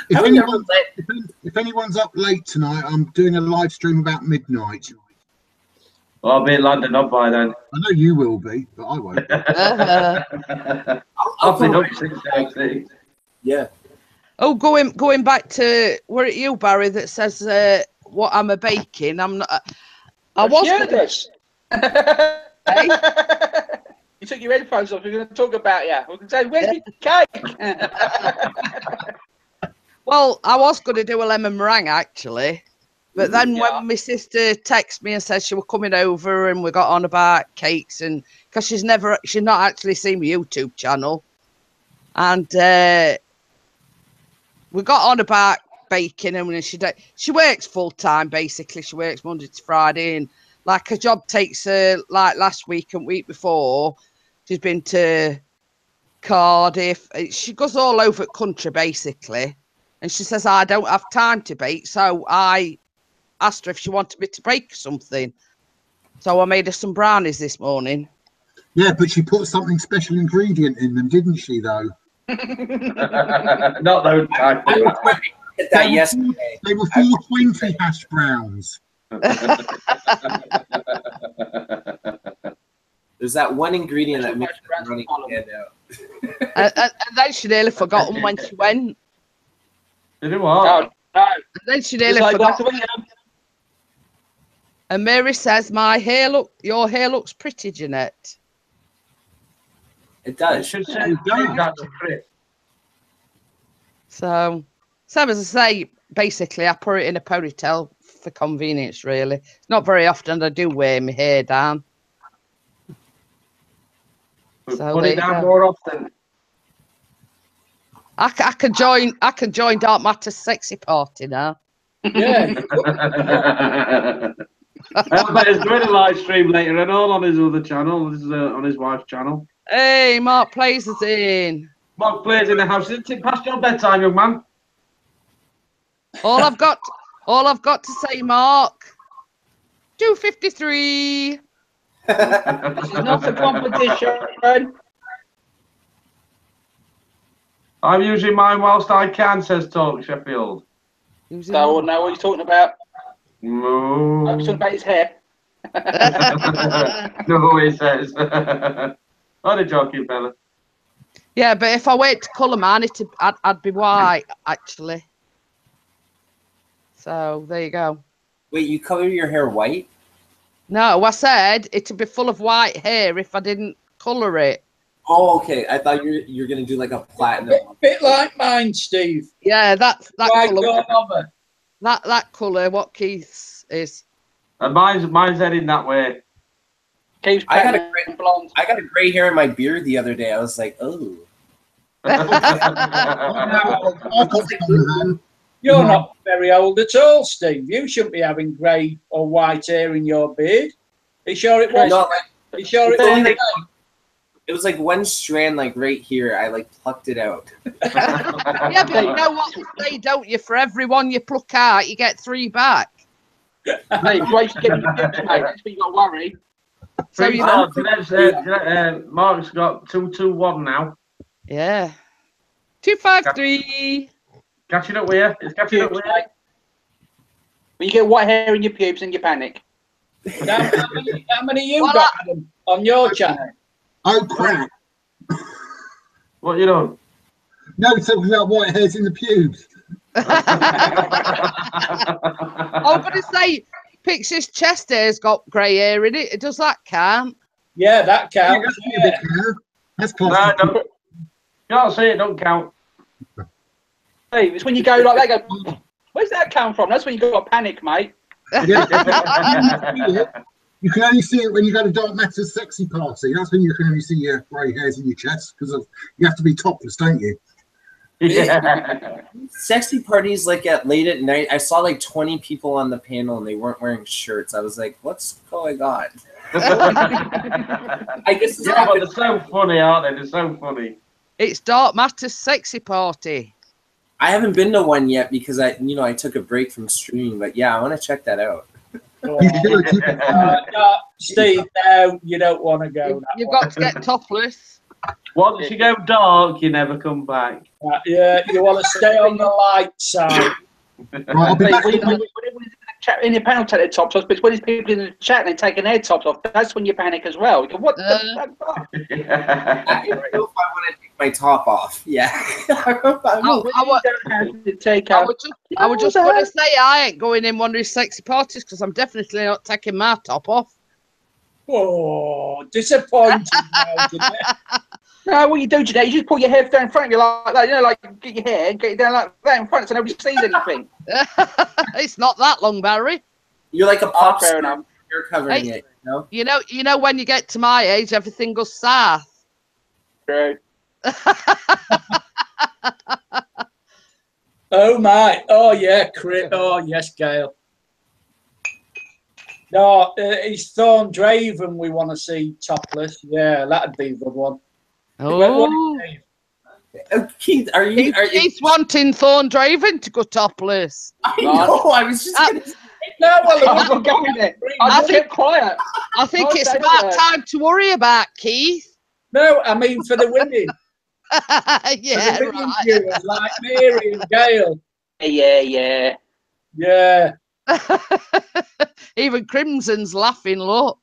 If anyone's up late tonight, I'm doing a live stream about midnight. Well, I'll be in London up by then. I know you will be, but I won't. I'll be up 6:30. Yeah. Oh, going back to, were it you, Barry, that says what I'm a baking? I'm not. I was. This. You took your headphones off. We're going to talk about you. We're going to say, where's your cake? Well, I was going to do a lemon meringue actually, but then when my sister texted me and said she was coming over and we got on about cakes, and because she's not actually seen my YouTube channel, and we got on about baking, and she works full time basically. She works Monday to Friday, and like her job takes her, like last week and week before, she's been to Cardiff. She goes all over the country basically. And she says, I don't have time to bake. So I asked her if she wanted me to bake something. So I made her some brownies this morning. Yeah, but she put something special ingredient in them, didn't she, though? Not those type of Did that yesterday. They were 420 hash browns. There's that one ingredient that makes the brownie stand out. And then she nearly forgot them when she went. Did it what? No. And then she nearly It's like, forgot. And Mary says, your hair looks pretty, Jeanette. It I does. should say that's a crit. So as I say, basically I put it in a ponytail for convenience, really. It's not very often I do wear my hair down. So Put it there you down go. more often. I can join Dark Matter's sexy party now. Yeah. I bet he's doing a live stream later and all on his other channel. This is on his wife's channel. Hey, Mark Plays is in. Mark plays in the house. Isn't it past your bedtime, young man? All I've got to say, Mark. 2:53. This is not a competition. I'm using mine whilst I can, says Talk Sheffield. So know what he's talking about. No. I'm talking about his hair. No, he says. Not a joking, fella. Yeah, but if I wait to colour mine, I'd be white, actually. So, there you go. Wait, you color your hair white? No, I said it'd be full of white hair if I didn't colour it. Oh, okay. I thought you're gonna do like a platinum. Bit like mine, Steve. Yeah, that White colour. going over. That colour, what Keith's is. And mine's heading that way. Keeps I got a painting great- blonde. I got a gray hair in my beard the other day. I was like, oh. I've got some, man. You're not very old at all, Steve. You shouldn't be having grey or white hair in your beard. Are you sure it was? No, Are you sure it it's only was? like, it was like one strand, like right here. I like plucked it out. Yeah, but you know what they say, don't you? For every one you pluck out, you get 3 back. Mate, wait to get your pubes, mate. That's what you got to worry. So you know. Mark's got 2-2-1 now. Yeah. 253. Catching up with you. It's catching up Pubes, with you. mate. When you get white hair in your pubes and you panic. Now, how many you Well, got Adam, on your channel? Oh, crap. What you doing? No, talking about white hairs in the pubes. I'm going to say Pixies chest hair's got grey hair in it. Does that count? Yeah, that counts. Yeah. That's No, class. don't. Can't say it, don't count. Hey, it's when you go like that, go, where's that come from? That's when you got panic, mate. You can only see it when you go to Dark Matter's sexy party. That's when you can only see your grey hairs in your chest because you have to be topless, don't you? Yeah. Sexy parties like at late at night. I saw like 20 people on the panel and they weren't wearing shirts. I was like, what's going on? I guess it's Yeah, but they're so funny, aren't they? They're so funny. It's Dark Matter's sexy party. I haven't been to one yet because I took a break from streaming, but yeah, I want to check that out. You should keep it No, Steve, no, you don't want to go. You've got to get topless. Once you go dark, you never come back. Yeah, you want to stay on the light side. Right, I'll be Hey, back. in your panel take their tops off, but when there's people in the chat and they're taking their tops off, that's when you panic as well. You go, what the fuck? I don't know if I want to take my top off. Yeah. I was just going to say I ain't going in one of his sexy parties because I'm definitely not taking my top off. Oh, disappointing. now, didn't it? No, what you do today, you just pull your hair down in front of you like that, you know, like get your hair and get it down like that in front so nobody sees anything. It's not that long, Barry. You're like a pop fair star. enough. You're covering Hey. it, you know? You know when you get to my age, everything goes south. True. Oh, my. Oh, yeah, Chris. Oh, yes, Gail. No, it's Thorn Draven we want to see topless. Yeah, that'd be a good one. Oh, Keith, are you? he's wanting Thorn Draven to go topless. I know. I was just. Gonna, No, well, I'm not going there. I just get quiet. I think I'll it's say about that. time to worry about, Keith. no, I mean for the women. Yeah, For the women right. viewers, like Mary and Gail. Yeah. Yeah. Even Crimson's laughing, look.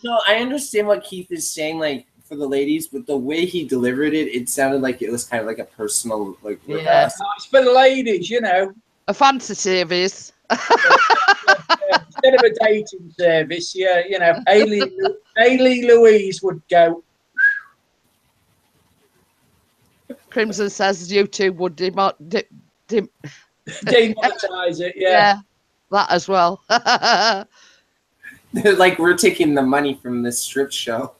no, I understand what Keith is saying, like for the ladies, but the way he delivered it, it sounded like it was kind of like a personal, like. Yeah. request. No, it's for the ladies, you know. A fantasy of his. Instead of a dating service, yeah, you know, Hayley Louise would go. Crimson says YouTube would Demonetize it, yeah. yeah, that as well. Like we're taking the money from this strip show.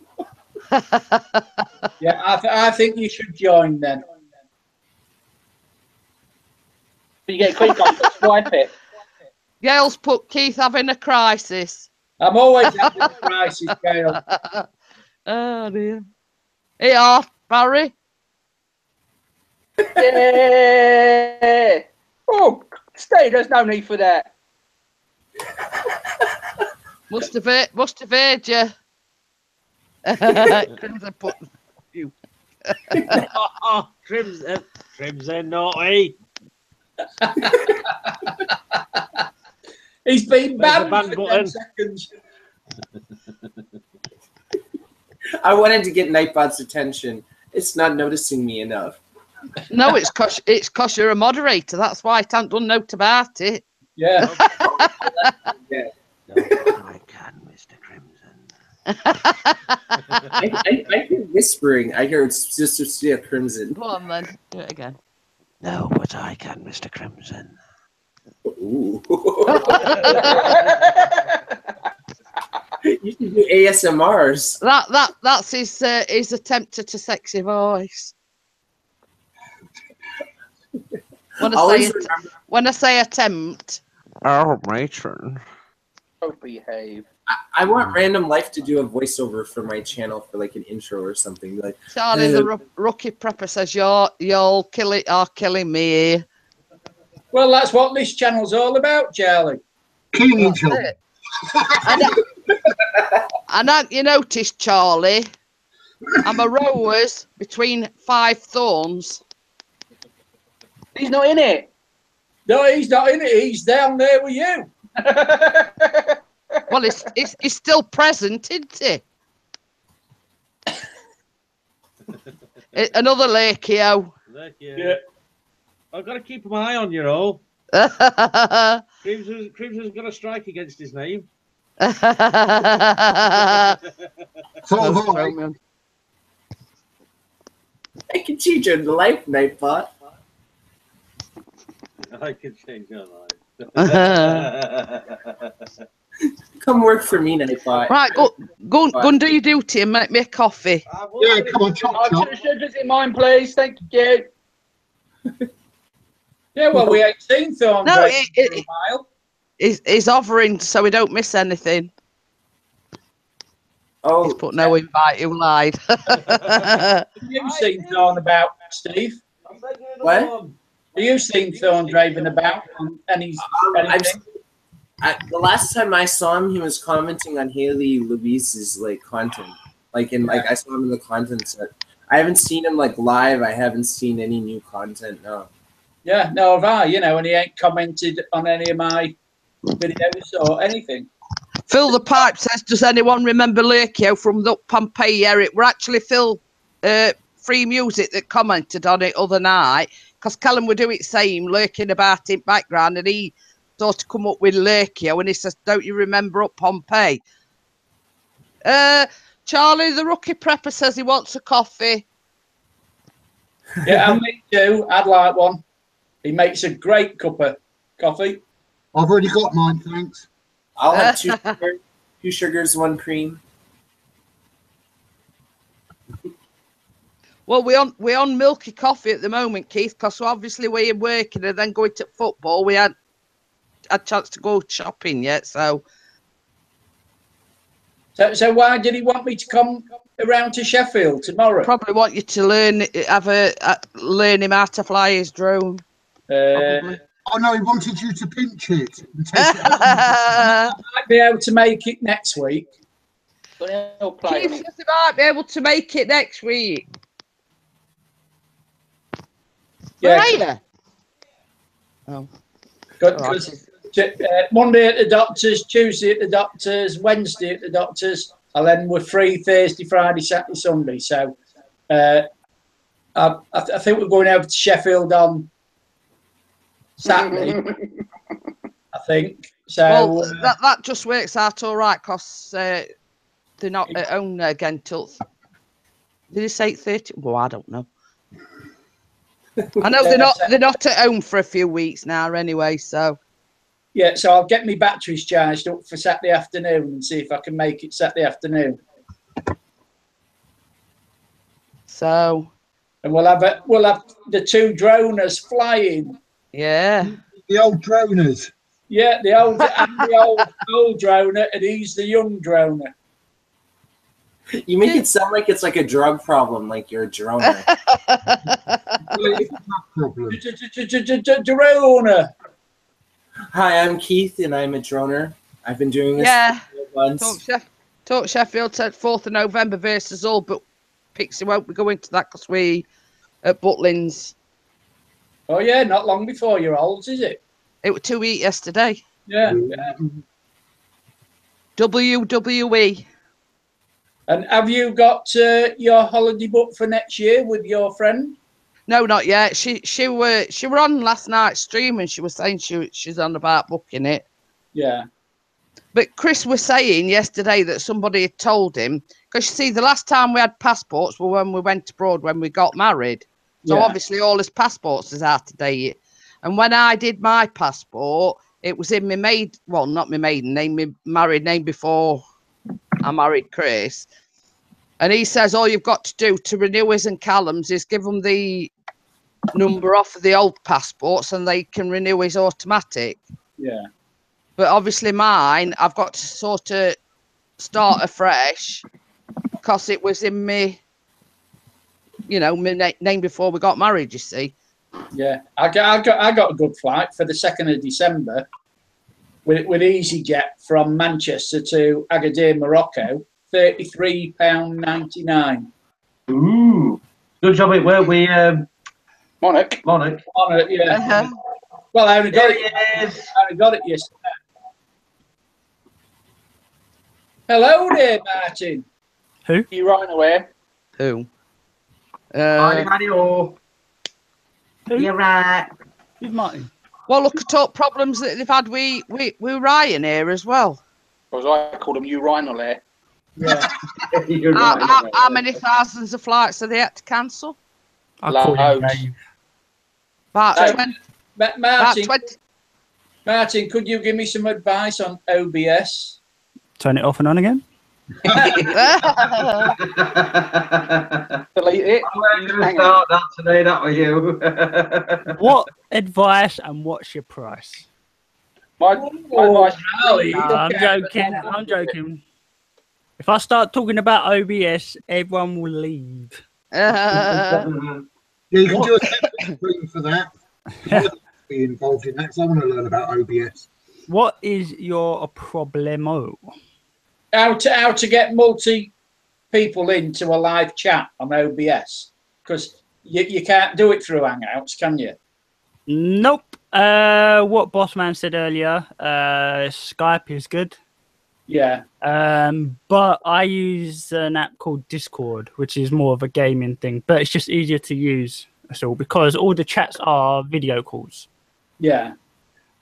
Yeah, I think you should join then. You get a quick on, swipe it. Gail's put Keith having a crisis. I'm always having a crisis, Gail. Oh dear. Here, Barry. Yeah. Oh, stay. There's no need for that. Must have heard you. Crimson put you. Oh, Crimson naughty. He's been Where's the banned ban for button? 10 seconds. I wanted to get Nightbot's attention. It's not noticing me enough. No, it's cause you're a moderator. That's why I can't do note about it. Yeah. Yeah. I can, Mr. Crimson. I hear whispering. I hear it's just Sophia Crimson. Go on then, do it again. No, but I can, Mr. Crimson. Ooh. You should do ASMRs. That's his attempt at a sexy voice. Always remember. When I say attempt, Oh, matron. Don't behave. I want Random Life to do a voiceover for my channel for like an intro or something. Like, Charlie the rookie prepper says you're killing me here. Well, that's what this channel's all about, Charlie. Killing each other. It. And have you noticed, Charlie? I'm a rose between 5 thorns. He's not in it. No, he's not in it. He's down there with you. Well, it's still present, isn't it? Another Lakio. Yeah. I've got to keep my eye on you all. Crimson's got a strike against his name. Sort of I. I can change your life, Nightbot. I can change your life. Come work for me, Nightbot. Right, go and do your duty and make me a coffee. Yeah, come on, chop, I'll chop. put the sugars in mine, please. Thank you. Yeah, well, we ain't seen Thorn No, for a while. he's hovering so we don't miss anything. Oh, He's put no invite, you lied. Have you seen Thorn about, Steve? What? Have you seen Thorn driving about on anything? The last time I saw him, he was commenting on Haley Louise's like content. I saw him in the content set. I haven't seen him like live. I haven't seen any new content. No. Yeah, no, have I, and he ain't commented on any of my videos or anything. Phil the Pipe says, does anyone remember Lakio from the Pompeii era? It were actually Phil Free Music that commented on it other night, because Callum would do it same, lurking about in background, and he sort of come up with Lakio, and he says, don't you remember up Pompeii? Charlie the rookie prepper says he wants a coffee. Yeah, and me too. I'd like one. He makes a great cup of coffee. I've already got mine, thanks. I'll have 2 sugars, 1 cream. Well, we're on milky coffee at the moment, Keith, because obviously we're working and then going to football. We had a chance to go shopping yet, so. So why did he want me to come around to Sheffield tomorrow? Probably want you to learn him how to fly his drone. Oh no, he wanted you to pinch it and take it out. I might be able to make it next week. Keith says he might be able to make it next week. Yeah. Right. Oh. Because Monday at the doctors, Tuesday at the doctors, Wednesday at the doctors, and then we're free Thursday, Friday, Saturday, Sunday. So I think we're going over to Sheffield on Saturday. I think so. Well, that just works out all right, because they're not at home again till. Did he say 8:30? Well, I don't know. I know they're not at home for a few weeks now anyway, so. Yeah, so I'll get my batteries charged up for Saturday afternoon and see if I can make it Saturday afternoon. So. And we'll have the 2 droners flying. Yeah. The old droners. Yeah, the old droner, and he's the young droner. You make it sound like it's like a drug problem, like you're a droner. Problem. Droner. Hi, I'm Keith, and I'm a droner. I've been doing this Yeah. for 12 months. Talk Sheffield said 4th of November versus Hull, but Pixie won't be going to that because we at Butlins. Oh yeah, not long before your olds, is it? It was 2 weeks yesterday. Yeah. WWE. And have you got your holiday booked for next year with your friend? No, not yet. She were on last night's stream and she was saying she's on about booking it. Yeah. But Chris was saying yesterday that somebody had told him, because you see, the last time we had passports were when we went abroad when we got married. So obviously all his passports is out of date. And when I did my passport, it was in my not my maiden name, my married name before I married Chris. And he says all you've got to do to renew his and Callum's is give them the number off of the old passports and they can renew his automatic. Yeah. But obviously mine, I've got to sort of start afresh because it was in me, my name before we got married, you see. Yeah. I got a good flight for the 2nd of December with EasyJet from Manchester to Agadir, Morocco, £33.99. Ooh, good job it were we Monarch. On it, yeah. Uh-huh. Well, I only got There it. he is. I only got it yesterday. Hello there, Martin. You right away. Who? Mario. You're right. Who's Martin? Well, look at all problems that they've had with Ryan here as well. Or as I called him, urinal there. Yeah. You're right. How many thousands of flights have they had to cancel? I call him Loads. Dave. About Hey. 20. About Martin, 20. Martin, could you give me some advice on OBS? Turn it off and on again. Delete it. I'm going to Hang start that today, that were you. What advice and what's your price? My advice. Rally. I'm joking. I'm joking. If I start talking about OBS, everyone will leave. Yeah, you can do a separate stream for that. I'd be involved in that because I want to learn about OBS. What is your problemo? How to get multi people into a live chat on OBS? Because you can't do it through Hangouts, can you? Nope. What Bossman said earlier, Skype is good. Yeah. But I use an app called Discord, which is more of a gaming thing, but it's just easier to use. That's all, because all the chats are video calls. Yeah.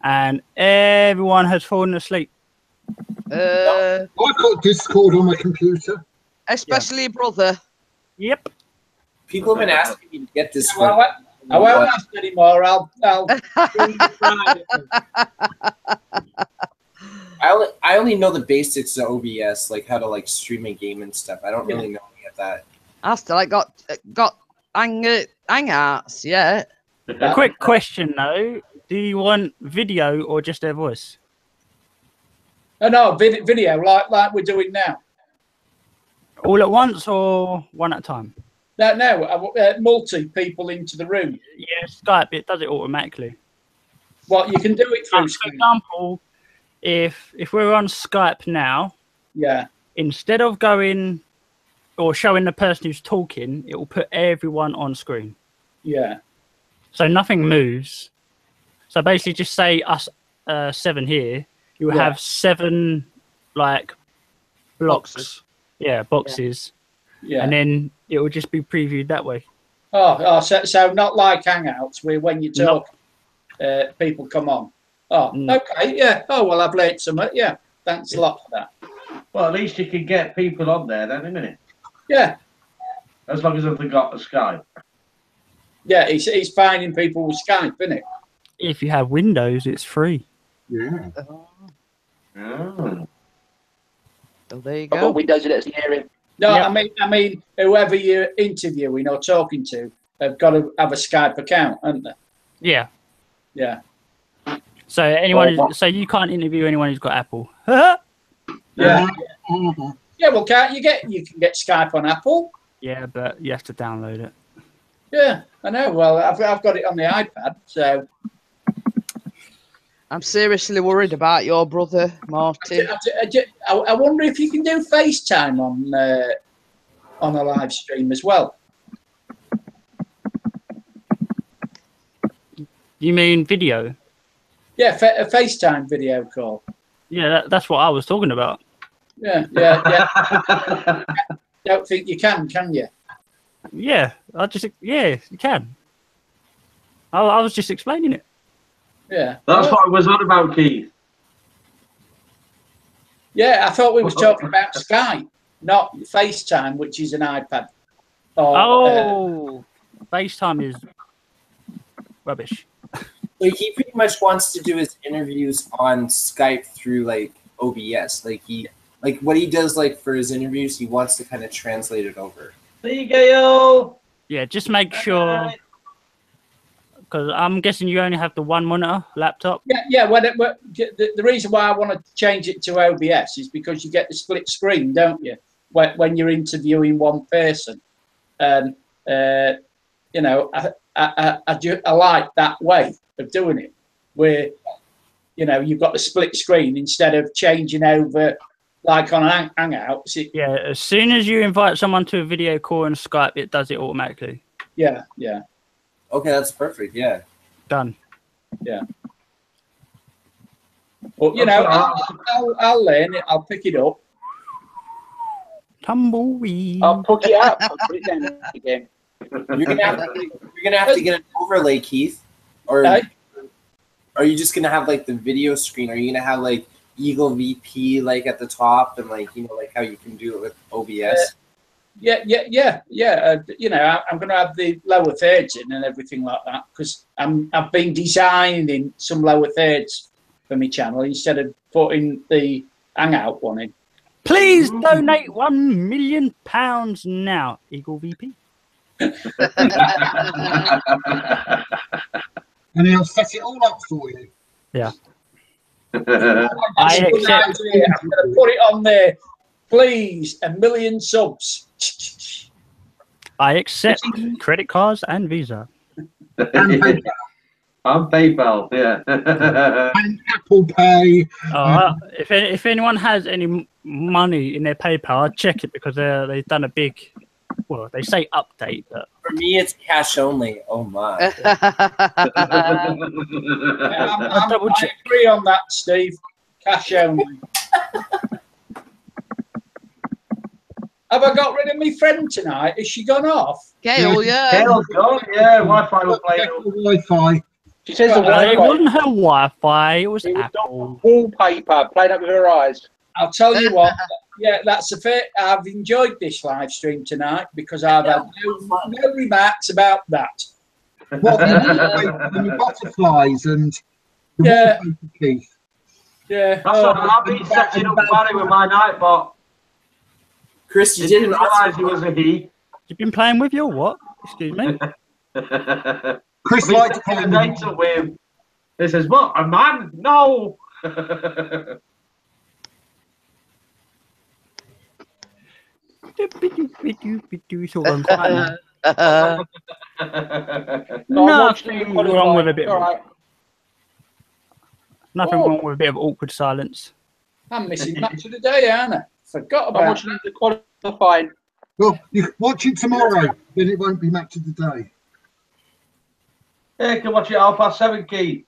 And everyone has fallen asleep. I've got Discord on my computer. Especially your brother. Yep. People have been asking me to get this. Well, I won't ask anymore. I'll I only know the basics of OBS, like how to like stream a game and stuff. I don't really know any of that. I still got Hangouts, yeah. A quick question though: do you want video or just their voice? no, video like we're doing now. All at once or one at a time? No, multi people into the room. Yeah, Skype, it does it automatically. Well, you can do it through For example, if we're on Skype now, yeah, instead of going or showing the person who's talking, it will put everyone on screen. yeah, So nothing moves. So basically just say us 7 here, you will have 7 like blocks. Boxes. Yeah, boxes. yeah. And then it will just be previewed that way. So not like Hangouts where when you talk, people come on. Oh, okay, yeah. Oh, well, I've learned something. Yeah, thanks a lot for that. Well, at least you can get people on there then, isn't it? Yeah, As long as they've got a Skype. yeah. He's finding people with Skype, isn't it? If you have Windows, it's free. Yeah. Oh. So there you I've got go. Windows in it area. No, Yep. I mean, whoever you're interviewing or talking to, have got to have a Skype account, haven't they? Yeah. Yeah. So so you can't interview anyone who's got Apple. Yeah. Mhm. Yeah, well, you can get Skype on Apple. Yeah, but you have to download it. Yeah, I know. Well, I've got it on the iPad, so I'm seriously worried about your brother, Martin. I wonder if you can do FaceTime on a live stream as well. You mean video? Yeah, a FaceTime video call. Yeah, that's what I was talking about. Yeah. Don't think you can you? Yeah, you can. I was just explaining it. Yeah. That's what I was on about, Keith. Yeah, I thought we was talking about Skype, not FaceTime, which is an iPad. FaceTime is rubbish. So he pretty much wants to do his interviews on Skype through like OBS. Like what he does like for his interviews, he wants to kind of translate it over. There you go. Yeah, just make sure, because I'm guessing you only have the one monitor laptop. Yeah. The reason why I want to change it to OBS is because you get the split screen, don't you? When you're interviewing one person, and you know, I like that way of doing it, where you know you've got the split screen instead of changing over like on an Hangouts. Yeah, as soon as you invite someone to a video call on Skype, it does it automatically. Yeah. Okay, that's perfect. Yeah. Done. Yeah. But you know, I'll learn it. I'll pick it up. Tumbleweed. I'll pick it up. I'll put it down again. You're gonna have to get an overlay, Keith. Or are you just gonna have like the video screen? Are you gonna have like Eagle VP like at the top and like like how you can do it with OBS? Yeah. You know, I'm going to have the lower thirds in and everything like that because I've been designing some lower thirds for my channel instead of putting the Hangout one in. Please donate £1 million now, Eagle VP. And he'll set it all up for you. Yeah. I accept. I'm going to put it on there. Please, 1 million subs. I accept credit cards and Visa. And PayPal. And PayPal, yeah. And Apple Pay. If anyone has any money in their PayPal, I'll check it because they've done a big, well, they say update, but for me it's cash only. Oh my. I agree on that, Steve. Cash only. Have I got rid of my friend tonight? Has she gone off? Gail, yeah. Gail's gone, yeah. Wi-Fi was playing. Wi-Fi. She says the it Wi-Fi. wasn't her Wi-Fi, it was Apple. Wallpaper playing up with her eyes. I'll tell you what. Yeah, that's a fair. I've enjoyed this live stream tonight because I've had no remarks about that. Well, the butterflies and the wallpaper, Keith. Yeah. That's what I've been setting up Barry with my Nightbot. Chris, you didn't realise he was a he. You've been playing with your what? Excuse me. Chris likes playing data with. He says, "What a man? No." Nothing wrong with a bit. Right. Nothing wrong with a bit of awkward silence. I'm missing match of the day, aren't I? Forgot I'm about watching the qualifying. Well, you can watch it tomorrow, then it won't be match of the day. Yeah, you can watch it 7:30, Keith,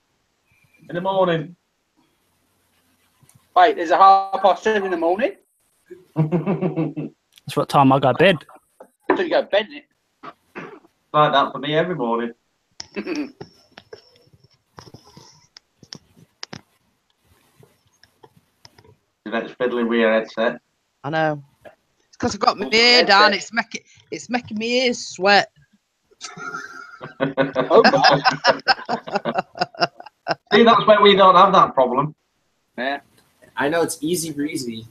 in the morning. Wait, there's a 7:30 in the morning? That's what time I go to bed. Until you go to bed, isn't it? Like that for me every morning. That's fiddling with your headset. I know. It's because I've got my ear down. It's making my ears sweat. Oh, See, that's where we don't have that problem. yeah. I know it's easy breezy.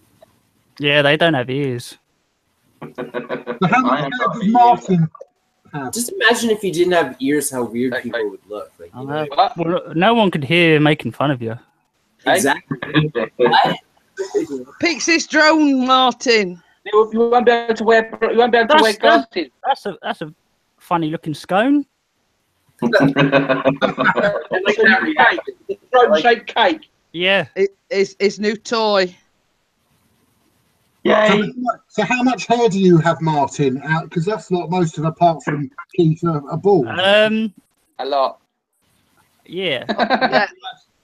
Yeah, they don't have ears. So how many does Martin have. Just imagine if you didn't have ears, how weird Okay. people would look. Like, I you know. know, Well, no one could hear making fun of you. exactly. What? Pixie's drone, Martin. You won't be able to wear. You won't be able to wear That's- glasses. That's a funny looking scone. I like that reaction. Drone-shaped cake. Yeah. His new toy. Yay! So how much hair do you have, Martin? Because that's not most of, apart from Keith, are bald. A lot. Yeah. Yeah.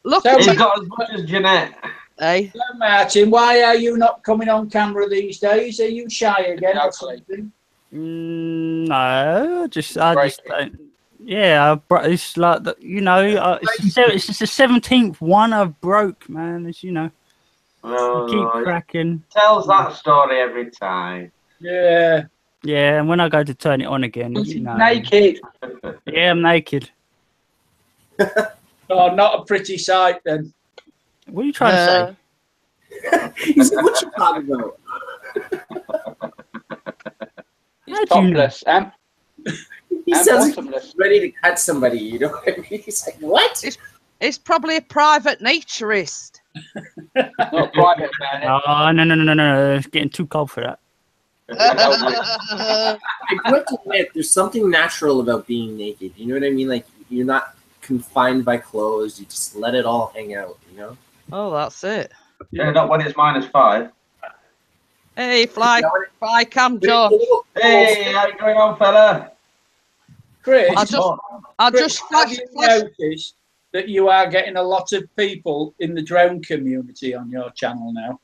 Look So, at He's it, got as much as Jeanette. eh? So, Martin, why are you not coming on camera these days? Are you shy again or Exactly. something? No, I just Break don't. Yeah, it's like you know, it's just the 17th one I've broke, man. It's Oh, keep no, he cracking. tells that story every time. Yeah. Yeah, and when I go to turn it on again, He's naked. Yeah, I'm naked. Oh, not a pretty sight then. What are you trying to say? He said, "What you talking about?" How do you know? Topless. He And sounds like bottomless. he's ready to cut somebody. You know what I mean? He's like, "What?" It's probably a private naturist. Not private man. Oh, no. It's getting too cold for that. I do have to admit, there's something natural about being naked. You know what I mean? Like, you're not confined by clothes. You just let it all hang out, you know? Oh, that's it. Yeah, not when it's -5. Hey, fly cam, John. Hey, how you going on, fella? Chris, I Chris, just have flash. you noticed that you are getting a lot of people in the drone community on your channel now?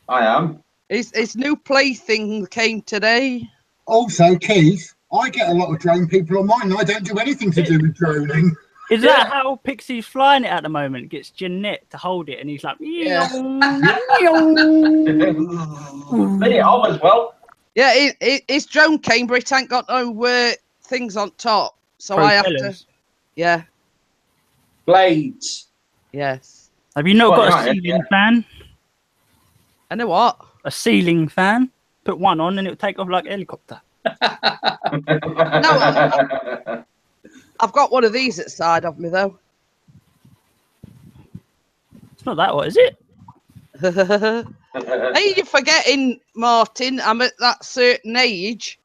I am. His new plaything came today. Also, Keith, I get a lot of drone people on mine, and I don't do anything to do with droning. Is that how Pixie's flying it at the moment? Gets Jeanette to hold it, and he's like, Yeah. Me, Om as well. Yeah, his drone came, but it ain't got no things on top. So I have to. Propellers. Yeah. Blades. Yes. Have you not Well, got a right, ceiling fan? I know what. A ceiling fan? Put one on, and it'll take off like a helicopter. I've got one of these at the side of me though. It's not that one, is it? Hey, you're forgetting, Martin. I'm at that certain age.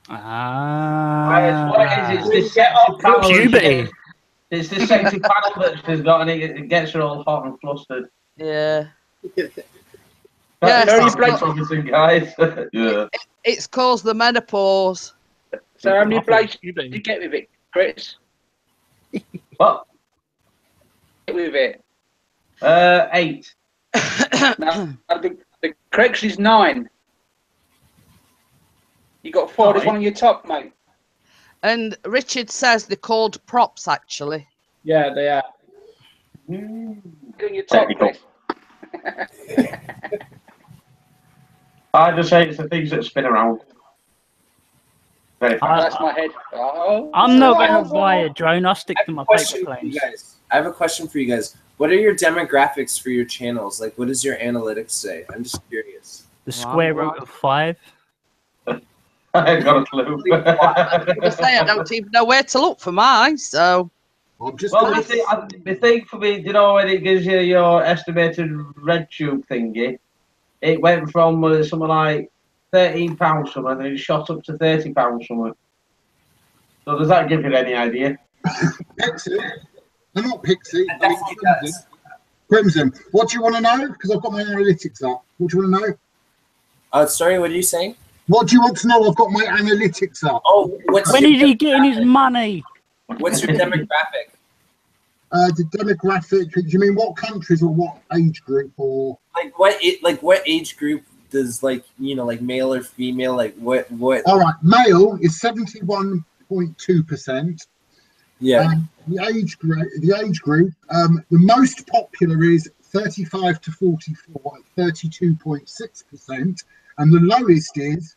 Ah. What it is, it's this sexy panel. Puberty. It's this sexy panel that she's got, and it gets her all hot and flustered. Yeah. That's Yes, pretty promising, guys. Yeah. It's caused the menopause. So how many blades did you get with it, Chris? What? With it. 8. Now, the correction is 9. You got 4. There's one on your top, mate. And Richard says they're called props, actually. Yeah, they are. Go on your top, Technical. Chris. I just say it's the things that spin around. Very fast. That's my head. Oh. I'm not going to buy a drone. I'll stick to my paper Question for you planes. guys. I have a question for you guys. What are your demographics for your channels? Like, what does your analytics say? I'm just curious. The square root of 5. I ain't got a clue. I don't even know where to look for mine, so. I'm just Well, the thing for me, you know, when it gives you your estimated red tube thingy, it went from something like £13 something, and it shot up to £30 something. So does that give you any idea? Pixie. I'm not Pixie. That I mean, definitely does. Crimson. What do you want to know? Because I've got my analytics up. What do you want to know? Sorry, what are you saying? What do you want to know? I've got my analytics up. Oh, what's When your, is he getting his money? what's your demographic? The demographic. Do you mean what countries or what age group or? Like what age group does like male or female? Like what? All right, male is 71.2%. Yeah. The age group. The most popular is 35 to 44 at 32.6%, and the lowest is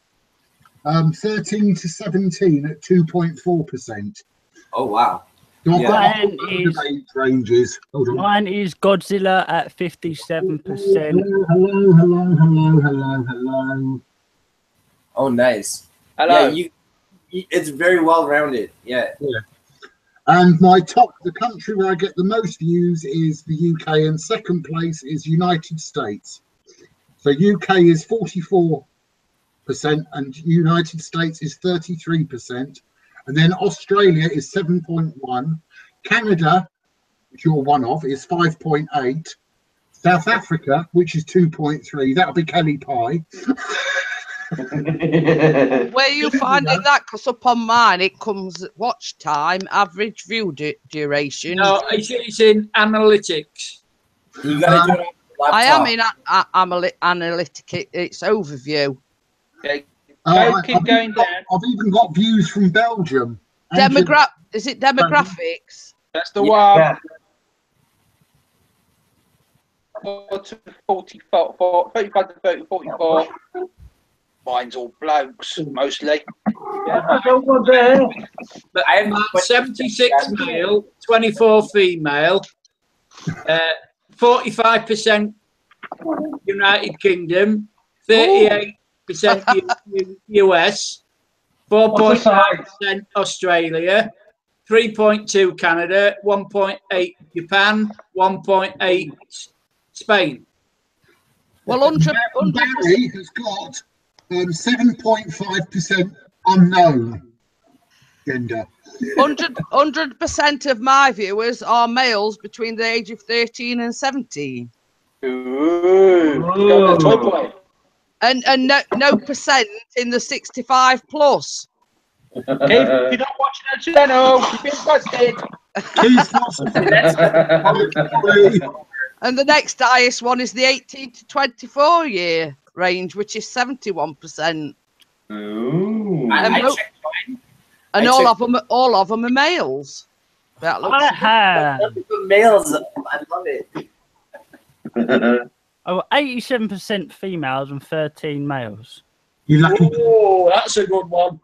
13 to 17 at 2.4%. Oh wow. So I've got a Mine whole load of is- age ranges. Hold on. Mine is Godzilla at 57%. Hello. Oh nice. Hello. Yeah, It's very well rounded. Yeah. And the country where I get the most views is the UK, and second place is United States. So UK is 44%, and United States is 33%, and then Australia is 7.1, Canada, which you're one of, is 5.8, South Africa, which is 2.3. That'll be Kelly Pie. Where you finding that? Because up on mine it comes watch time, average view duration. No, it's in analytics. You got to do it on the laptop. I am in analytic. It's overview. Okay. I've keep going down. I've even got views from Belgium. Is it demographics? That's the one. Yeah. 44, 35 to 30, 44. Mine's all blokes, mostly. I don't want there. But I have 76 male, 24 female, 45% United Kingdom, 38% US, 4.5% Australia, 3.2 Canada, 1.8 Japan, 1.8 Spain. Well, 100%. Barry has got 7.5% unknown gender. 100% of my viewers are males between the age of 13 and 17. Ooh. Got the toy boy. And no percent in the 65 plus. If you're not watching our channel, you've been busted. He's not And the next highest one is the 18 to 24 year range, which is 71%. Ooh. And all of them are males. That looks Males, I love it. 87% females and 13 males. You lucky. Oh, that's a good one.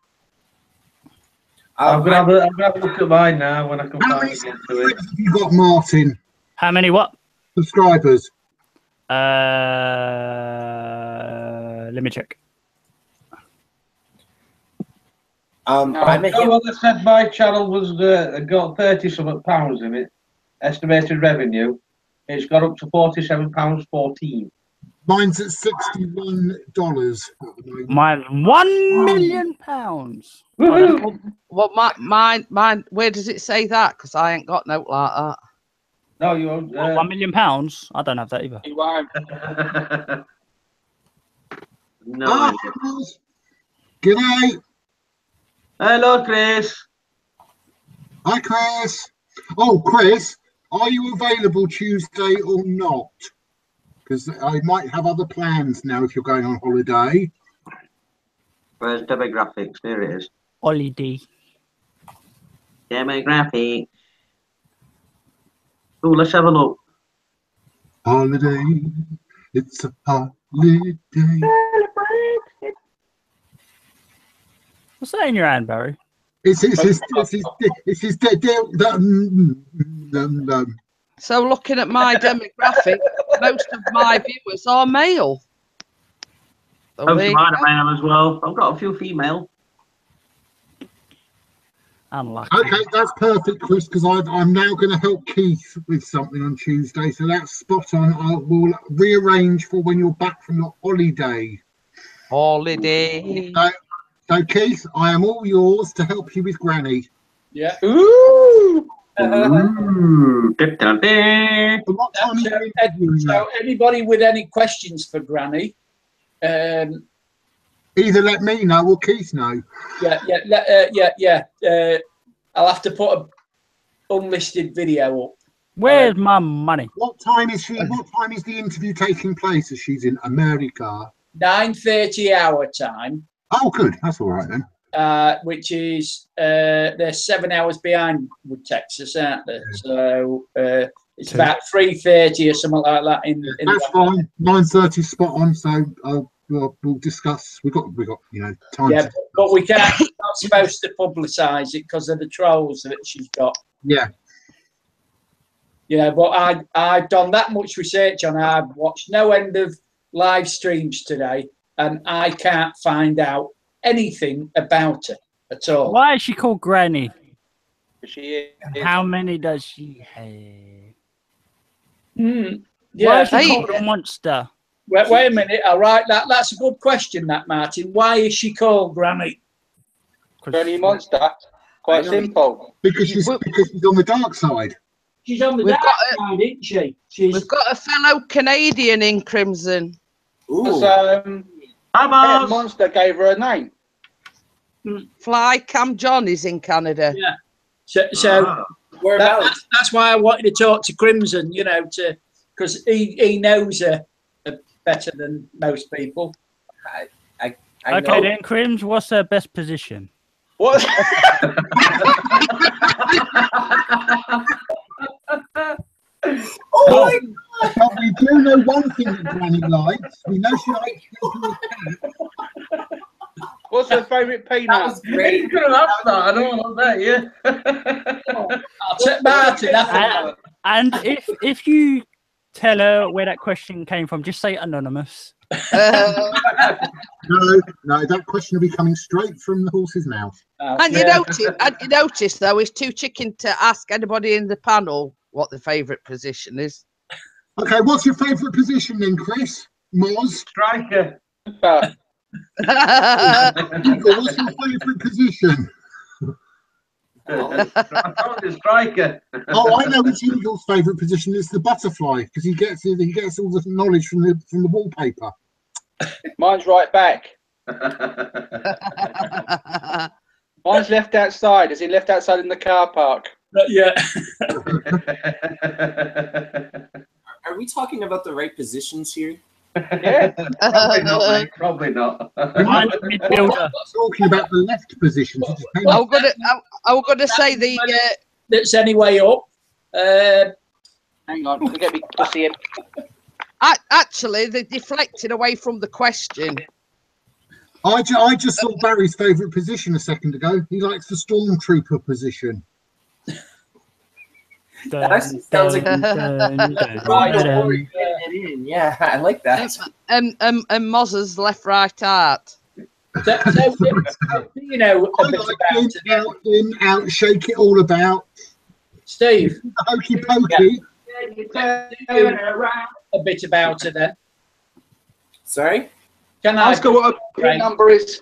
I'm gonna have a look at mine now when I come How back many into subscribers it. have you got, Martin? How many what? Subscribers. Let me check. I'm a Oh, well, they said my channel was got 30-something pounds in it, estimated revenue. It's got up to £47.14. Mine's at $61 at the moment. Mine, £1 million. well, mine. Where does it say that? Because I ain't got note like that. No, you won't. £1 million? I don't have that either. You won't. No. Good night. Hello, Chris. Hi, Chris. Oh, Chris, are you available Tuesday or not? Because I might have other plans now if you're going on holiday. Where's demographics? There it is. Holiday. Demographics. Oh, let's have a look. Holiday. It's a holiday. What's that in your hand, Barry? It's his So looking at my demographic, most of my viewers are male. So Most there of you mine go. are male as well. I've got a few female. Unlucky. Okay, that's perfect, Chris, because I'm now going to help Keith with something on Tuesday, so that's spot on. I will rearrange for when you're back from your holiday. Holiday. So Keith, I am all yours to help you with Granny. Yeah. Ooh. Ooh. So what time are you interviewing So her? anybody with any questions for Granny, Either let me know or Keith know. I'll have to put a unlisted video up. Where's my money? What time is she? What time is the interview taking place? As she's in America. 9:30 our time, Oh, good. That's all right then. which is they're 7 hours behind with Texas, aren't they? So it's about 3:30 or something like that. That's fine. 9:30 spot on. So we'll discuss. We've got time. Yeah, but we can't. We're not supposed to publicise it because of the trolls that she's got. Yeah. Yeah, but I've done that much research on her. I've watched no end of live streams today, and I can't find out anything about her at all. Why is she called Granny? She is. How many does she have? Why Yeah. is she Hey. called a monster? Wait a minute. All right, that's a good question, that Martin. Why is she called Granny? Granny Monster. Quite simple. Because she's on the dark side. She's on the We've dark got side, isn't she? We've got a fellow Canadian in Crimson. Because Hi, Mars. Monster gave her a name. Fly Cam John is in Canada. Yeah. So Whereabouts? that's why I wanted to talk to Crimson, you know, because he knows her better than most people. I Okay, know. then, Crims, what's her best position? What? Oh my But we do know one thing that Granny likes. We know she likes people with cats. What's her favourite That peanut? was great. You're gonna ask that, I don't know that, yeah. I'll take Martin. And if you tell her where that question came from, just say anonymous. No, that question will be coming straight from the horse's mouth. And you notice though, it's too chicken to ask anybody in the panel what the favourite position is. Okay, what's your favourite position then, Chris? Moz? Striker. Igor, what's your favourite position? I told you, striker. Oh, I know it's Eagle's favourite position. It's the butterfly because he gets all the knowledge from the wallpaper. Mine's right back. Mine's left outside. Is he left outside in the car park? Yeah. Are we talking about the right positions here? Yeah. Probably not, mate. Probably not. Mine's midfielder. Talking about the left position. I was gonna say the That's anyway up. Hang on. Get me to see him. actually they deflected away from the question. I just saw Barry's favourite position a second ago. He likes the stormtrooper position. That actually sounds like yeah, I like that. And Moz's left right art. So, you know I a bit like about it. in, out, shake it all about. Steve, The hokey pokey. a bit about it then. Sorry. Can I Ask her what her pin number is.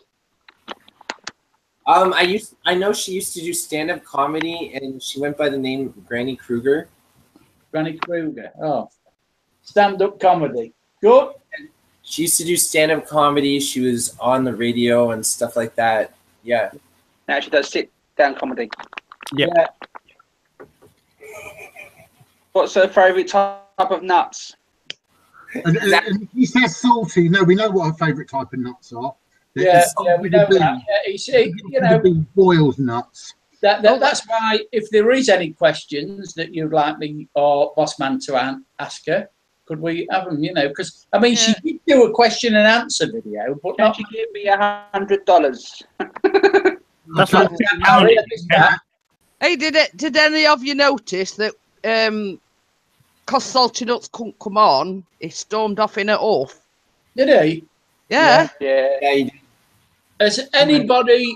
I know she used to do stand-up comedy, and she went by the name Granny Kruger. Granny Kruger. Oh, stand-up comedy. Good. She used to do stand-up comedy. She was on the radio and stuff like that. Yeah. Now she does sit-down comedy. Yeah. What's her favourite type of nuts? And he says salty. No, we know what her favourite type of nuts are. Yeah, It's we know that. Yeah, you know, boiled nuts. that's why if there is any questions that you'd like me or Bossman to ask her, could we have them? You know, because I mean, she did do a question and answer video, but Can she give me $100? That's what Hey, did any of you notice that cause Salty Nuts couldn't come on, he stormed off in a huff? Did he? Yeah. Yeah. Has anybody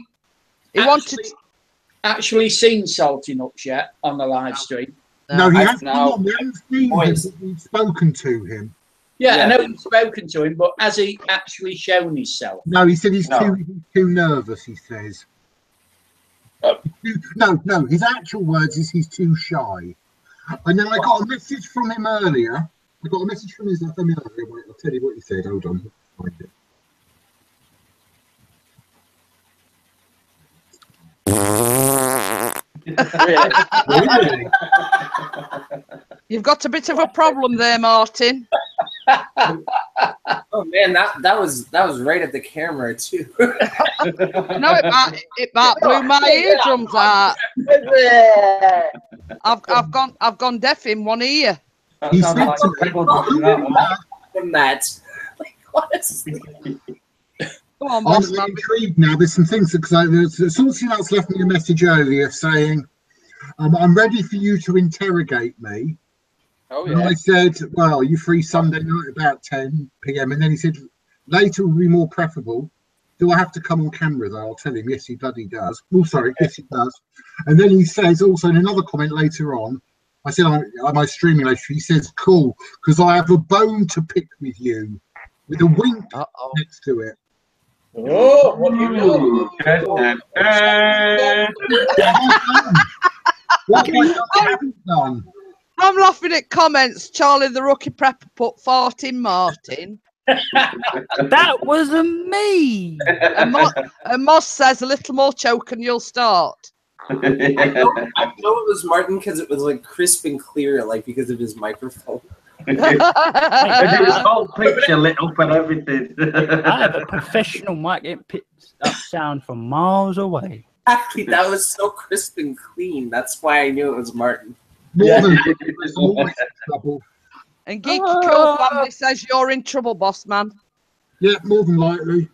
He wanted actually seen Salty Nuts yet on the live stream? No, he hasn't. no. We haven't seen him, but we've spoken to him. Yeah, Yeah. I know you've spoken to him, but has he actually shown himself? No, he said he's No. too nervous. He says. No. His actual words is he's too shy. And then I got a message from him earlier. I got a message from him earlier. Wait, I'll tell you what he said. Hold on. Find it. Really? You've got a bit of a problem there, Martin. Oh man, that was right at the camera too. No, it might blew my eardrums out. I've gone deaf in one ear. He said to me, From that, like honestly. Come on, I'm boss really man. intrigued now. There's some things that Salty Nuts left me a message earlier saying, I'm ready for you to interrogate me. Oh, And yeah. I said, well, are you free Sunday night about 10 p.m.? And then he said, later would be more preferable. do I have to come on camera though? I'll tell him, yes, he bloody does. Oh, sorry, yes, he does. And then he says also in another comment later on, I said, am I streaming later? He says, cool, because I have a bone to pick with you, with a wink next to it. Oh, what do you know? What have I haven't done? I'm laughing at comments. Charlie the Rookie Prepper put fart in Martin. That wasn't me. And Moss says a little more choke and you'll start. I know it was Martin because it was like crisp and clear, like because of his microphone. And his whole picture lit up and everything. I have a professional mic. It picks up sound from miles away. Actually, that was so crisp and clean. That's why I knew it was Martin. More than it's always trouble. And Geeky Cool Family says you're in trouble, boss man. Yeah, more than likely.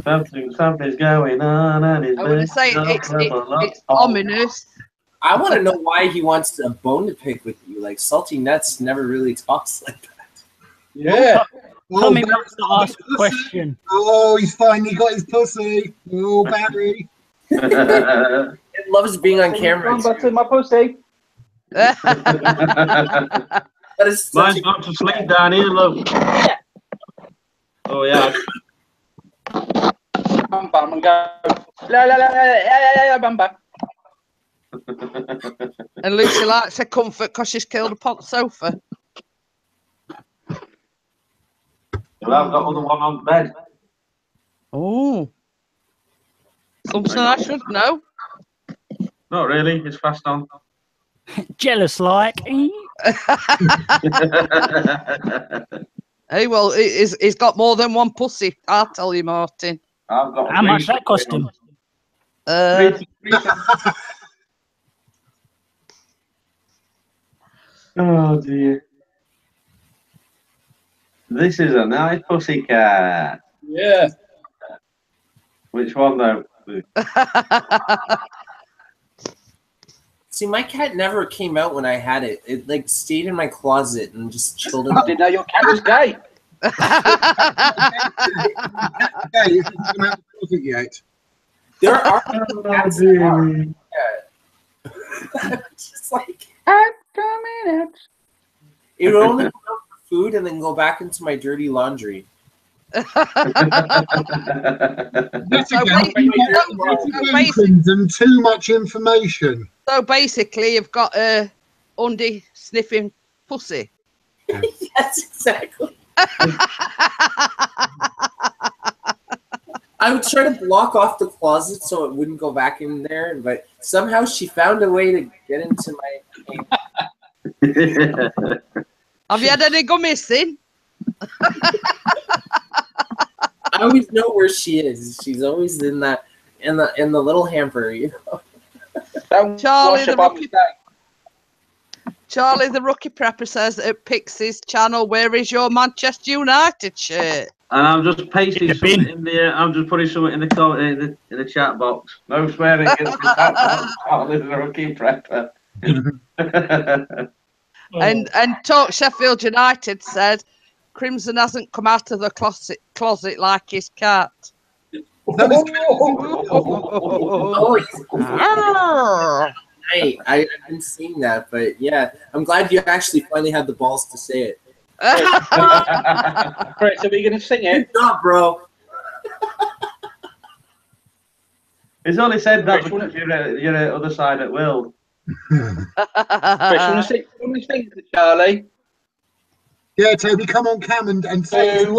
Something's going on. And I want to say it's ominous. I want to know why he wants a bone to pick with you. Like Salty Nuts never really talks like that. Yeah. Tommy wants to ask a question. Oh, he's finally got his pussy. Oh, Barry. It loves being on camera. Come back to my pussy. That is such Mine's got to sleep down here, look. Oh, yeah. Bam bam and go. La la la la bam bam. And Lucy likes her comfort because she's killed upon the sofa. Well, I've got other one on bed. Oh. Something I should know. Not really, it's fast on. Jealous like. Hey, well, he's got more than one pussy. I'll tell you, Martin. I've got How much that cost him? Oh dear. This is a nice pussycat. Yeah. Which one though? See, my cat never came out when I had it. It like stayed in my closet and just chilled in. I didn't know your cat was gay. Hey, it hasn't come out of the closet yet. There are cats that are. Yeah. Just like I'm coming out. it would only come out for food and then go back into my dirty laundry. That's So again, and too much information. So basically, you've got a undie sniffing pussy. Yes, exactly. I would try to block off the closet so it wouldn't go back in there, but somehow she found a way to get into my. Have you had any go missing? I always know where she is. She's always in the little hamper, you know. Don't Charlie wash the up on Rookie. mistake. Charlie the Rookie Prepper says at Pixies Channel, where is your Manchester United shirt? And I'm just pasting something in there. I'm just putting something in the chat box. No swearing against the chat box. Charlie the Rookie Prepper. And Talk Sheffield United said Crimson hasn't come out of the closet like his cat. I haven't seen that, but yeah, I'm glad you actually finally had the balls to say it. Chris, are we going to sing it? Stop, bro. He's only said that because you're at other side at will. Chris, want to sing it, Charlie? Yeah, Toby, come on cam and say it.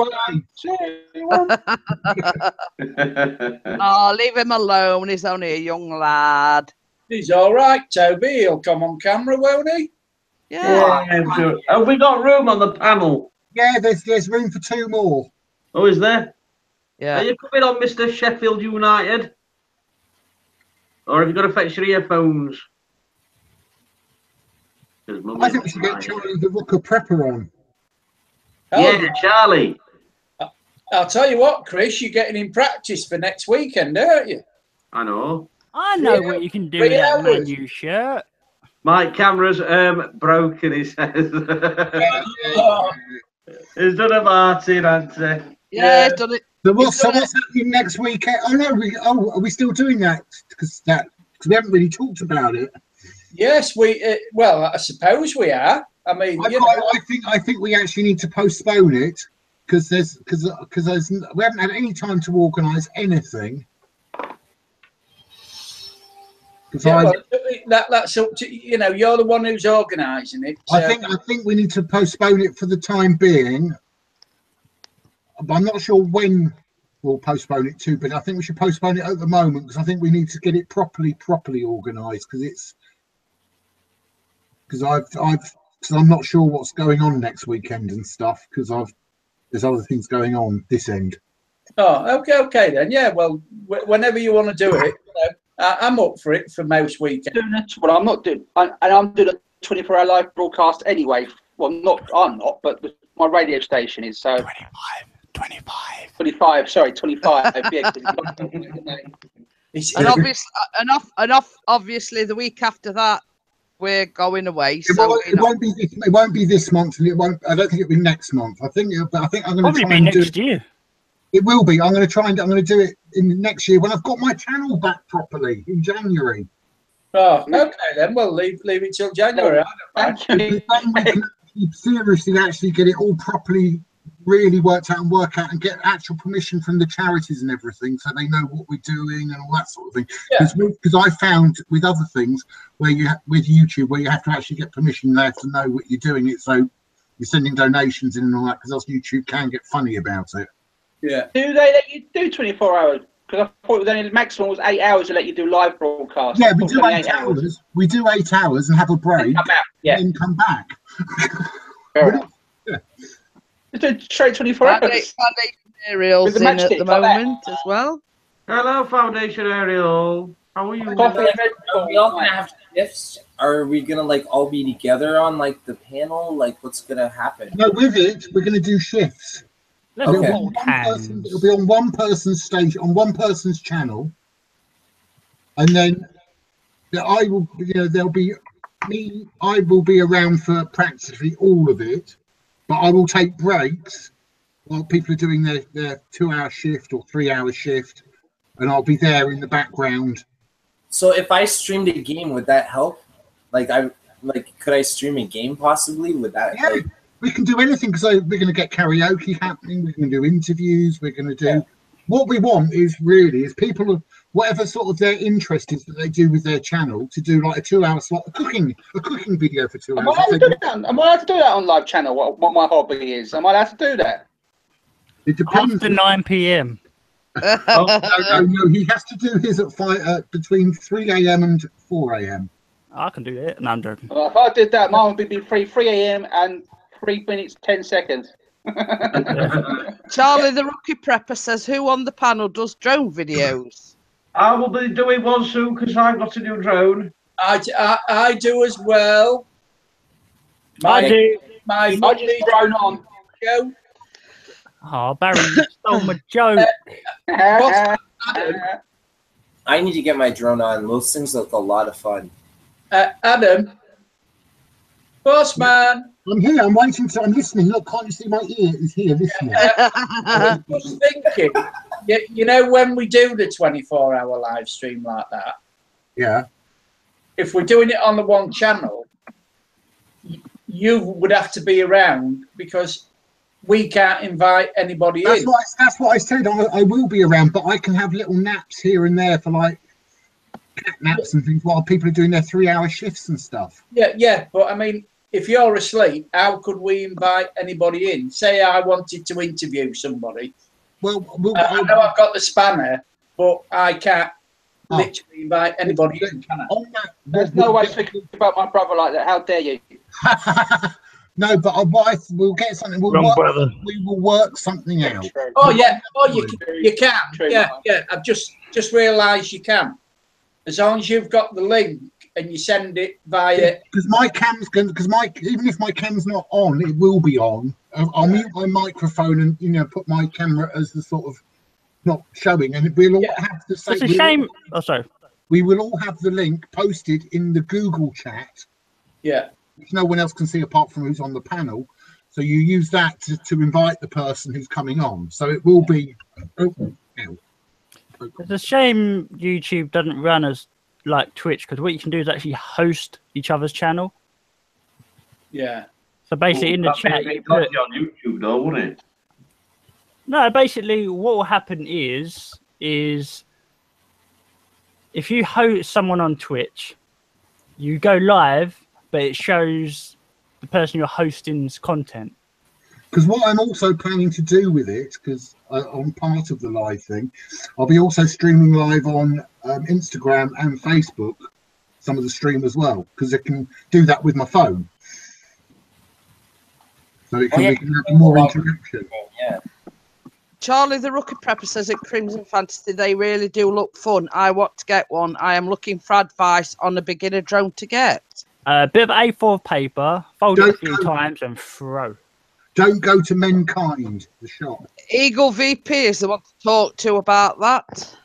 Oh, leave him alone. He's only a young lad. He's all right, Toby. He'll come on camera, won't he? Yeah. Sure. Have we got room on the panel? Yeah, there's room for 2 more. Oh, is there? Yeah. Are you coming on, Mr. Sheffield United? Or have you got to fetch your earphones? I think we should get Charlie the Rooker Prepper on. Yeah, Charlie. I'll tell you what, Chris, you're getting in practice for next weekend, aren't you? I know. I know what you can do with that Man U shirt. My camera's broken, he says. He's done a Martin, hasn't he? Yeah, he's done it. So what's happening next week? Oh no, are we still doing that? Because we haven't really talked about it. Yes, well, I suppose we are. I mean, I think we actually need to postpone it because we haven't had any time to organise anything. That's up to you're the one who's organising it. So. I think we need to postpone it for the time being. I'm not sure when we'll postpone it to, but I think we should postpone it at the moment because I think we need to get it properly organised because I'm not sure what's going on next weekend and stuff because there's other things going on this end. Oh, okay then. Yeah, well, whenever you want to do it, I'm up for it for most weekends. Well, I'm not doing, and I'm doing a 24-hour live broadcast anyway. Well, I'm not, but my radio station is so. 25. Sorry, 25. Yeah, and obviously the week after that we're going away. It won't be this month, and I don't think it'll be next month. I think I'm going to try and do it next year. It will be. I'm going to do it in next year when I've got my channel back properly in January. Oh, okay then. Well, leave it till January. Then we can seriously actually get it all properly really worked out and get actual permission from the charities and everything so they know what we're doing and all that sort of thing. Because I found with other things with YouTube where you have to actually get permission, they have to know what you're doing it, so you're sending donations in and all that, because else YouTube can get funny about it. Yeah. Do they let you do 24 hours? Because I thought the maximum was 8 hours to let you do live broadcast. Yeah, we do 8 hours. We do 8 hours and have a break and then come back. It's straight 24 hours. Foundation Ariel's in at the moment as well. Hello, Foundation Ariel. How are you? Are we all gonna have shifts? Are we gonna all be together on the panel? What's gonna happen? No, with it, we're gonna do shifts. Okay. It'll be on one person's station, on one person's channel, and then I will. There'll be me. I will be around for practically all of it. But I will take breaks while people are doing their 2-hour shift or 3-hour shift, and I'll be there in the background. So if I streamed a game, would that help? Could I stream a game possibly? Would that? Yeah, we can do anything because we're going to get karaoke happening. We're going to do interviews. We're going to do what we want is people whatever sort of their interest is that they do with their channel to do a 2-hour slot, a cooking video for 2 hours. Am I allowed to do that on live channel? What my hobby is? Am I allowed to do that? It depends. After 9 p.m. No. He has to do his at between 3 a.m. and 4 a.m. I can do that. No, I'm joking. Well, if I did that, mine would be 3 a.m. and 3 minutes 10 seconds. Charlie the Rookie Prepper says, who on the panel does drone videos? I will be doing one soon because I've got to do drone. I do as well. I do. I just drone on. Joe. Oh, Barry, you stole my joke. I need to get my drone on. Those things look a lot of fun. Adam. Boss man. I'm here. I'm waiting. I'm listening. Look, can't you see my ear is here listening? I was just thinking, when we do the 24-hour live stream like that, yeah. If we're doing it on the one channel, you would have to be around because we can't invite anybody in. That's what I said. I will be around, but I can have little naps here and there for cat naps and things while people are doing their 3-hour shifts and stuff. Yeah, but I mean, if you're asleep, how could we invite anybody in? Say I wanted to interview somebody. Well, I know I've got the spanner, but I can't literally invite anybody in, can I? There's no way to think about my brother like that. How dare you? No, but we'll get something. We will work something out. Oh yeah, you can. Yeah. I've just realised you can, as long as you've got the link and you send it via. Because even if my cam's not on, it will be on. I'll mute my microphone and put my camera as the sort of not showing, and we'll all have the same. It's a shame. Sorry. We will all have the link posted in the Google chat. Yeah. Which no one else can see apart from who's on the panel. So you use that to invite the person who's coming on. So it will be open. It's a shame YouTube doesn't run as like Twitch, because what you can do is actually host each other's channel. Yeah. So basically, in the chat, you put... on YouTube, though, wouldn't it? No, basically, what will happen is if you host someone on Twitch, you go live, but it shows the person you're hosting's content. Because what I'm also planning to do with it, because I'm part of the live thing, I'll be also streaming live on Instagram and Facebook, some of the stream as well, because I can do that with my phone. So it can, we can have more interaction. Yeah. Charlie the Rookie Prepper says at Crimson Fantasy they really do look fun. I want to get one. I am looking for advice on a beginner drone to get. A bit of A4 paper, fold it a few times and throw. Don't go to Mankind, the shop. Eagle VP is the one to talk to about that.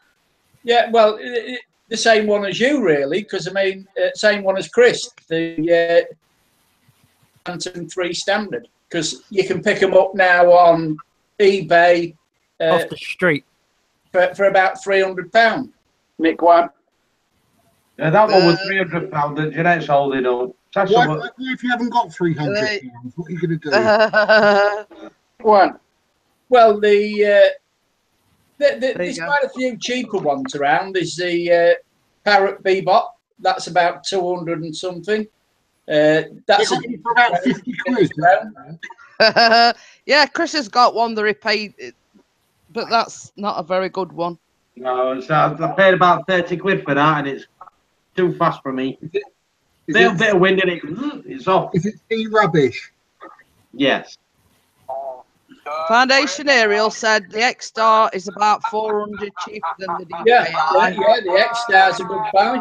Yeah, well, the same one as you, really, because, I mean, same one as Chris, the Phantom 3 Standard, because you can pick them up now on eBay. Off the street. For about £300. Mick one. Yeah, that one was £300 that Jeanette's holding up. What if you haven't got £300? What are you going to do? One. Well, there's quite a few cheaper ones around. There's the Parrot Bebop. That's about 200 and something. That's for about 50 quid. Yeah, Chris has got one that he paid, but that's not a very good one. No, so I paid about 30 quid for that, and it's too fast for me. Little bit of wind in it, it's off. Is it rubbish? Yes. Foundation Aerial said the X-Star is about 400 cheaper than the DJI. Yeah, the X-Star's a good buy.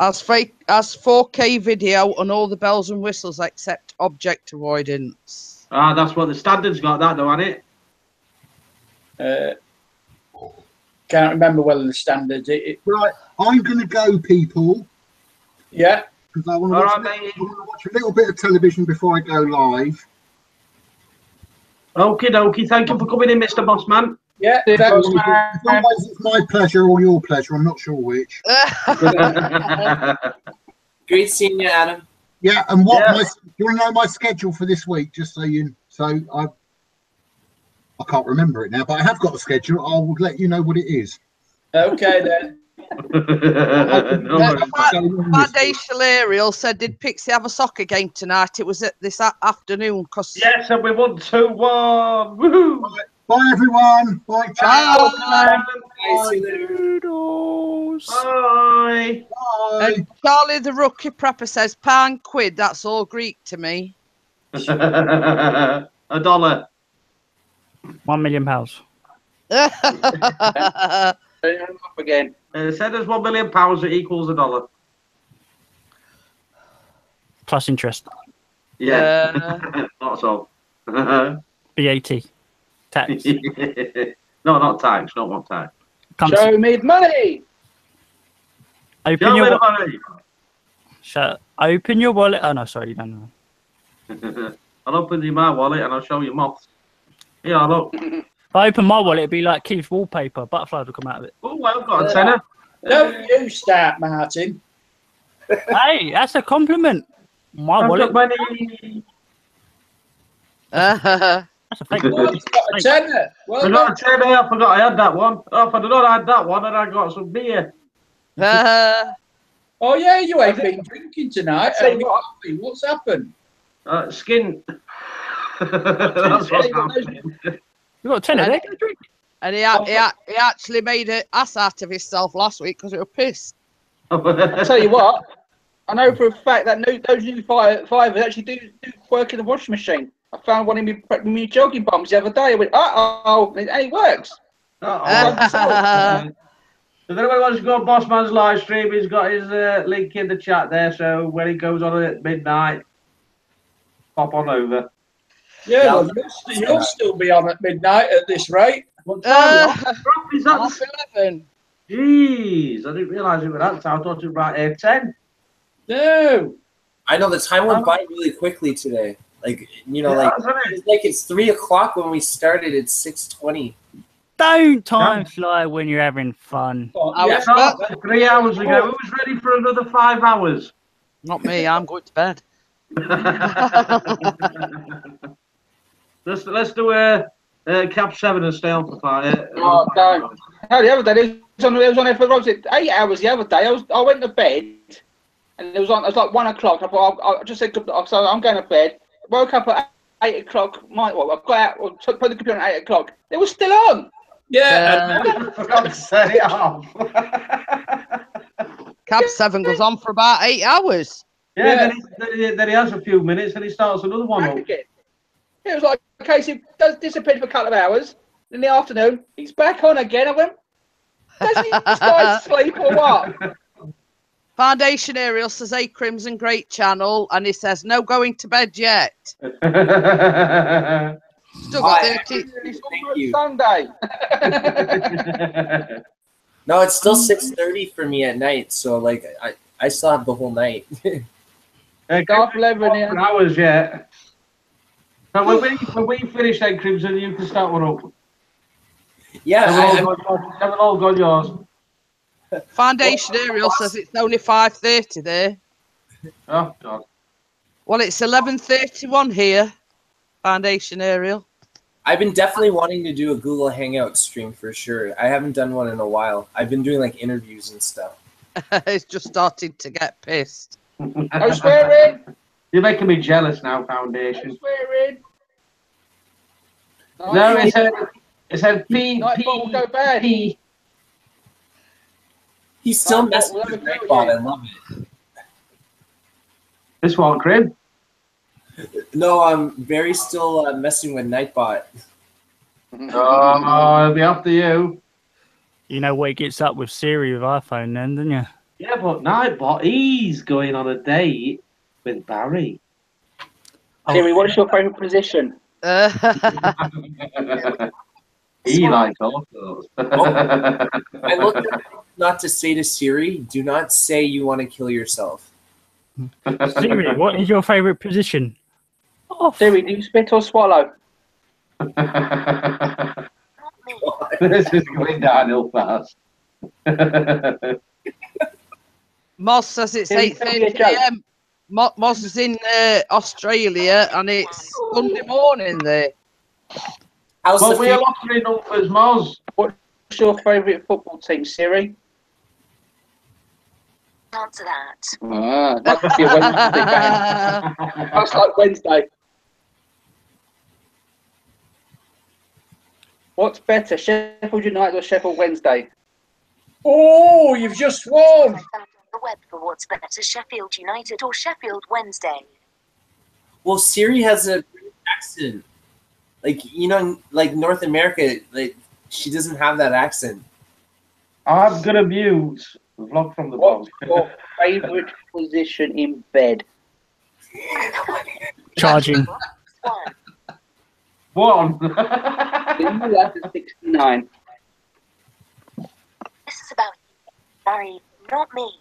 As 4K video and all the bells and whistles except object avoidance. Ah, that's what the standard's got, that though, hasn't it? Can't remember whether the standard. Right, I'm going to go, people. Yeah. Because I want to watch a little bit of television before I go live. Okie dokie, thank you for coming in, Mr. Bossman. Yeah, it's my pleasure or your pleasure, I'm not sure which. Great seeing you, Adam. Yeah, and you want to know my schedule for this week, just so I can't remember it now, but I have got a schedule. I'll let you know what it is. Okay then. Foundation Aerial said, did Pixie have a soccer game tonight? It was at this afternoon. Yes, and we won 2-1. Woohoo! Bye everyone. Bye. Bye. Bye. And Charlie the Rookie Prepper says, £1, that's all Greek to me. $1. £1 million. Up again. Said there's £1 million that equals $1. Plus interest. Yeah. Not so. VAT. Tax. No, not tax. Not one tax. Show me the money. Open your money. Open your wallet. Oh no, sorry, you don't know. I'll open my wallet and I'll show you moths. Yeah, look. If I open my wallet, it'd be like Keith's wallpaper. Butterflies will come out of it. Oh, well, I've got a tenner. Don't you start, Martin. Hey, that's a compliment. My wallet. That's a fake one. He's got a tenner. Well, I got a tenner. I forgot I had that one. Oh, if I'd not had that one, then I got some beer. Oh yeah, you ain't been drinking tonight. What's happened? Skin. That's what's happening. You got a tenner there? Drink. And he actually made an ass out of himself last week because he was pissed. I'll tell you what, I know for a fact that those new fivers actually do work in the washing machine. I found one in my jogging bums the other day. I went, uh-oh, and it works. Uh-oh. If anyone wants to go on Bossman's live stream, he's got his link in the chat there, so when he goes on at midnight, pop on over. Yeah, well, you'll still be on at midnight at this rate. What time is that? 11. Jeez, I didn't realise it was that time. I thought it was about 8:10. No. I know the time went by really quickly today. Like, you know, it's 3 o'clock when we started. It's 6:20. Don't time fly when you're having fun. Yeah, no, 3 hours ago. Who was ready for another 5 hours? Not me. I'm going to bed. Let's do Cap 7 and stay on for 5. Oh, don't. No, the other day it was on there for 8 hours. The other day I went to bed and it was like 1 o'clock. I thought I just said so I'm going to bed. Woke up at 8 o'clock. I got out, put the computer on at 8 o'clock. It was still on. Yeah. I forgot to set it off. Cab 7 goes on for about 8 hours. Yeah, then he has a few minutes and he starts another one up. Again. It was like Casey does disappear for a couple of hours. In the afternoon, he's back on again. I went, does he start to sleep or what? Foundation Ariel says, hey, Crimson, great channel. And he says, no going to bed yet. Still got 30. It's almost Sunday. No, it's still 6:30 for me at night. So, like, I still have the whole night. Half 11 hours yet. So when we finish that, Crimson, you can start one up. Yeah, haven't all got yours. Foundation Ariel says it's only 5:30 there. Oh God. Well, it's 11:31 here. Foundation Ariel. I've been definitely wanting to do a Google Hangout stream for sure. I haven't done one in a while. I've been doing like interviews and stuff. It's just starting to get pissed. I'm swearing. You're making me jealous now, Foundation. I'm swearing. No, it said P. Nightbot will go bad. P. He's still messing with Nightbot. I love it. This one, Crib? No, I'm very still messing with Nightbot. Oh, it'll be after you. You know what he gets up with Siri with iPhone then, don't you? Yeah, but Nightbot, he's going on a date with Barry. Siri, what is your favourite position? He likes all those. I looked at not to say to Siri, do not say you want to kill yourself. Siri, what is your favourite position? Oh, Siri, do you spit or swallow? This is going downhill fast. Moz says it's 8:30 a.m. Moz is in Australia and it's Sunday morning there. Well, we are offering numbers, Moz. What's your favourite football team, Siri? Answer that. That must be a Wednesday game. That's like Wednesday. What's better, Sheffield United or Sheffield Wednesday? Oh, you've just won. The web for what's better, Sheffield United or Sheffield Wednesday. Well, Siri has a British accent. Like, you know, like North America, like she doesn't have that accent. I'm gonna mute the vlog from the box. What's your favourite position in bed? Charging. One. That's a 69. This is about you, Barry, not me.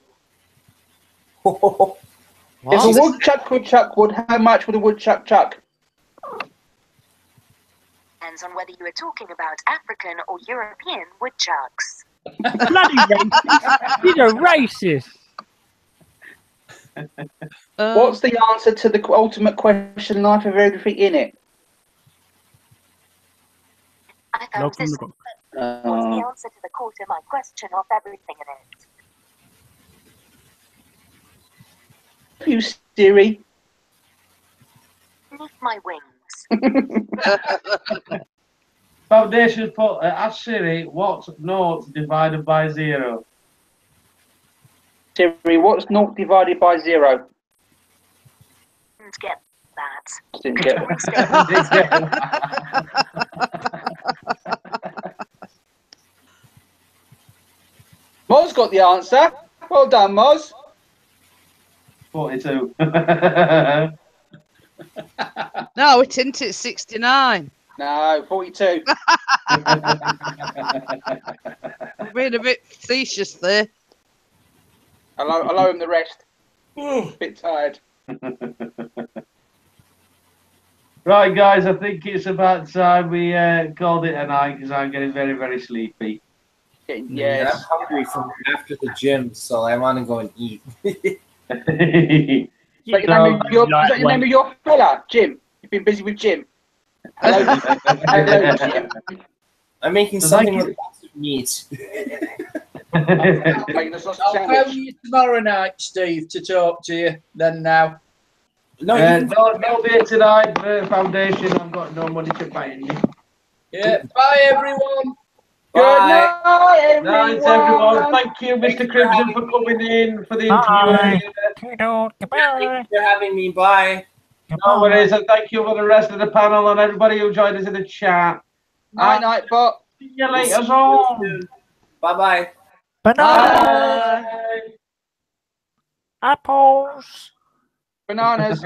If a woodchuck could chuck wood, how much would a woodchuck chuck? Depends on whether you are talking about African or European woodchucks. Bloody racist. He's a racist. What's the answer to the ultimate question, life of everything in it? I found this. What's the answer to the core to my question of everything in it? You, Siri. Beneath my wings. Foundation's put, ask Siri, what's 0 divided by 0? Siri, what's 0 divided by 0? Didn't get that. Didn't get Moz got the answer. Well done, Moz. 42. No, it isn't. It's 69. No, 42. I'm being a bit facetious there. I'll owe him the rest. A bit tired. Right, guys, I think it's about time we called it a night because I'm getting very, very sleepy. I'm Yes. hungry from after the gym, so I want to go and eat. Is that your name of your fella, Jim? You've been busy with Jim. Hello, hello, Jim. I'm making something with lots of meat. Making a sausage I'll sandwich. phone you tomorrow night, Steve, to talk to you. Then now. No, no beer tonight for Foundation. I've got no money to buy any. Yeah. Bye, everyone. Good night, everyone. Night, everyone. Thank you, Mr. Crimson, for coming in for the interview. Thank you for having me. Bye. No worries, and thank you for the rest of the panel and everybody who joined us in the chat. Night, night, but. See you later on. Bye-bye. Bye. Apples. Bananas.